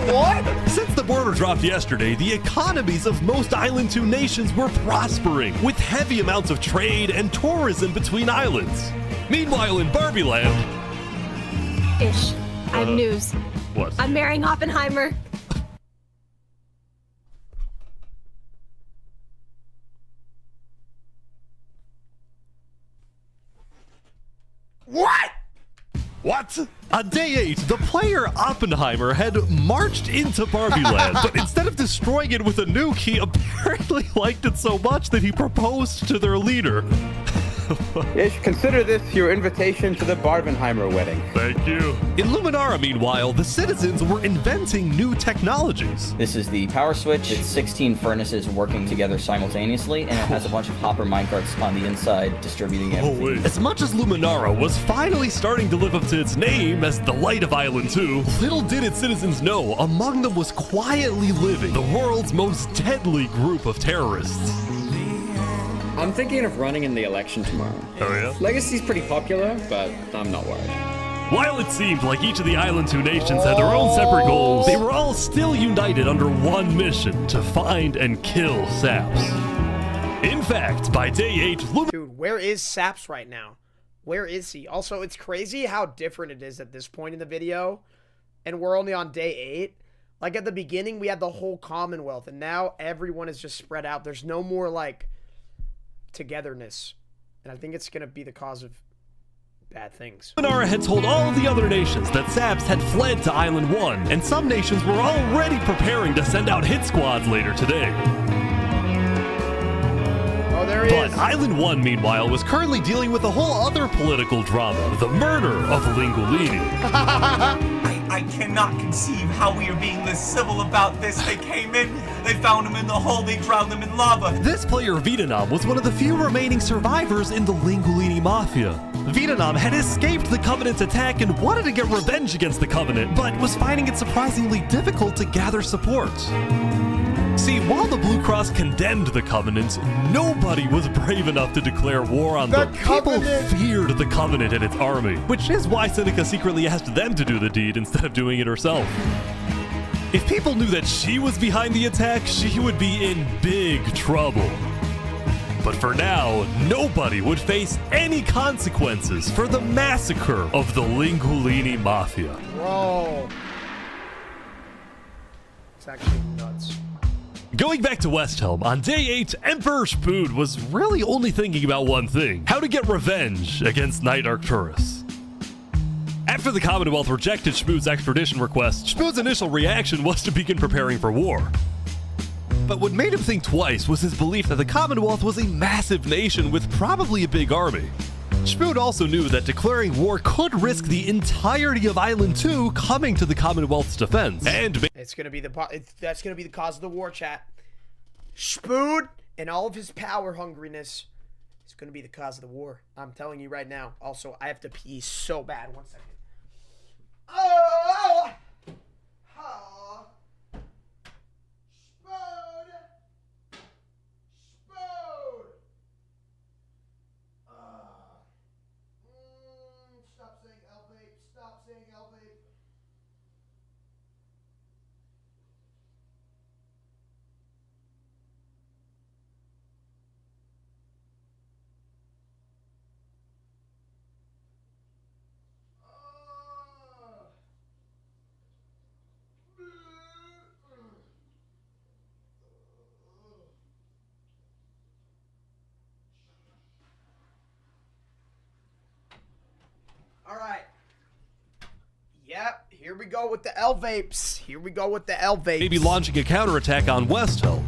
What? Since the border dropped yesterday, the economies of most Island 2 nations were prospering, with heavy amounts of trade and tourism between islands. Meanwhile, in Barbie Land... Ish, I have news. What? I'm marrying Oppenheimer. What? What? On day 8, the player Oppenheimer had marched into Barbie Land, but instead of destroying it with a nuke, he apparently liked it so much that he proposed to their leader. Ish, consider this your invitation to the Barbenheimer wedding. Thank you. In Luminara, meanwhile, the citizens were inventing new technologies. This is the power switch. It's 16 furnaces working together simultaneously, and it has a bunch of hopper minecarts on the inside distributing everything. As much as Luminara was finally starting to live up to its name as the light of Island 2, little did its citizens know among them was quietly living the world's most deadly group of terrorists. I'm thinking of running in the election tomorrow. Oh yeah? Legacy's pretty popular, but I'm not worried. While it seemed like each of the Island 2 nations had their own separate goals, they were all still united under one mission: to find and kill Saps. In fact, by day 8, Dude, where is Saps right now? Where is he? Also, it's crazy how different it is at this point in the video, and we're only on day 8. Like, at the beginning, we had the whole Commonwealth, and now everyone is just spread out. There's no more, like, togetherness, and I think it's gonna be the cause of bad things. Luminara had told all the other nations that Saps had fled to Island 1, and some nations were already preparing to send out hit squads later today. Oh, there he is. But Island 1, meanwhile, was currently dealing with a whole other political drama: the murder of Lingolini. I cannot conceive how we are being this civil about this. They came in, they found him in the hole, they drowned him in lava. This player, Vietnam, was one of the few remaining survivors in the Lingolini Mafia. Vietnam had escaped the Covenant's attack and wanted to get revenge against the Covenant, but was finding it surprisingly difficult to gather support. See, while the Blue Cross condemned the Covenant, nobody was brave enough to declare war on them. People feared the Covenant and its army, which is why Seneca secretly asked them to do the deed instead of doing it herself. If people knew that she was behind the attack, she would be in big trouble. But for now, nobody would face any consequences for the massacre of the Lingolini Mafia. Bro. It's actually nuts. Going back to Westhelm, on day 8, Emperor Spood was really only thinking about one thing: how to get revenge against Knight Arcturus. After the Commonwealth rejected Spood's extradition request, Spood's initial reaction was to begin preparing for war. But what made him think twice was his belief that the Commonwealth was a massive nation with probably a big army. Spood also knew that declaring war could risk the entirety of Island 2 coming to the Commonwealth's defense, and that's gonna be the cause of the war, chat. Spood and all of his power hungriness is gonna be the cause of the war. I'm telling you right now. Also, I have to pee so bad. 1 second. Oh! Oh. Spood! Spood! Stop saying L-vape. Stop saying L-vape. All right. Yep, here we go with the L-vapes. Here we go with the L-vapes. maybe launching a counterattack on Westhelm.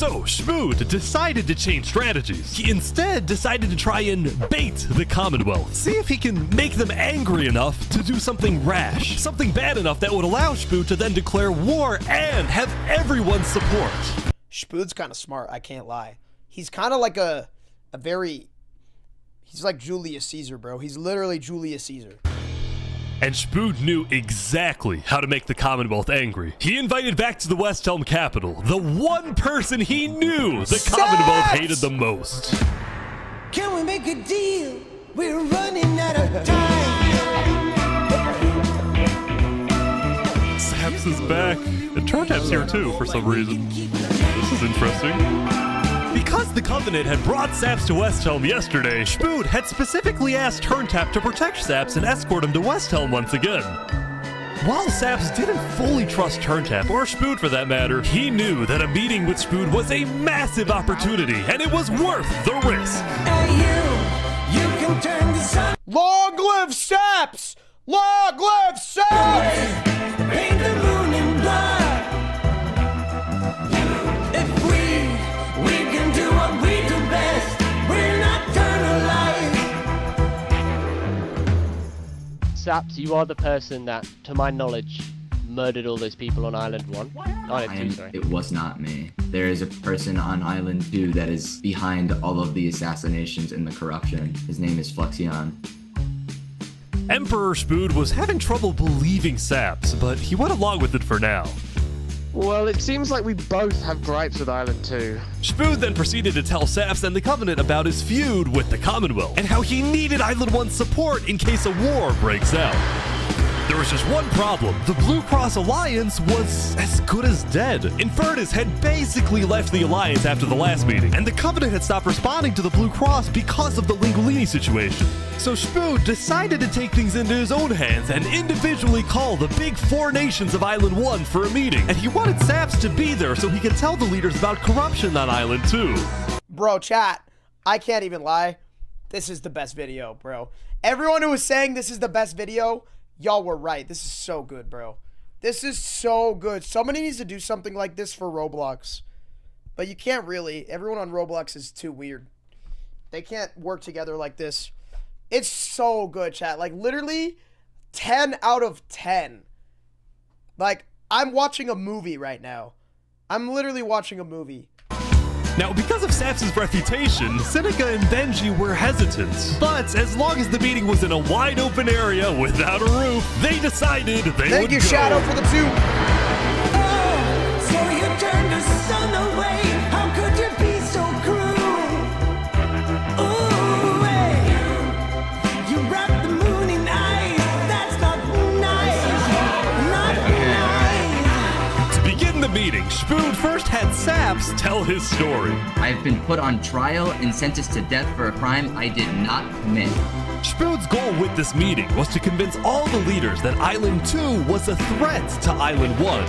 So Spood decided to change strategies. He instead decided to try and bait the Commonwealth. See if he can make them angry enough to do something rash. Something bad enough that would allow Spood to then declare war and have everyone's support. Spood's kind of smart, I can't lie. He's kind of like a very... He's like Julius Caesar, bro. He's literally Julius Caesar. And Spood knew exactly how to make the Commonwealth angry. He invited back to the Westhelm capital the one person he knew the Commonwealth hated the most. Can we make a deal? We're running out of time. Saps is back. And Turntap's here too for some reason. This is interesting. Because the Covenant had brought Saps to Westhelm yesterday, Spood had specifically asked Turntap to protect Saps and escort him to Westhelm once again. While Saps didn't fully trust Turntap, or Spood for that matter, he knew that a meeting with Spood was a massive opportunity, and it was worth the risk. You can turn the sun. Long live Saps! Long live Saps! Paint the moon in blood. Saps, you are the person that, to my knowledge, murdered all those people on Island 1. Island 2, sorry. It was not me. There is a person on Island 2 that is behind all of the assassinations and the corruption. His name is Flexion. Emperor Spood was having trouble believing Saps, but he went along with it for now. Well, it seems like we both have gripes with Island 2. Spood then proceeded to tell Saps and the Covenant about his feud with the Commonwealth, and how he needed Island 1's support in case a war breaks out. There was just one problem. The Blue Cross Alliance was as good as dead. Infernus had basically left the Alliance after the last meeting, and the Covenant had stopped responding to the Blue Cross because of the Lingolini situation. So Spood decided to take things into his own hands and individually call the big 4 nations of Island 1 for a meeting. And he wanted Saps to be there so he could tell the leaders about corruption on Island 2. Bro, chat, I can't even lie. This is the best video, bro. Everyone who was saying this is the best video, y'all were right. This is so good, bro. This is so good. Somebody needs to do something like this for Roblox. But you can't really. Everyone on Roblox is too weird. They can't work together like this. It's so good, chat. Like, literally, 10 out of 10. Like, I'm watching a movie right now. I'm literally watching a movie. Now, because of Saps' reputation, Seneca and Benji were hesitant. But as long as the meeting was in a wide open area without a roof, they decided they would go. Thank you, Shadow, for the 2. Oh, so you turned the sun away. How could you be so cruel? Ooh, hey. You wrapped the moon in ice. That's not nice. Not nice. To begin the meeting, Spood first had Saps tell his story. I have been put on trial and sentenced to death for a crime I did not commit. Spood's goal with this meeting was to convince all the leaders that Island 2 was a threat to Island 1.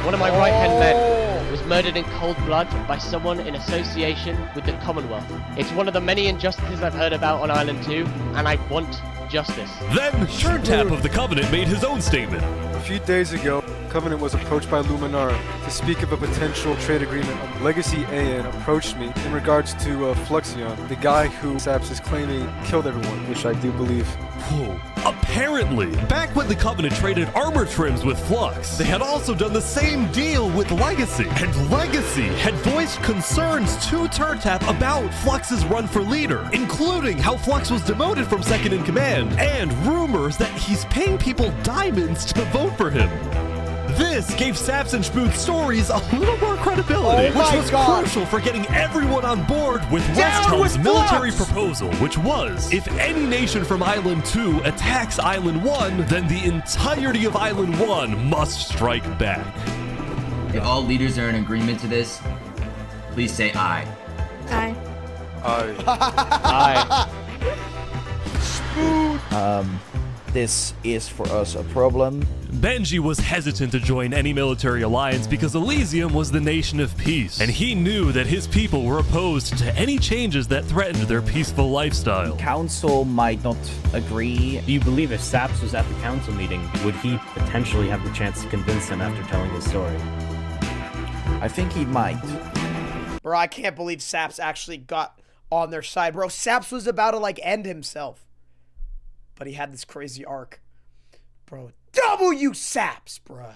One of my right-hand men was murdered in cold blood by someone in association with the Commonwealth. It's one of the many injustices I've heard about on Island 2, and I want justice. Then, Turntap of the Covenant made his own statement. A few days ago, Covenant was approached by Luminara to speak of a potential trade agreement. Legacy AN approached me in regards to Flexion, the guy who Saps is claiming killed everyone, which I do believe. Whoa. Apparently, back when the Covenant traded armor trims with Flux, they had also done the same deal with Legacy. And Legacy had voiced concerns to Turntap about Flux's run for leader, including how Flux was demoted from second in command, and rumors that he's paying people diamonds to vote for him. This gave Saps and Spood's stories a little more credibility, which was crucial for getting everyone on board with Westhelm's military proposal, which was, if any nation from Island 2 attacks Island 1, then the entirety of Island 1 must strike back. If all leaders are in agreement to this, please say aye. Aye. Aye. Spood. This is for us a problem. Benji was hesitant to join any military alliance because Elysium was the nation of peace, and he knew that his people were opposed to any changes that threatened their peaceful lifestyle. Council might not agree. Do you believe if Saps was at the council meeting, would he potentially have the chance to convince them after telling his story? I think he might. Bro, I can't believe Saps actually got on their side. Bro, Saps was about to, like, end himself. But he had this crazy arc. Bro, W Saps, bro.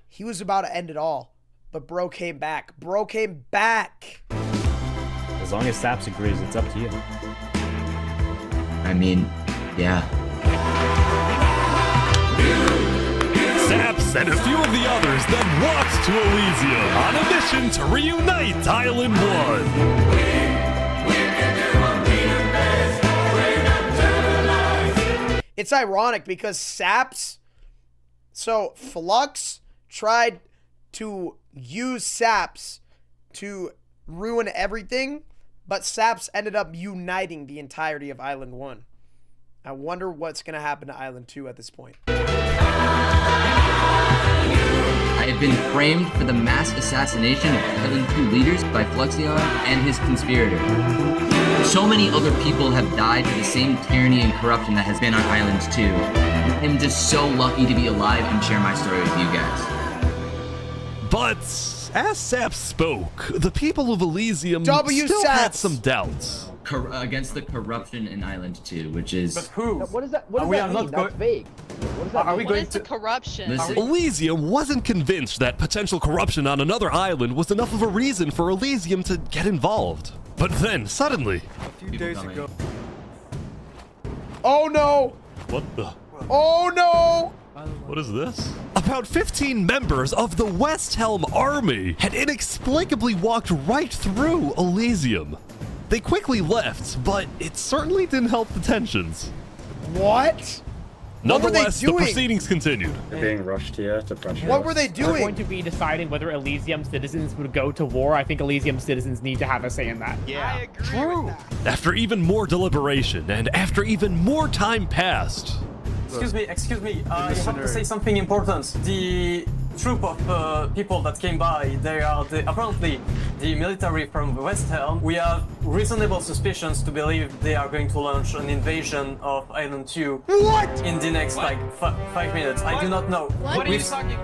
He was about to end it all. But bro came back. Bro came back. As long as Saps agrees, it's up to you. I mean, yeah. Saps and a few of the others then walked to Elysium on a mission to reunite Island 1. It's ironic because Saps, so Flux tried to use Saps to ruin everything, but Saps ended up uniting the entirety of Island 1. I wonder what's going to happen to Island 2 at this point. I have been framed for the mass assassination of Island 2 leaders by Fluxion and his conspirator. So many other people have died to the same tyranny and corruption that has been on Island 2. I'm just so lucky to be alive and share my story with you guys. But as Saps spoke, the people of Elysium still had some doubts. Against the corruption in Island 2, which is... But who? What does that mean? That's vague. What does that mean? What is the corruption? Elysium wasn't convinced that potential corruption on another island was enough of a reason for Elysium to get involved. But then, suddenly... A few days ago... Oh no! What the... Oh no! What is this? About 15 members of the Westhelm army had inexplicably walked right through Elysium. They quickly left, but it certainly didn't help the tensions. What? Nonetheless, the proceedings continued. They're being rushed here to pressure. What were they doing? We're going to be deciding whether Elysium citizens would go to war. I think Elysium citizens need to have a say in that. Yeah, I agree with that. After even more deliberation and after even more time passed. Excuse me, I have to say something important. The troop of people that came by, they are apparently the military from Westhelm. We have reasonable suspicions to believe they are going to launch an invasion of Island 2. What? In the next, like, 5 minutes. I do not know. What are you talking?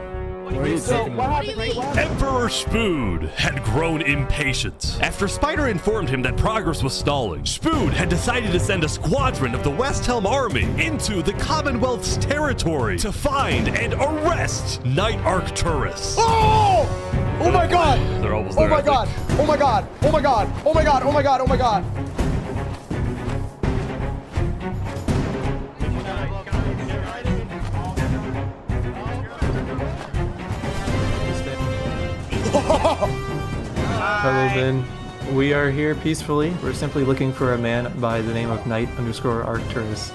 Emperor Spood had grown impatient. After Spider informed him that progress was stalling, Spood had decided to send a squadron of the Westhelm army into the Commonwealth's territory to find and arrest Night Arcturus. Oh! Oh my god! They're almost there. Oh my god! Oh my god! Oh my god! Oh my god! Oh my god! Oh my god! Hello, Ben. We are here peacefully. We're simply looking for a man by the name of Knight_Arcturus.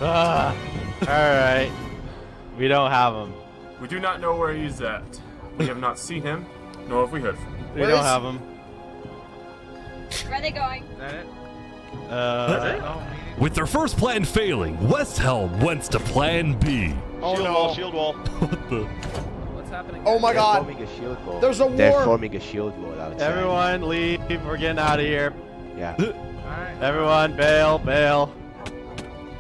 Alright. We don't have him. We do not know where he's at. We have not seen him, nor have we heard from him. We don't have him. Where are they going? With their first plan failing, Westhelm went to plan B. Oh no. Shield wall. What the? Oh my god! There's a war! They're forming a shield wall outside. Everyone leave. We're getting out of here. Yeah. Everyone bail.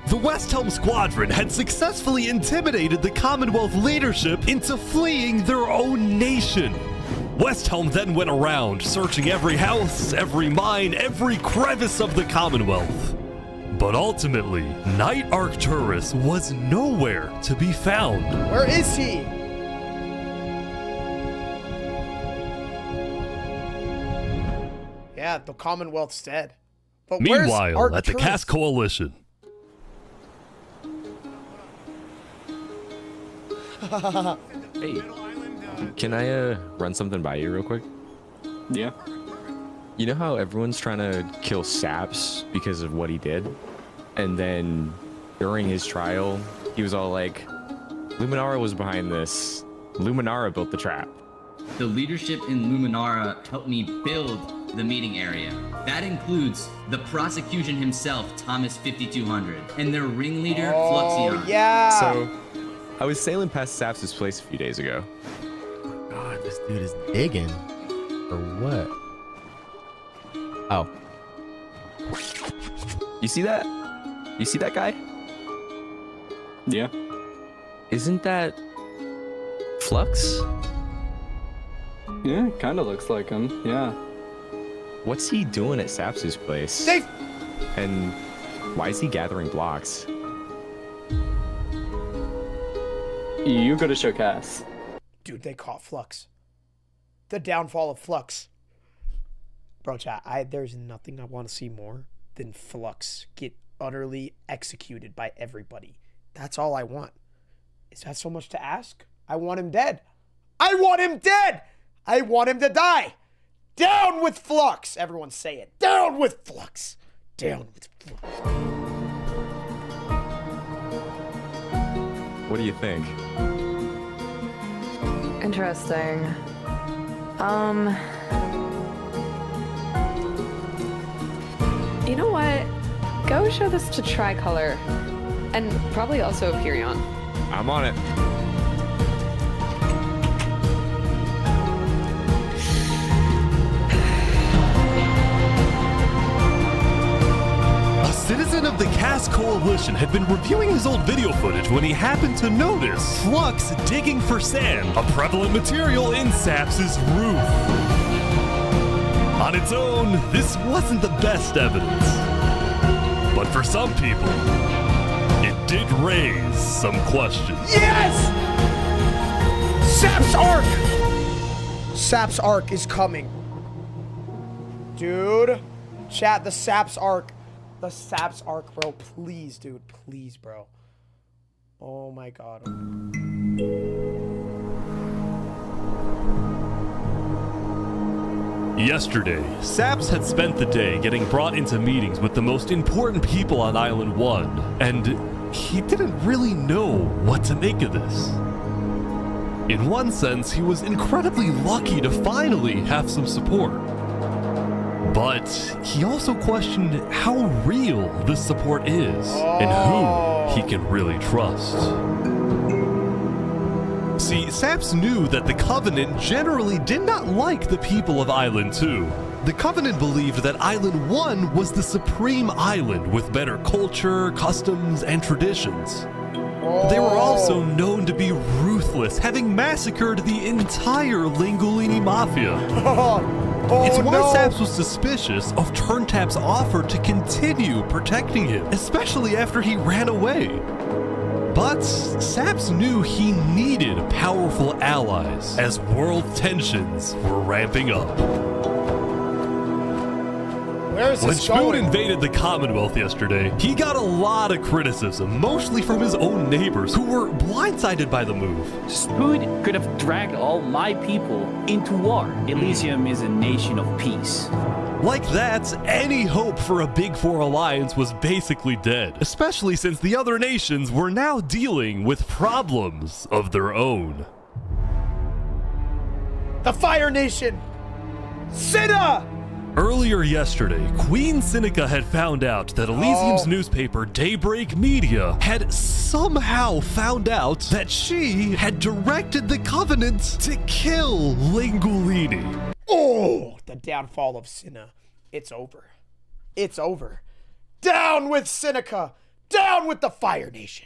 The Westhelm squadron had successfully intimidated the Commonwealth leadership into fleeing their own nation. Westhelm then went around, searching every house, every mine, every crevice of the Commonwealth. But ultimately, Night Arcturus was nowhere to be found. Where is he? Yeah, the Commonwealth's dead. But meanwhile, at the Cass Coalition. Hey, can I run something by you real quick? Yeah. You know how everyone's trying to kill Saps because of what he did? And then during his trial, he was all like, Luminara was behind this. Luminara built the trap. The leadership in Luminara helped me build the meeting area. That includes the prosecution himself, Thomas 5200, and their ringleader, Fluxion. Yeah. So, I was sailing past Saps' place a few days ago. God, this dude is digging. For what? Oh. You see that? You see that guy? Yeah. Isn't that Flux? Yeah, kind of looks like him. Yeah. What's he doing at Saps's place? And why is he gathering blocks? You gotta show Cass. Dude, they caught Flux. The downfall of Flux. Bro, chat, there's nothing I want to see more than Flux get utterly executed by everybody. That's all I want. Is that so much to ask? I want him dead. I want him dead! I want him to die! Down with Flux! Everyone say it. Down with Flux! Down with Flux. What do you think? Interesting. You know what? Go show this to Tricolor. And probably also Perion. I'm on it. A citizen of the Cass Coalition had been reviewing his old video footage when he happened to notice Flux digging for sand, a prevalent material in Saps's roof. On its own, this wasn't the best evidence. But for some people, it did raise some questions. Yes! Sap's Arc! Sap's Arc is coming. Dude. Chat, the Sap's Arc. The Sap's Arc, bro. Please, dude. Please, bro. Oh my god. Yesterday, Saps had spent the day getting brought into meetings with the most important people on Island 1, and he didn't really know what to make of this. In one sense, he was incredibly lucky to finally have some support. But he also questioned how real this support is and who he can really trust. See, Saps knew that the Covenant generally did not like the people of Island 2. The Covenant believed that Island 1 was the supreme island with better culture, customs, and traditions. They were also known to be ruthless, having massacred the entire Lingolini Mafia. It's why Saps was suspicious of Turntap's offer to continue protecting him, especially after he ran away. But Saps knew he needed powerful allies as world tensions were ramping up. When Spoon invaded the Commonwealth yesterday, he got a lot of criticism, mostly from his own neighbors, who were blindsided by the move. Spoon could have dragged all my people into war. Elysium is a nation of peace. Like that, any hope for a Big Four alliance was basically dead, especially since the other nations were now dealing with problems of their own. The Fire Nation! Cinna! Earlier yesterday, Queen Sinica had found out that Elysium's newspaper, Daybreak Media, had somehow found out that she had directed the Covenant to kill Lingolini. Oh, the downfall of Cinna. It's over. It's over. Down with Sinica! Down with the Fire Nation!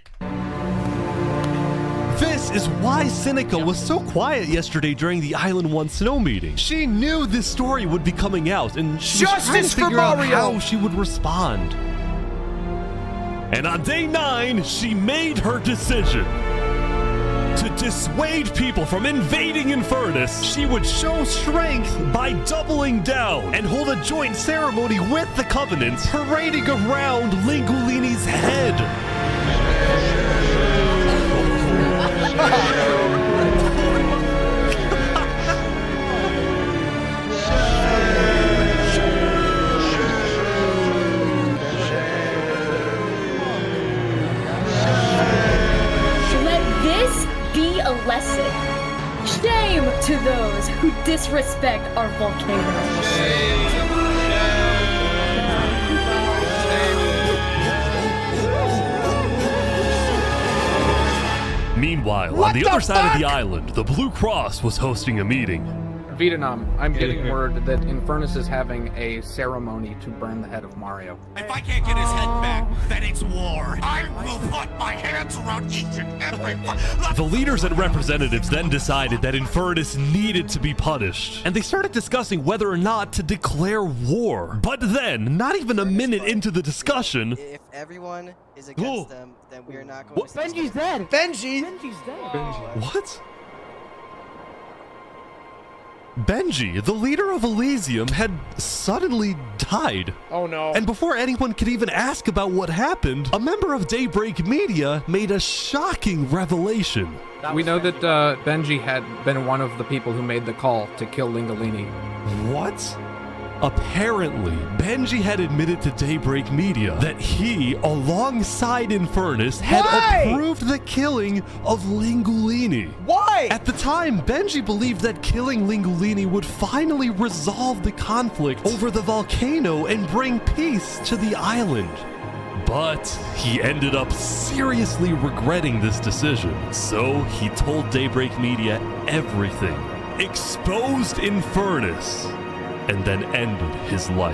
This is why Sinica was so quiet yesterday during the Island 1 snow meeting. She knew this story would be coming out, and she was trying to figure out how she would respond. And on day 9, she made her decision. To dissuade people from invading Infernus, she would show strength by doubling down and hold a joint ceremony with the Covenant, parading around Lingolini's head. Let this be a lesson. Shame to those who disrespect our volcano. Meanwhile, on the other side of the island, the Blue Cross was hosting a meeting. Vietnam, I'm getting word that Infernus is having a ceremony to burn the head of Mario. If I can't get his head back, then it's war. I will put my hands around each and every one. The leaders and representatives then decided that Infernus needed to be punished, and they started discussing whether or not to declare war. But then, not even a minute into the discussion... If everyone is against them, then we are not going to... Benji's dead! Benji's dead! What? Benji, the leader of Elysium, had suddenly died. Oh no. And before anyone could even ask about what happened, a member of Daybreak Media made a shocking revelation. We know that Benji had been one of the people who made the call to kill Lingolini. What? Apparently, Benji had admitted to Daybreak Media that he, alongside Infernus, had approved the killing of Lingolini. Why? At the time, Benji believed that killing Lingolini would finally resolve the conflict over the volcano and bring peace to the island. But he ended up seriously regretting this decision, so he told Daybreak Media everything, exposed Infernus, and then ended his life.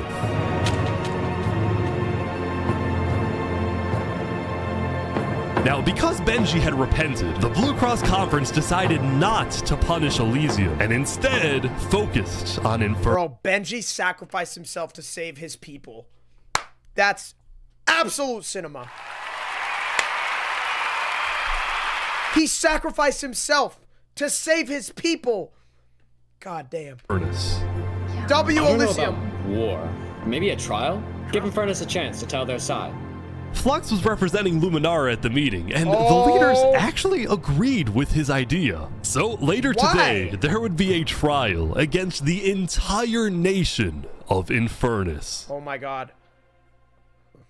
Now, because Benji had repented, the Blue Cross Conference decided not to punish Elysium, and instead focused on Infernus. Bro, Benji sacrificed himself to save his people. That's absolute cinema. He sacrificed himself to save his people. God damn. W Elysium. War. Maybe a trial? Give Infernus a chance to tell their side. Flux was representing Luminara at the meeting, and the leaders actually agreed with his idea. So later today, there would be a trial against the entire nation of Infernus. Oh my god.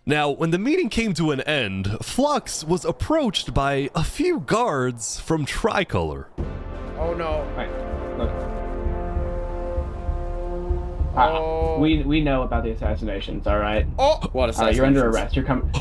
Now, when the meeting came to an end, Flux was approached by a few guards from Tricolor. Oh no. We know about the assassinations, all right? Oh, what assassinations? You're under arrest. You're coming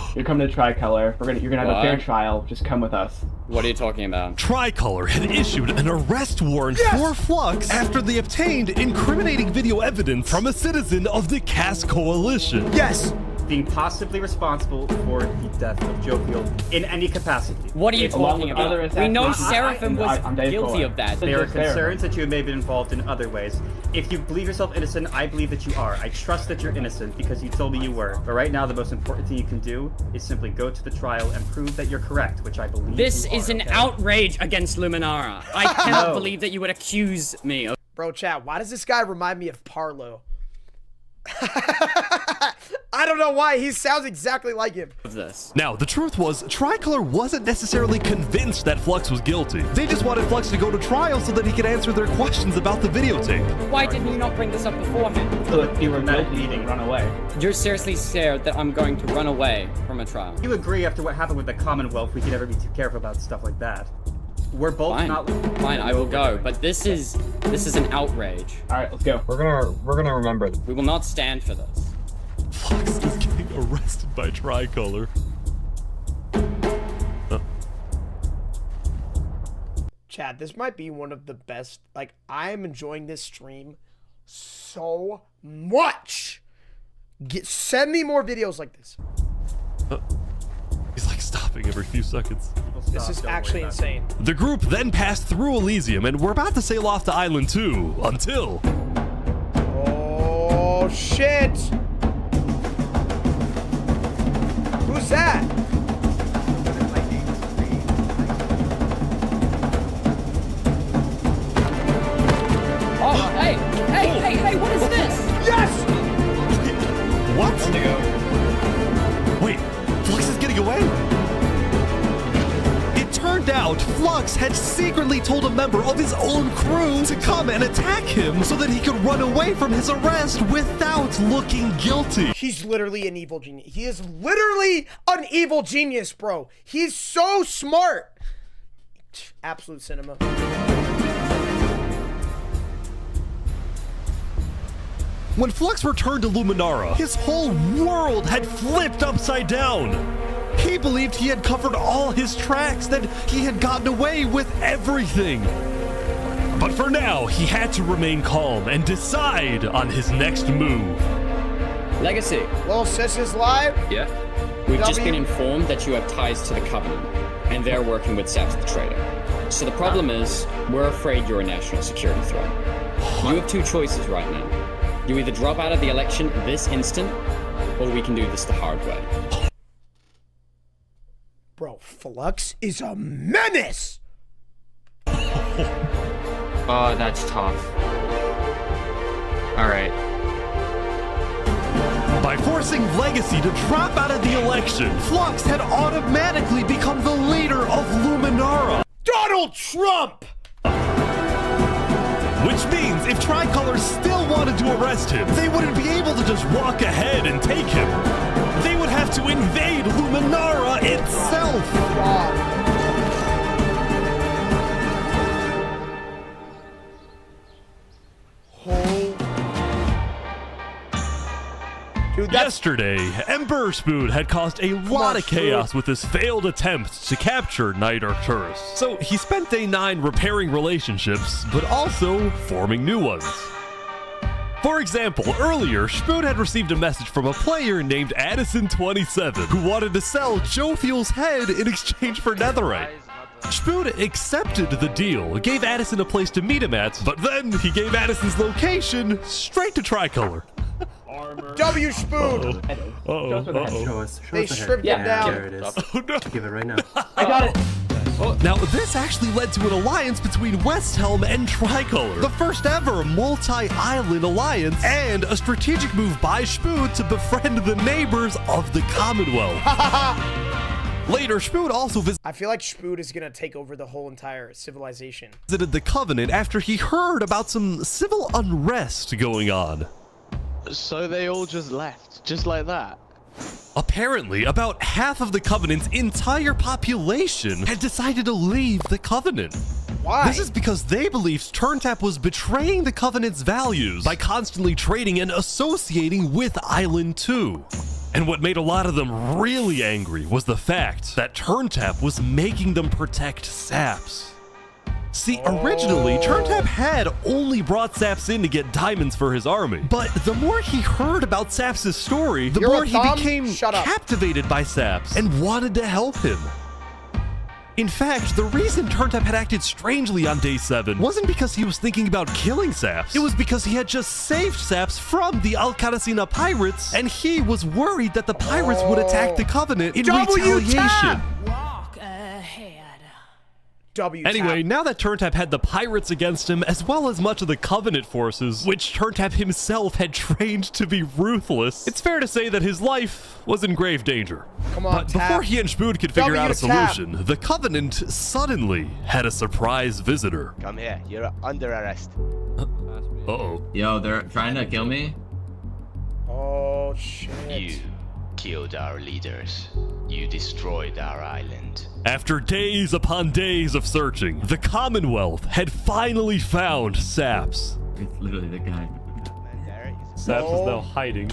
to Tricolor. You're gonna have a fair trial. Just come with us. What are you talking about? Tricolor had issued an arrest warrant for Flux after they obtained incriminating video evidence from a citizen of the Cass Coalition. Yes. Being possibly responsible for the death of Jovial in any capacity. What are you talking about? We know Seraphim was guilty of that. There are concerns that you may have been involved in other ways. If you believe yourself innocent, I believe that you are. I trust that you're innocent because you told me you were. But right now, the most important thing you can do is simply go to the trial and prove that you're correct, which I believe This you is are, an okay? outrage against Luminara. I cannot believe that you would accuse me of... Bro, chat, why does this guy remind me of Parlo? I don't know why. He sounds exactly like him. Now, the truth was, Tricolor wasn't necessarily convinced that Flux was guilty. They just wanted Flux to go to trial so that he could answer their questions about the videotape. Why didn't you not bring this up beforehand? So if you were guilty, run away. You're seriously scared that I'm going to run away from a trial? You agree after what happened with the Commonwealth, we can never be too careful about stuff like that. We're both Fine, I will go, but this is an outrage. All right, let's go. We're gonna remember this. We will not stand for this. Flux is getting arrested by Tricolor. Chad, this might be one of the best. Like, I am enjoying this stream so much. Send me more videos like this. He's like stopping every few seconds. This is actually insane. The group then passed through Elysium and were about to sail off to Island 2 until... Oh, shit. Who's that? Oh, hey, what is this? Yes! What? Wait, Flux is getting away? It turned out Flux had secretly told a member of his own crew to come and attack him so that he could run away from his arrest without looking guilty. He's literally an evil genius. He is literally an evil genius, bro. He's so smart. Absolute cinema. When Flux returned to Luminara, his whole world had flipped upside down. He believed he had covered all his tracks, that he had gotten away with everything. But for now, he had to remain calm and decide on his next move. Legacy. Little sis is live. Yeah. We've just been informed that you have ties to the Covenant, and they're working with Saps the Traitor. So the problem is, we're afraid you're a national security threat. You have two choices right now. You either drop out of the election this instant, or we can do this the hard way. Bro, Flux is a menace! Oh, that's tough. Alright. By forcing Legacy to drop out of the election, Flux had automatically become the leader of Luminara. Donald Trump! Which means if Tricolor still wanted to arrest him, they wouldn't be able to just walk ahead and take him. They would have to invade Luminara itself. Dude, yesterday, Emperor Spood had caused a lot of chaos with his failed attempt to capture Knight Arcturus. So he spent day 9 repairing relationships, but also forming new ones. For example, earlier, Spood had received a message from a player named Addison27 who wanted to sell Joe Fuel's head in exchange for netherite. Spood accepted the deal, gave Addison a place to meet him at, but then he gave Addison's location straight to Tricolor. W Spood! They stripped him down. There it is. Give it right now. I got it. Now, this actually led to an alliance between Westhelm and Tricolor, the first ever multi-island alliance, and a strategic move by Spood to befriend the neighbors of the Commonwealth. Later, Spood also I feel like Spood is gonna take over the whole entire civilization. visited the Covenant after he heard about some civil unrest going on. So they all just left, just like that? Apparently, about half of the Covenant's entire population had decided to leave the Covenant. Why? This is because they believed TurnTap was betraying the Covenant's values by constantly trading and associating with Island 2. And what made a lot of them really angry was the fact that TurnTap was making them protect Saps. See, originally, TurnTap had only brought Saps in to get diamonds for his army. But the more he heard about Saps' story, the more he became captivated by Saps and wanted to help him. In fact, the reason TurnTap had acted strangely on day 7 wasn't because he was thinking about killing Saps. It was because he had just saved Saps from the Alcanacina pirates, and he was worried that the pirates would attack the Covenant in retaliation. Anyway, now that TurnTap had the pirates against him, as well as much of the Covenant forces, which TurnTap himself had trained to be ruthless, it's fair to say that his life was in grave danger. Come on, but before he and Spood could figure out a solution, the Covenant suddenly had a surprise visitor. Come here, you're under arrest. Uh-oh. Yo, they're trying to kill me? Oh, shit. You killed our leaders. You destroyed our island. After days upon days of searching, the Commonwealth had finally found Saps. It's literally the guy. Saps is now hiding.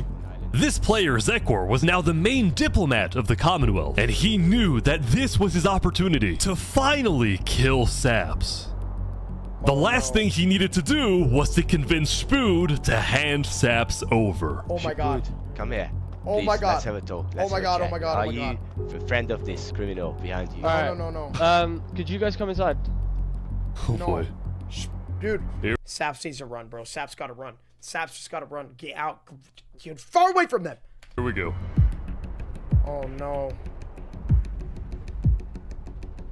This player, Zekor, was now the main diplomat of the Commonwealth, and he knew that this was his opportunity to finally kill Saps. The last thing he needed to do was to convince Spood to hand Saps over. Oh my god. Come here. Oh Please, my god. Let's have a talk. Oh my god, oh my god, Are oh my god. you a friend of this criminal behind you? No. Could you guys come inside? Oh boy. Dude, Saps needs to run, bro. Saps gotta run. Saps just gotta run. Get out. Get far away from them. Here we go. Oh no.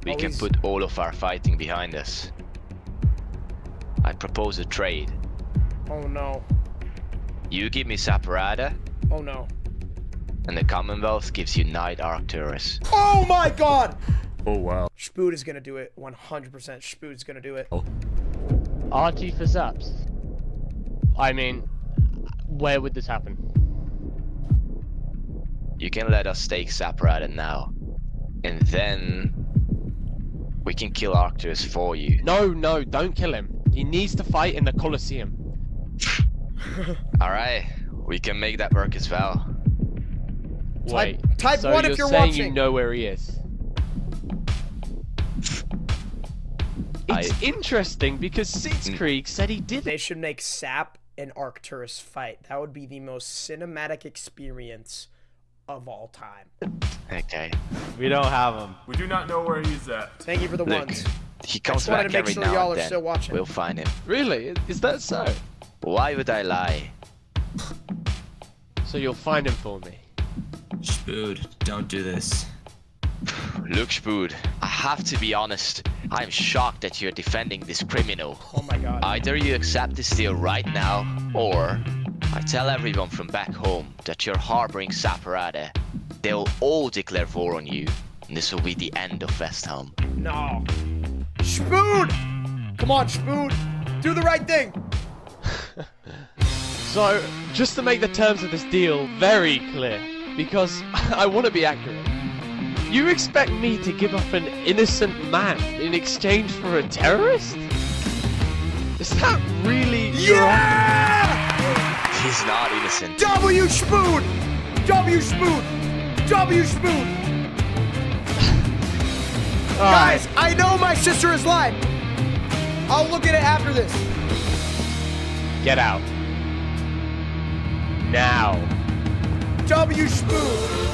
We can put all of our fighting behind us. I propose a trade. Oh no. You give me Saparada, Oh no. and the Commonwealth gives you Knight Arcturus. Oh my god! Oh wow. Spood is gonna do it. 100% Spood's gonna do it. RT for Saps. I mean, where would this happen? You can let us take Saparada now, and then we can kill Arcturus for you. No, don't kill him. He needs to fight in the Colosseum. Alright, we can make that work as well. Wait, type so 1 if you're watching. You know where he is. It's interesting because Sitzkrieg said he did. They should make Sap and Arcturus fight. That would be the most cinematic experience of all time. Okay. We don't have him. We do not know where he's at. Thank you for the Look, ones. he comes I just wanted back to make every sure now y'all and are then. still watching. We'll find him. Really? Is that so? Why would I lie? So you'll find him for me. Spood, don't do this. Look, Spood, I have to be honest. I'm shocked that you're defending this criminal. Oh my god. Either you accept this deal right now, or I tell everyone from back home that you're harboring Saparade. They'll all declare war on you, and this will be the end of Westhelm. No. Spood! Come on, Spood. Do the right thing. So, just to make the terms of this deal very clear, because I want to be accurate, you expect me to give up an innocent man in exchange for a terrorist? Is that really He's not innocent. W Spood! W Spood! W Spood! Guys, I know my sister is lying. I'll look at it after this. Get out. Now. W Spood!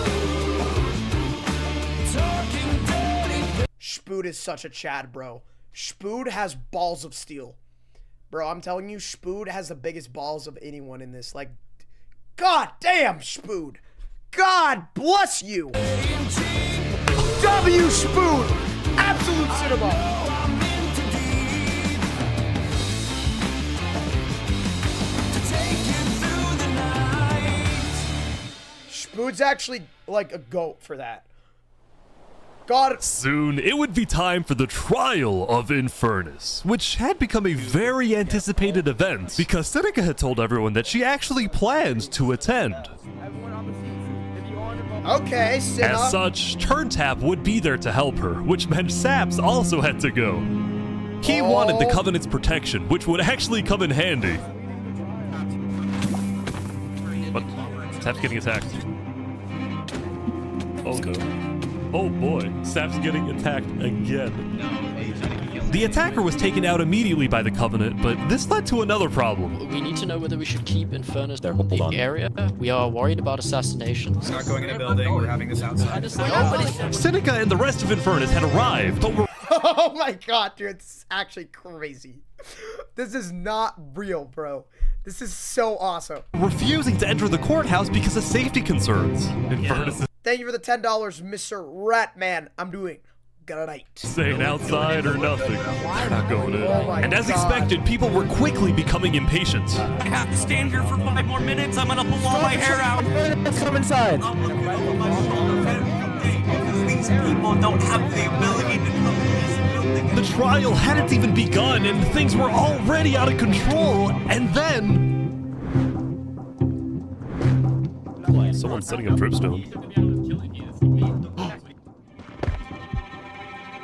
Spood is such a Chad, bro. Spood has balls of steel. Bro, I'm telling you, Spood has the biggest balls of anyone in this. Like, god damn, Spood. God bless you. W Spood. Absolute cinema. Spood's actually like a goat for that. God. Soon, it would be time for the trial of Infernus, which had become a very anticipated event because Seneca had told everyone that she actually planned to attend. Okay, Cinna. As such, Turntap would be there to help her, which meant Saps also had to go. He wanted the Covenant's protection, which would actually come in handy. What? Sap's getting attacked. Oh no. Oh boy, Sap's getting attacked again. The attacker was taken out immediately by the Covenant, but this led to another problem. We need to know whether we should keep Infernus in the area. We are worried about assassinations. We're not going in a building, we're having this outside. Seneca and the rest of Infernus had arrived, but were Oh my god, dude, this is actually crazy. This is not real, bro. This is so awesome. refusing to enter the courthouse because of safety concerns. Infernus is Thank you for the $10, Mr. Ratman. I'm doing great. saying outside or nothing. They're not going in. Oh my And as God. expected, people were quickly becoming impatient. I have to stand here for 5 more minutes. I'm gonna pull all my hair out. Come inside. These people don't have the ability to come in this building. The trial hadn't even begun and things were already out of control, and then... Someone's setting up dripstone.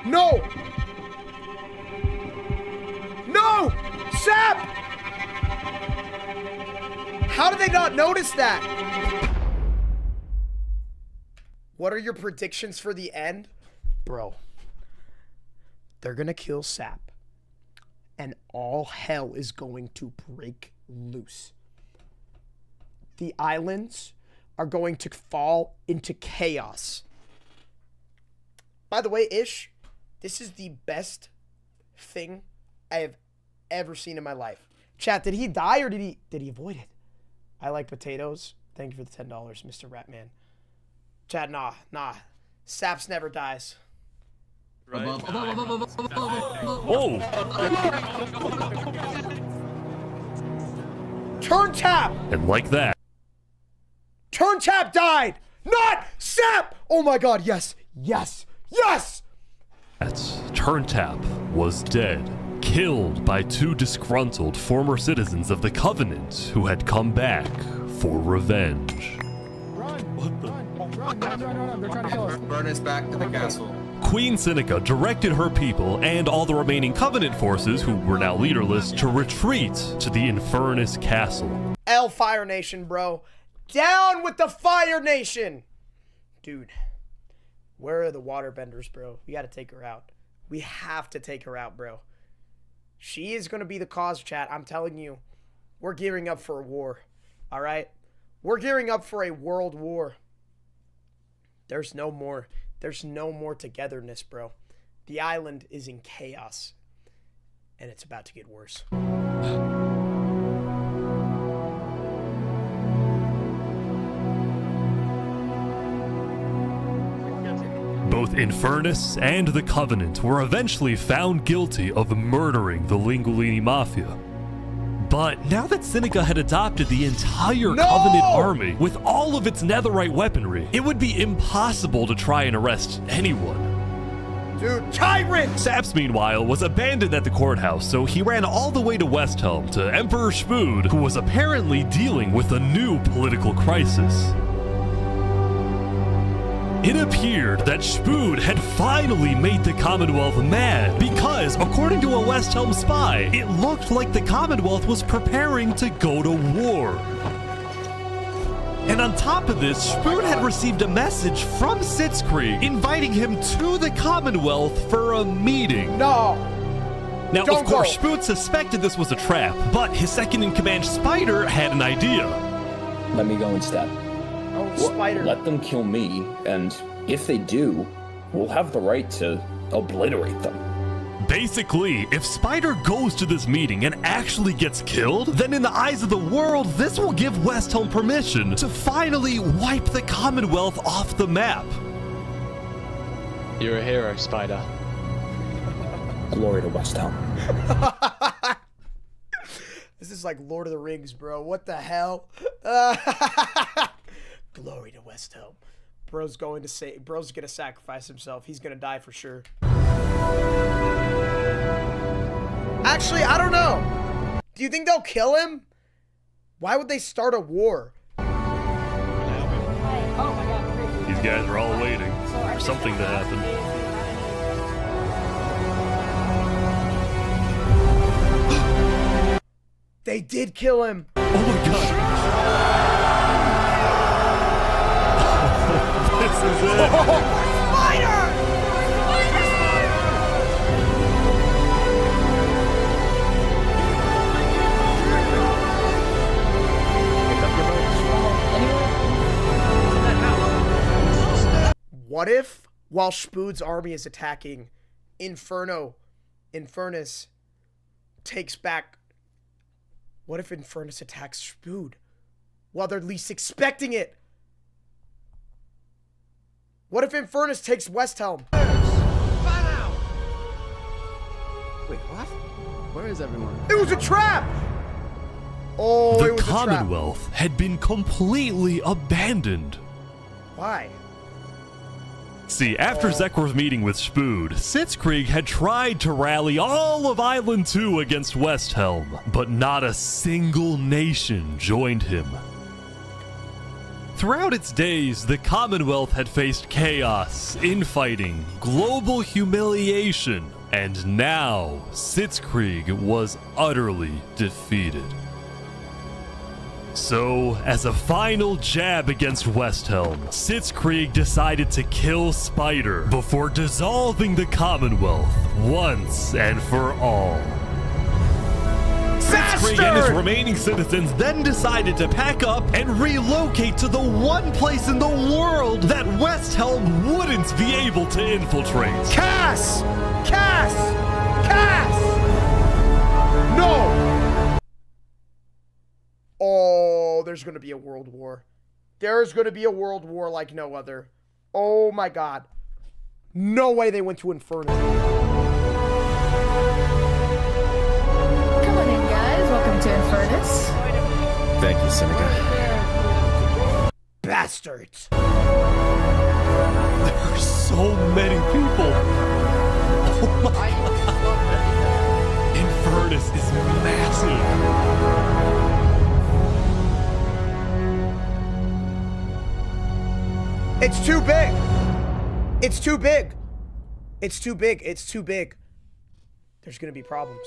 No! No! Sap! How did they not notice that? What are your predictions for the end? Bro, they're gonna kill Sap, and all hell is going to break loose. The islands are going to fall into chaos. By the way, Ish, this is the best thing I have ever seen in my life. Chat, did he die or did he avoid it? I like potatoes. Thank you for the $10, Mr. Ratman. Chat, nah. Saps never dies. Oh! Turn tap! And like that, Turn tap died! Not Sap! Oh my god, yes! Turntap was dead, killed by two disgruntled former citizens of the Covenant who had come back for revenge. Run! They're trying to kill us. Burn us back to the castle. Queen Seneca directed her people and all the remaining Covenant forces, who were now leaderless, to retreat to the Infernus Castle. L Fire Nation, bro. Down with the Fire Nation! Dude, where are the waterbenders, bro? We gotta take her out. We have to take her out, bro. She is going to be the cause, chat. I'm telling you. We're gearing up for a war. All right? We're gearing up for a world war. There's no more togetherness, bro. The island is in chaos. And it's about to get worse. Both Infernus and the Covenant were eventually found guilty of murdering the Lingolini Mafia. But now that Seneca had adopted the entire Covenant army with all of its netherite weaponry, it would be impossible to try and arrest anyone. Dude, tyrant! Saps, meanwhile, was abandoned at the courthouse, so he ran all the way to Westhelm to Emperor Spood, who was apparently dealing with a new political crisis. It appeared that Spood had finally made the Commonwealth mad because, according to a Westhelm spy, it looked like the Commonwealth was preparing to go to war. And on top of this, Spood had received a message from Sitzkrieg inviting him to the Commonwealth for a meeting. No! Now, of course, Spood suspected this was a trap, but his second-in-command, Spider, had an idea. Let me go instead. Spider. Let them kill me, and if they do, we'll have the right to obliterate them. Basically, if Spider goes to this meeting and actually gets killed, then in the eyes of the world, this will give Westhelm permission to finally wipe the Commonwealth off the map. You're a hero, Spider. Glory to Westhelm. This is like Lord of the Rings, bro. What the hell? Glory to Westhelm. Bro's gonna sacrifice himself. He's gonna die for sure. Actually, I don't know. Do you think they'll kill him? Why would they start a war? These guys are all waiting for something to happen. They did kill him. Oh my god. This is it. Spider! What if, while Spood's army is attacking, Infernus takes back... What if Infernus attacks Spood while they're least expecting it? What if Infernus takes Westhelm? Wait, what? Where is everyone? It was a trap! Oh, it was a trap. The Commonwealth had been completely abandoned. Why? See, after Zekor's meeting with Spood, Sitzkrieg had tried to rally all of Island 2 against Westhelm, but not a single nation joined him. Throughout its days, the Commonwealth had faced chaos, infighting, global humiliation, and now Sitzkrieg was utterly defeated. So, as a final jab against Westhelm, Sitzkrieg decided to kill Spider before dissolving the Commonwealth once and for all. Sitzkrieg and his remaining citizens then decided to pack up and relocate to the one place in the world that Westhelm wouldn't be able to infiltrate. Cass! Cass! Cass! No! Oh, there's gonna be a world war. There's gonna be a world war like no other. Oh my god. No way they went to Inferno. Come on in, guys. Welcome to Infernus. Thank you, Seneca. Bastards. There are so many people. Oh my god. Infernus is massive. It's too big. It's too big. It's too big. It's too big. There's gonna be problems.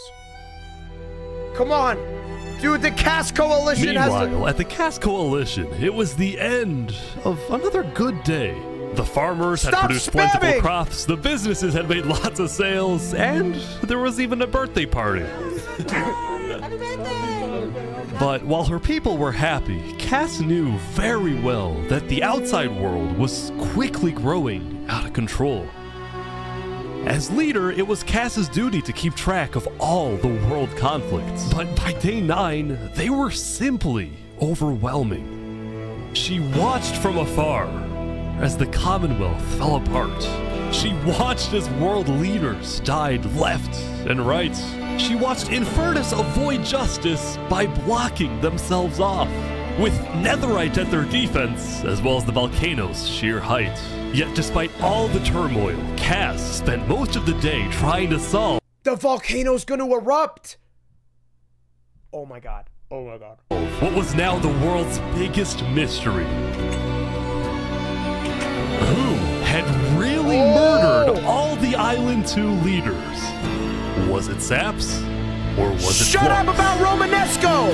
Come on. Dude, the Cass Coalition has to... Meanwhile, at the Cass Coalition, it was the end of another good day. The farmers had Stop produced spamming! plentiful crops, the businesses had made lots of sales, and there was even a birthday party. But while her people were happy, Cass knew very well that the outside world was quickly growing out of control. As leader, it was Cass's duty to keep track of all the world conflicts, but by day 9, they were simply overwhelming. She watched from afar as the Commonwealth fell apart. She watched as world leaders died left and right. She watched Infernus avoid justice by blocking themselves off, with netherite at their defense, as well as the Volcano's sheer height. Yet despite all the turmoil, Cass spent most of the day trying to solve The volcano's gonna erupt! Oh my god. Oh my god. what was now the world's biggest mystery. Who had really murdered all the Island 2 leaders? Was it Saps? Or was it Shut up Flux? about Romanesco!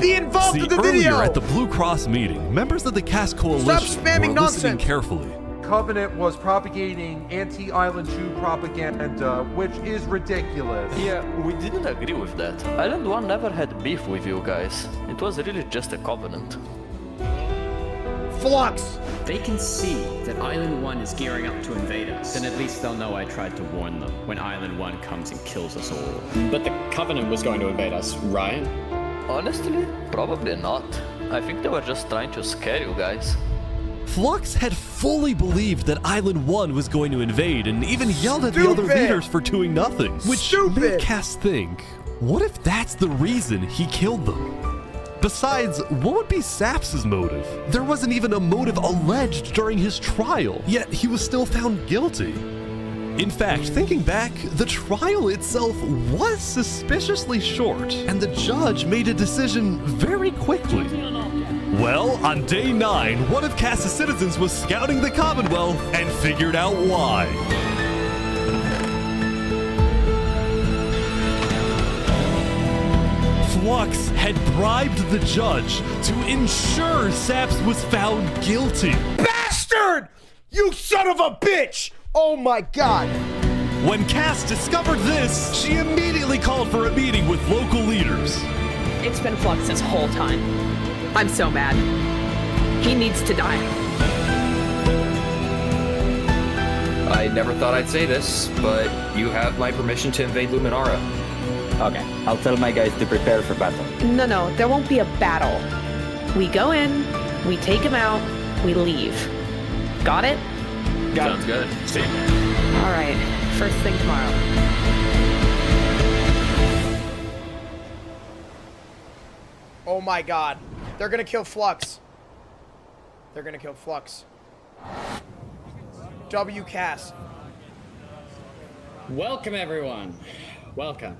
Be involved in the earlier video! at the Blue Cross meeting, members of the Cass Coalition spamming were listening nonsense. carefully. Covenant was propagating anti-Island 2 propaganda, which is ridiculous. Yeah, we didn't agree with that. Island 1 never had beef with you guys. It was really just a covenant. Flux! They can see that Island 1 is gearing up to invade us. Then at least they'll know I tried to warn them when Island 1 comes and kills us all. But the Covenant was going to invade us, right? Honestly, probably not. I think they were just trying to scare you guys. Flux had fully believed that Island 1 was going to invade and even yelled at the other leaders for doing nothing. Which made Cass think, what if that's the reason he killed them? Besides, what would be Saps' motive? There wasn't even a motive alleged during his trial, yet he was still found guilty. In fact, thinking back, the trial itself was suspiciously short, and the judge made a decision very quickly. Well, on day 9, one of Cass's citizens was scouting the Commonwealth and figured out why. Flux had bribed the judge to ensure Saps was found guilty. Bastard! You son of a bitch! Oh my god! When Cass discovered this, she immediately called for a meeting with local leaders. It's been Flux this whole time. I'm so mad. He needs to die. I never thought I'd say this, but you have my permission to invade Luminara. Okay, I'll tell my guys to prepare for battle. No, there won't be a battle. We go in, we take him out, we leave. Got it? Sounds good. See? All right, first thing tomorrow. Oh my god. They're gonna kill Flux. They're gonna kill Flux. W Cass. Welcome, everyone. Welcome.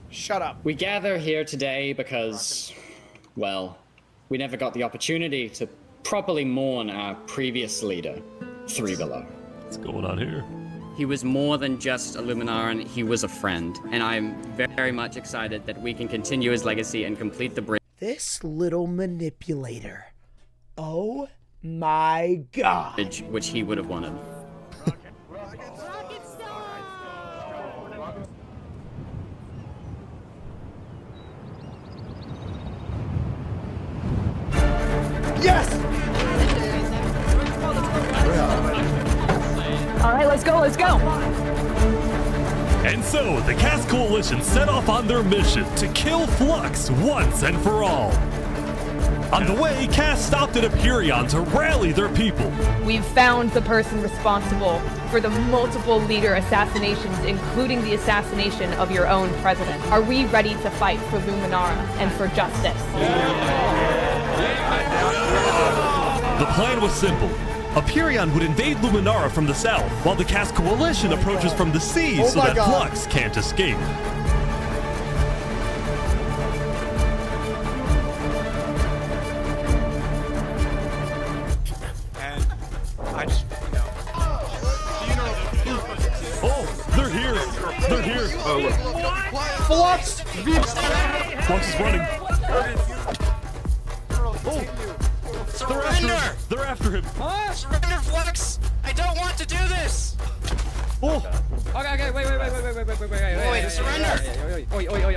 Shut up. We gather here today because, well, we never got the opportunity to properly mourn our previous leader, Three Below. What's going on here? He was more than just a Luminaran, he was a friend. And I'm very much excited that we can continue his legacy and complete the bridge. This little manipulator. Oh my god. Which he would have wanted. Yes! All right, let's go, let's go. And so, the Cass Coalition set off on their mission to kill Flux once and for all. On the way, Cass stopped at Aperion to rally their people. We've found the person responsible for the multiple leader assassinations, including the assassination of your own president. Are we ready to fight for Luminara and for justice? The plan was simple. Aperion would invade Luminara from the south, while the Cass Coalition approaches from the sea so that Flux can't escape. And I just, Oh, they're here! They're here! Oh, look. Flux! Flux is running. Oh! They're him. They're after him. Huh? Surrender, Flux! I don't want to do this! Oh. Okay, wait, surrender!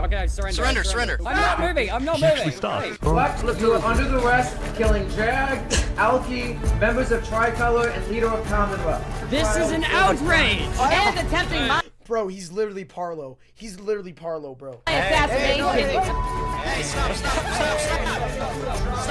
Okay, surrender. Surrender. I'm not moving, I'm not moving! Flux, you are under arrest for killing Jag, Alki, members of Tricolor, and leader of Commonwealth. This is an outrage! And attempting my Bro, he's literally Parlo. He's literally Parlo, bro. assassination. Hey, stop!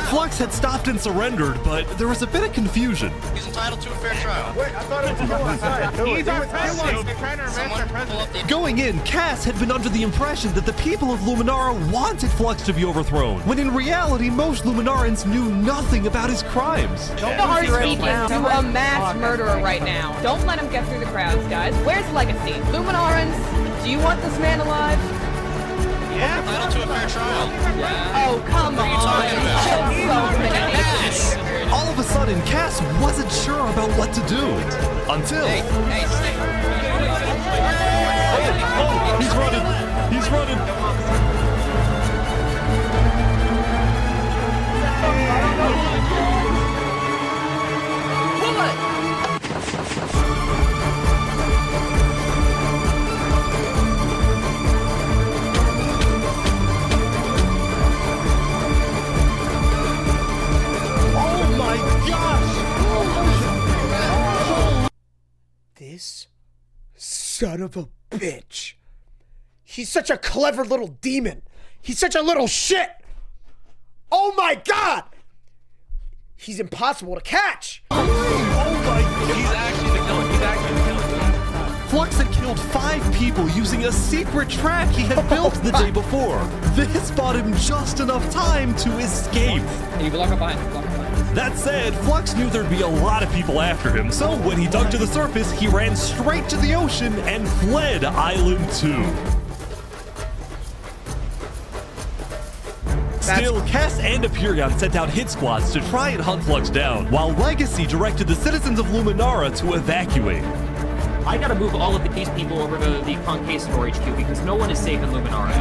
Flux had stopped and surrendered, but there was a bit of confusion. He's entitled to a fair trial. Wait, I thought it was on side. He's our president. They're trying to arrest our president. Going in, Cass had been under the impression that the people of Luminara wanted Flux to be overthrown, when in reality, most Luminarans knew nothing about his crimes. Don't speaking to a mass murderer right now. Don't let him get through the crowds, guys. Where's Legacy? Luminarans, do you want this man alive? Yeah, entitled to a fair trial. Oh, come on. All of a sudden, Cass wasn't sure about what to do. Until... Oh, he's running! He's running! This son of a bitch. He's such a clever little demon. He's such a little shit. Oh my god. He's impossible to catch. Oh my god. He's actually the killer. Flux had killed 5 people using a secret trap he had built the day before. This bought him just enough time to escape. You block up behind. That said, Flux knew there'd be a lot of people after him, so when he dug to the surface, he ran straight to the ocean and fled Island 2. Still, Cass and Aperion sent out hit squads to try and hunt Flux down, while Legacy directed the citizens of Luminara to evacuate. I gotta move all of these people over to the Conquistador HQ because no one is safe in Luminara.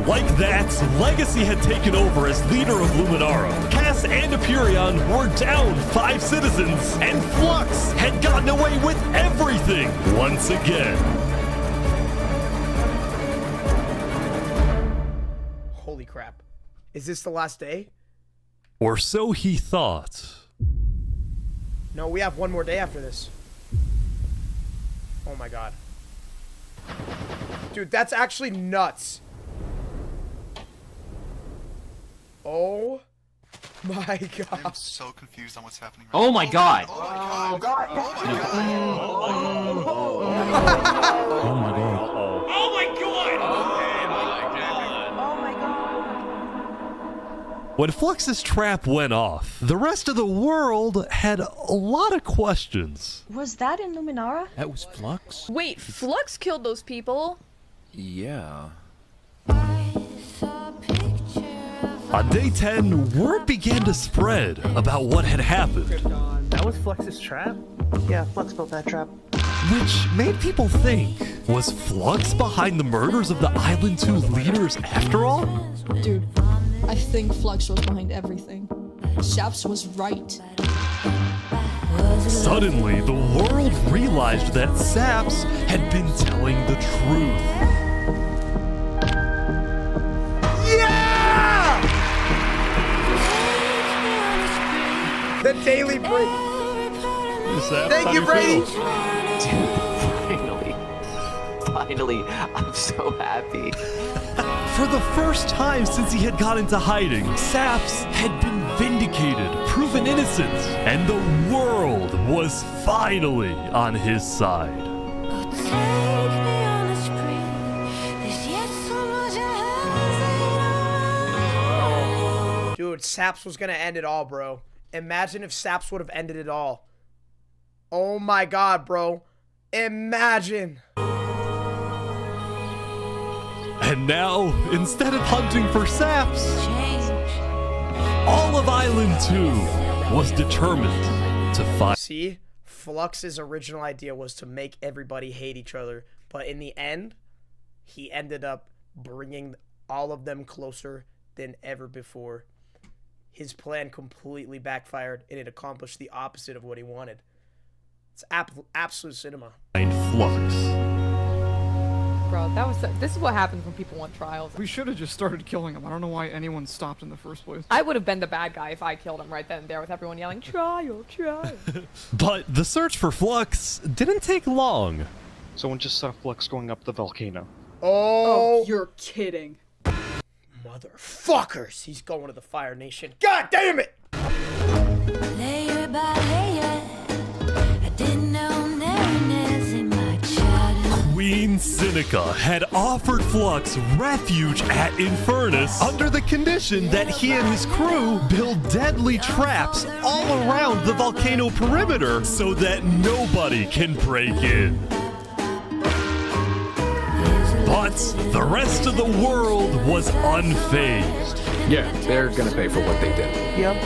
Like that, Legacy had taken over as leader of Luminara. Cass and Aperion were down 5 citizens, and Flux had gotten away with everything once again. Holy crap. Is this the last day? Or so he thought. No, we have one more day after this. Oh my god. Dude, that's actually nuts. Oh my god. I'm so confused on what's happening right Oh my god! Oh my god. Oh my god. Oh my god. Oh my god! When Flux's trap went off, the rest of the world had a lot of questions. Was that in Luminara? That was Flux? Wait, Flux killed those people? Yeah. On day 10, word began to spread about what had happened. That was Flux's trap? Yeah, Flux built that trap. Which made people think, was Flux behind the murders of the Island 2 leaders after all? Dude, I think Flux was behind everything. Shaps was right. Suddenly, the world realized that Saps had been telling the truth. Yeah! The Daily Break. Thank you, Brady. Finally, I'm so happy. For the first time since he had gone into hiding, Saps had been vindicated, proven innocent, and the world was finally on his side. Dude, Saps was gonna end it all, bro. Imagine if Saps would have ended it all. Oh my god, bro. Imagine. And now, instead of hunting for Saps, all of Island 2 was determined to fight. See? Flux's original idea was to make everybody hate each other. But in the end, he ended up bringing all of them closer than ever before. his plan completely backfired and it accomplished the opposite of what he wanted. It's absolute cinema. Flux. Bro, this is what happens when people want trials. We should have just started killing him. I don't know why anyone stopped in the first place. I would have been the bad guy if I killed him right then and there with everyone yelling, trial, trial. But the search for Flux didn't take long. Someone just saw Flux going up the volcano. Oh, you're kidding. Motherfuckers! He's going to the Fire Nation. God damn it! Layer by layer, I didn't know narrowness in my childhood. Queen Seneca had offered Flux refuge at Infernus under the condition that he and his crew build deadly traps all around the volcano perimeter so that nobody can break in. But the rest of the world was unfazed. Yeah, they're gonna pay for what they did. Yep.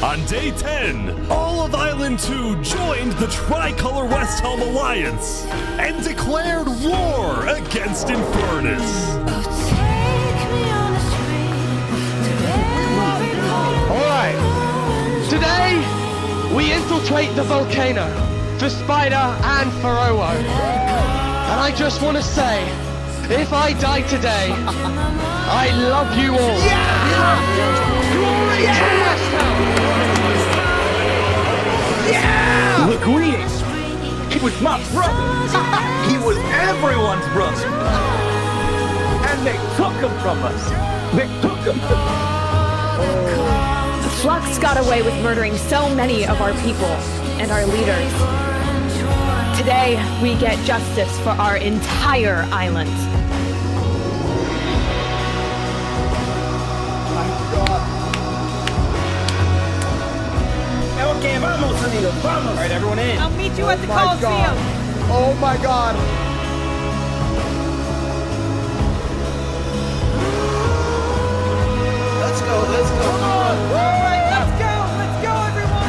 On day 10, all of Island 2 joined the Tricolor Westhelm Alliance and declared war against Infernus. Alright, today we infiltrate the volcano for Spider and for Owo. And I just want to say, if I die today, I love you all. Yeah! Glory to Westhelm! Yeah! The Queen! He was my brother! He was everyone's brother! And they took him from us! They took him! Flux got away with murdering so many of our people and our leaders. Today, we get justice for our entire island. Okay, vamos, amigos, vamos! Alright, everyone in. I'll meet you at the Coliseum. Oh my god. Let's go, let's go. Alright, let's go everyone!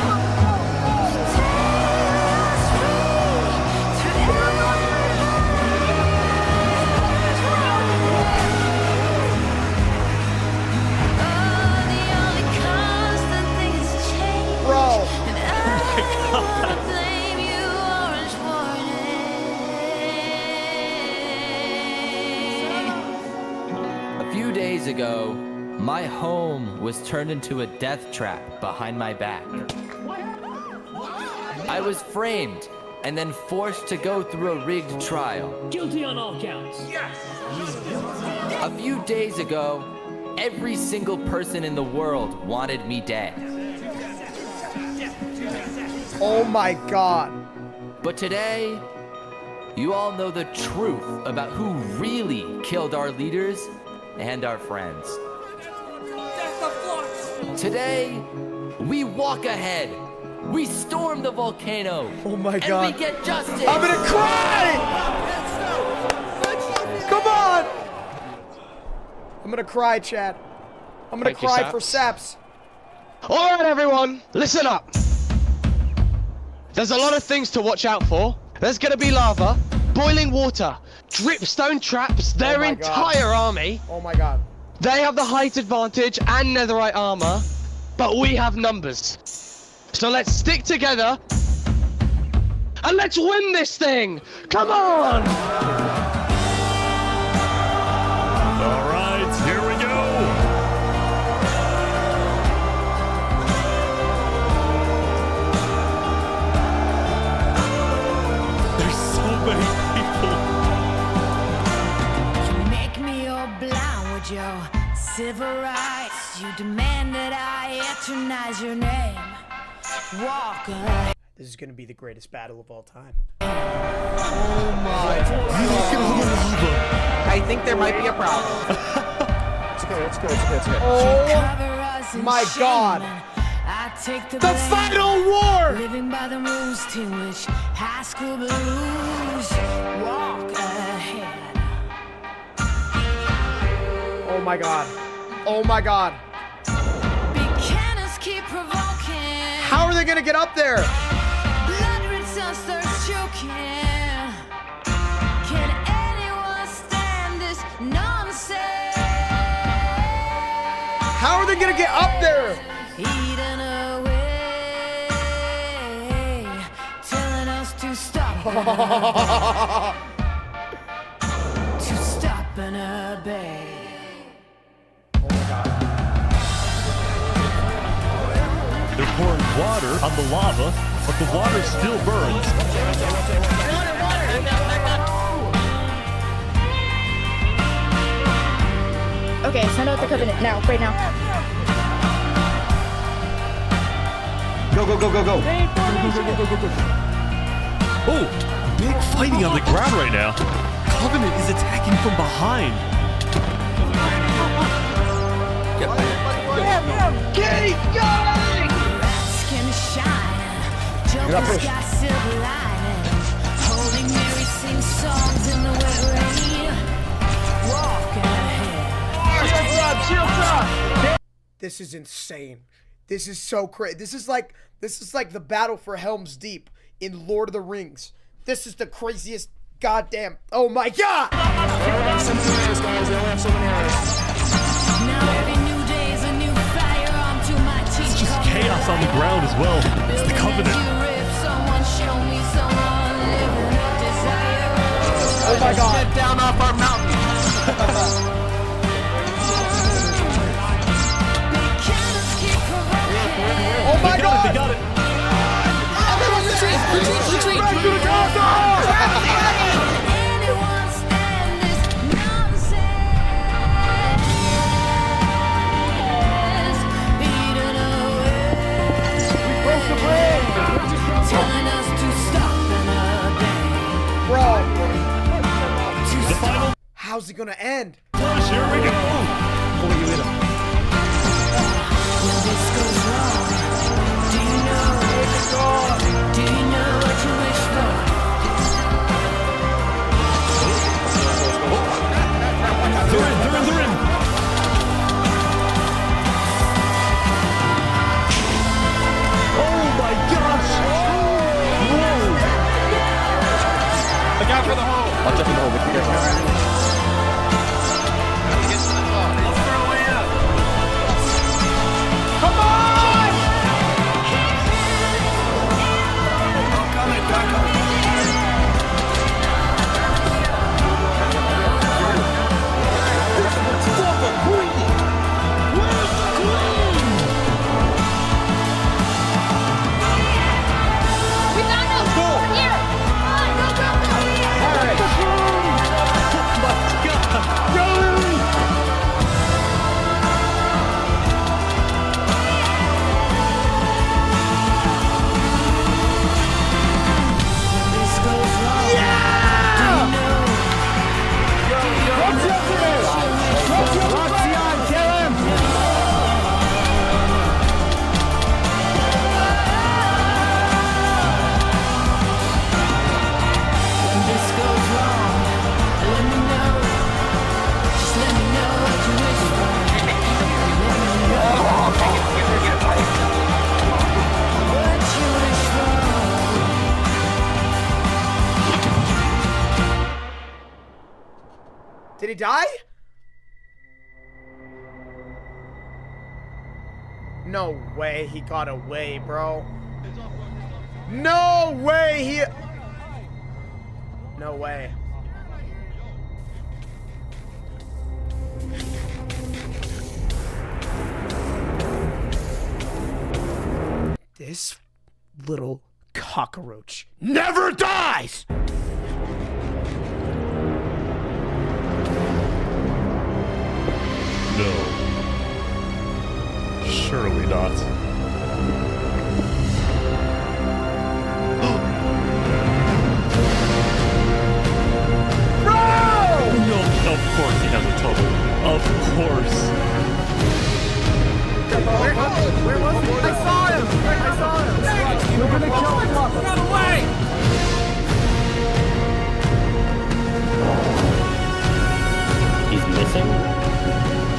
Bro. A few days ago, my home was turned into a death trap behind my back. I was framed and then forced to go through a rigged trial. Guilty on all counts. Yes! A few days ago, every single person in the world wanted me dead. Oh my god. But today, you all know the truth about who really killed our leaders and our friends. Today, we walk ahead. We storm the volcano. Oh my god. And we get justice. I'm gonna cry! Come on! I'm gonna cry, Chad. I'm gonna Thank you, cry Saps. for Saps. Alright everyone, listen up. There's a lot of things to watch out for. There's gonna be lava, boiling water, dripstone traps, their my entire God. army. Oh my god. They have the height advantage and netherite armor, but we have numbers. So let's stick together and let's win this thing! Come on! Alright, here we go! There's so many people. You make me all blind with your civil rights. You demand that I eternize your name. Walk ahead. This is gonna be the greatest battle of all time. Oh my I think there might be a problem. It's okay, it's good, it's good, it's good. Oh my god. I take the final war! Living by the rules to which high school blues. Walk ahead. Oh my god. Oh my god. Cannons keep provoking. How are they gonna get up there? Blood red sun starts choking. Can anyone stand this nonsense? How are they gonna get up there? To stop and obey. They're pouring water on the lava, but the water still burns. Okay, send out the covenant now, right now. Go, go, go, go, go. Oh, big fighting on the ground right now. Covenant is attacking from behind. Keep going! Rats can shine. Jokers got silver lining. Holy Mary sings songs in the wet rain. Walking ahead. Shield up! This is insane. This is so crazy. This is like the battle for Helm's Deep in Lord of the Rings. This is the craziest goddamn. Oh my god! Now every new day is a new firearm to my teeth. It's just chaos on the ground as well. It's the Covenant. Someone show me someone living a desire. Oh my god. Get down off our mountain. Oh my god! They got it. Everyone retreat! Retreat! Back to the castle! Anyone stand this nonsense? Beaten away. We broke the bridge! Telling us to stop and obey. Bro. The final How's it gonna end? push. Here we go. Pull you in him. When this goes wrong, do you know what you wish for? They're in. Oh my gosh. Whoa. Look out for the hole! I'll jump in the hole with you guys. Let's throw way up. Come on! We found him! Here! Did he die? No way he got away, bro. No way he... No way. This little cockroach never dies! No. Surely not. No! Of course he has a tunnel. Of course. Where was he? I saw him! You're gonna kill him! Run away! He's missing?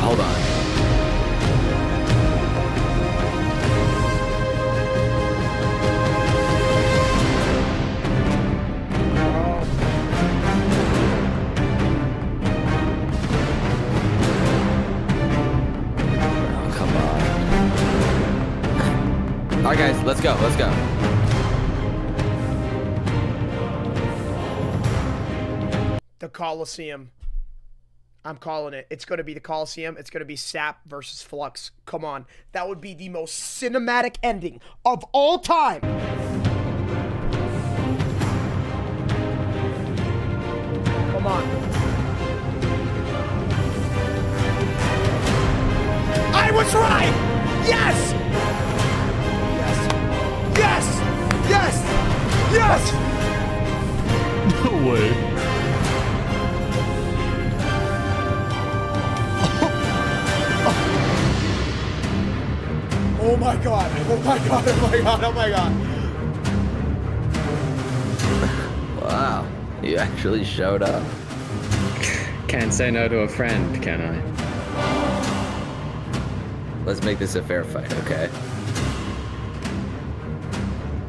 Hold on. Alright guys, let's go. The Colosseum. I'm calling it. It's going to be the Colosseum. It's going to be Sap versus Flux. Come on. That would be the most cinematic ending of all time. Come on. I was right! Yes! Yes! Yes! Yes! Yes! No way. Oh my god. Oh my god. Oh my god. Oh my god. Wow. You actually showed up. Can't say no to a friend, can I? Let's make this a fair fight, okay?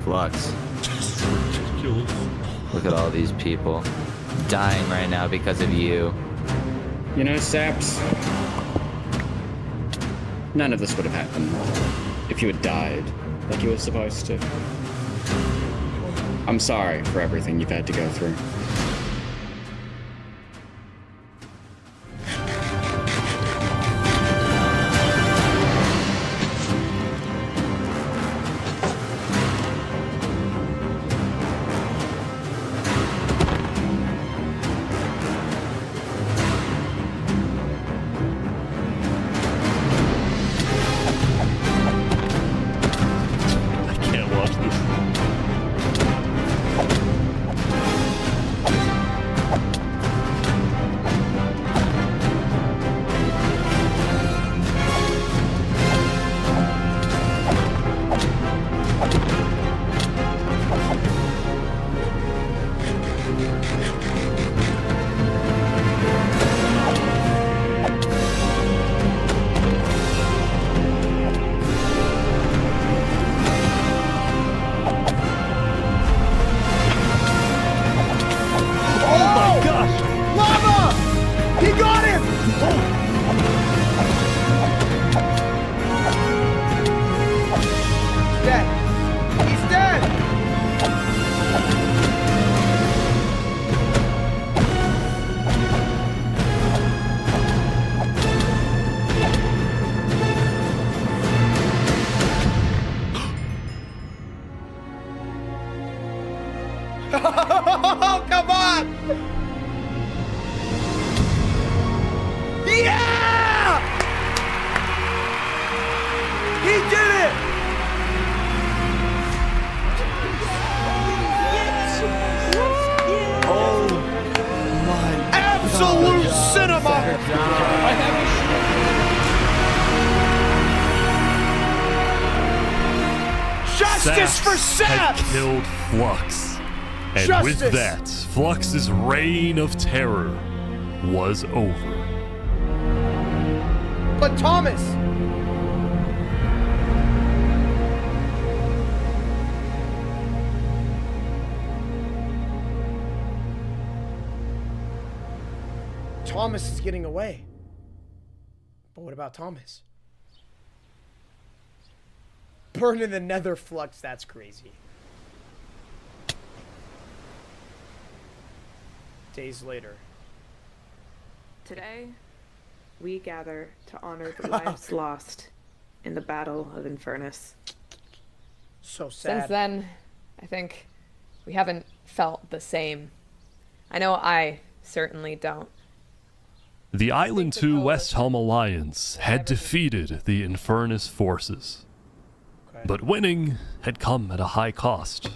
Flux. Ridiculous. Look at all these people dying right now because of you. You know, Saps, none of this would have happened if you had died like you were supposed to. I'm sorry for everything you've had to go through. Oh, come on! Yeah! He did it! Oh my Absolute cinema! Justice for Sap! Had killed Flux. And Justice. with that, Flux's reign of terror was over. But Thomas! Thomas is getting away. But what about Thomas? Burn in the nether flux, that's crazy. Days later. Today, we gather to honor the lives lost in the Battle of Infernus. So sad. Since then, I think we haven't felt the same. I know I certainly don't. The Island 2 Westhelm Alliance had defeated the Infernus forces. But winning had come at a high cost.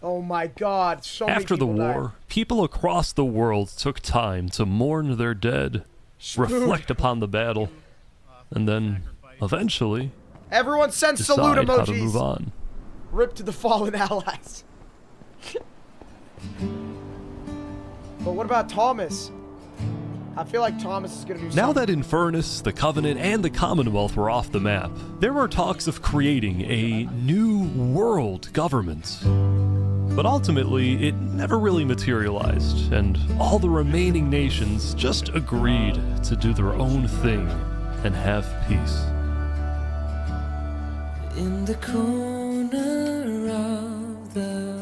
Oh my god, so many After the people died. war, people across the world took time to mourn their dead, reflect upon the battle, and then, eventually, Everyone send salute decide how to emojis. move on. Rip to the fallen allies. But what about Thomas? I feel like Thomas is gonna do Now something. that Infernus, the Covenant, and the Commonwealth were off the map, there were talks of creating a new world government. But ultimately, it never really materialized, and all the remaining nations just agreed to do their own thing and have peace. In the corner of the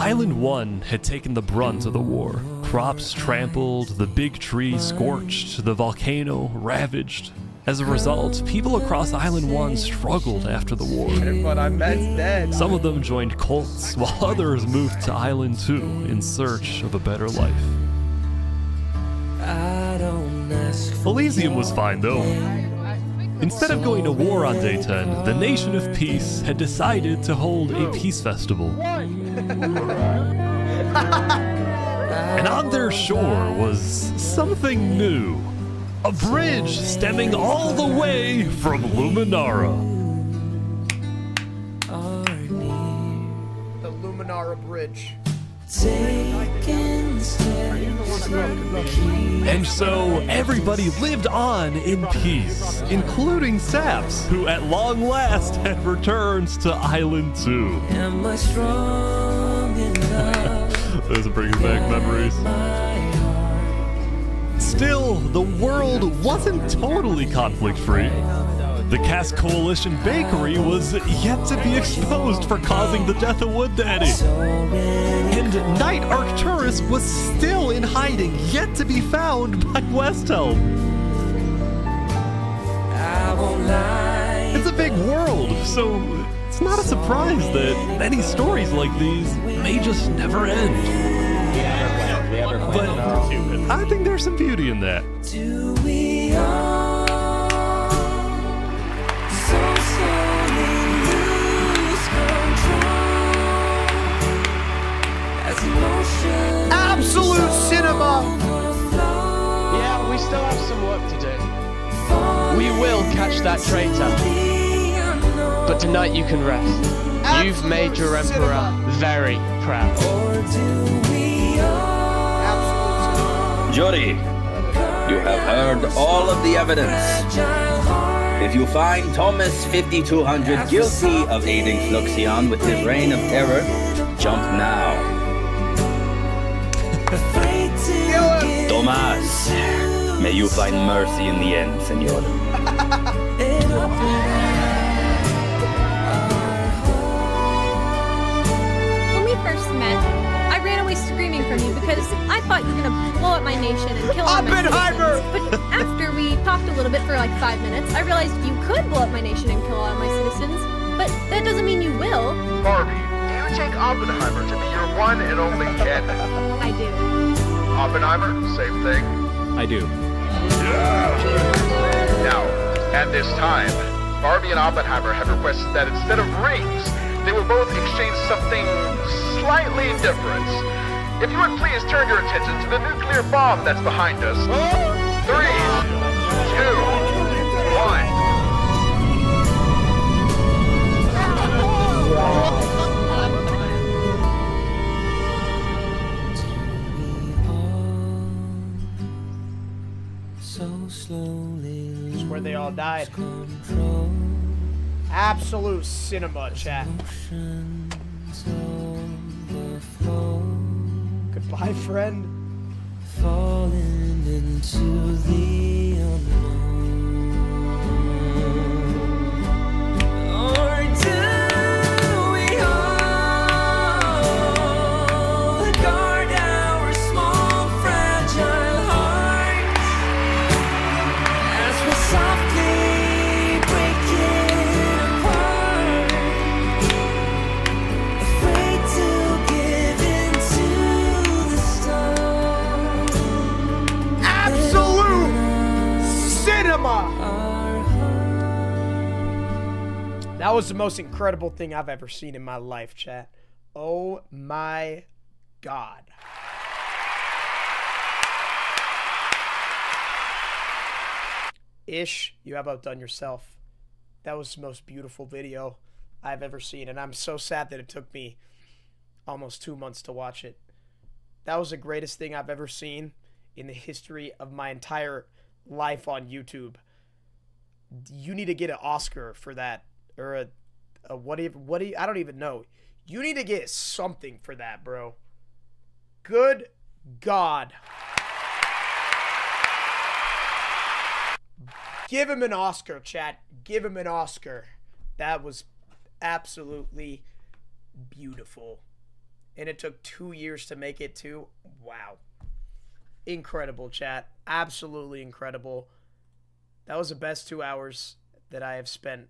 Island 1 had taken the brunt of the war. Crops trampled, the big tree scorched, the volcano ravaged. As a result, people across Island 1 struggled after the war. But I meant dead. Some of them joined cults, while others moved to Island 2 in search of a better life. Elysium was fine though. Instead of going to war on day 10, the Nation of Peace had decided to hold a peace festival. And on their shore was something new. A bridge stemming all the way from Luminara. The Luminara Bridge. And so everybody lived on in peace, including Saps, who at long last had returned to Island 2. Those are bringing back memories. Still, the world wasn't totally conflict-free. The Cask Coalition Bakery was yet to be exposed for causing the death of Wood Daddy. And Knight Arcturus was still in hiding, yet to be found by Westhelm. It's a big world, so it's not a surprise that many stories like these may just never end. But I think there's some beauty in that. Absolute cinema! Yeah, we still have some work to do. We will catch that traitor. But tonight you can rest. You've made your emperor very proud. Jury, you have heard all of the evidence. If you find Thomas 5200 guilty of aiding Fluxion with his reign of terror, jump now. Thomas, may you find mercy in the end, senor. When we first met, I ran away screaming from you because I thought you were gonna blow up my nation and kill all my citizens. But after we talked a little bit for like 5 minutes, I realized you could blow up my nation and kill all my citizens. But that doesn't mean you will. Barbie, do you take Oppenheimer to be your one and only kid? I do. Oppenheimer, same thing. I do. Now, at this time, Barbie and Oppenheimer have requested that instead of rings, they will both exchange something slightly different. If you would please turn your attention to the nuclear bomb that's behind us. 3, 2, 1. This is where they all died. Absolute cinema, chat. Goodbye, friend. Falling into the unknown. Or do we all guard our small, fragile hearts as we softly break it apart, afraid to give in to the storm? Absolute cinema! That was the most incredible thing I've ever seen in my life, chat. Oh my God. Ish, you have outdone yourself. That was the most beautiful video I've ever seen, and I'm so sad that it took me almost 2 months to watch it. That was the greatest thing I've ever seen in the history of my entire life on YouTube. You need to get an Oscar for that, or a what do you, I don't even know. You need to get something for that, bro. Good God. Give him an Oscar, chat. Give him an Oscar. That was absolutely beautiful. and it took 2 years to make it too. Wow. Incredible, chat. Absolutely incredible. That was the best 2 hours that I have spent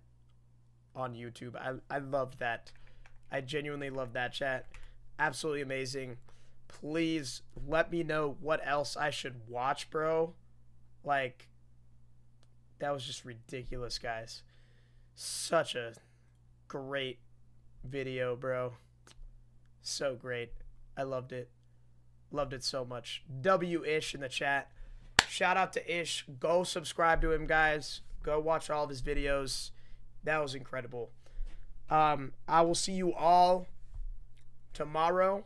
on YouTube. I loved that. I genuinely loved that, chat. Absolutely amazing. Please let me know what else I should watch, bro. Like, that was just ridiculous, guys. Such a great video, bro. So great. I loved it. Loved it so much. W-ish in the chat. Shout out to Ish. Go subscribe to him, guys. Go watch all of his videos. That was incredible. I will see you all tomorrow.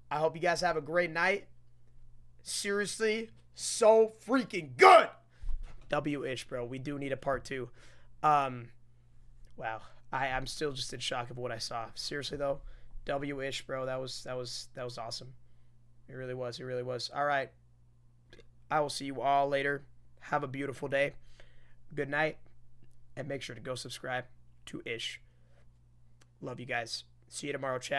I hope you guys have a great night. Seriously, so freaking good. W-ish, bro. We do need a part 2. Wow. I'm still just in shock of what I saw. Seriously though, W-ish, bro. That was awesome. It really was. It really was. All right. I will see you all later. Have a beautiful day. Good night. And make sure to go subscribe to Ish. Love you guys. See you tomorrow, chat.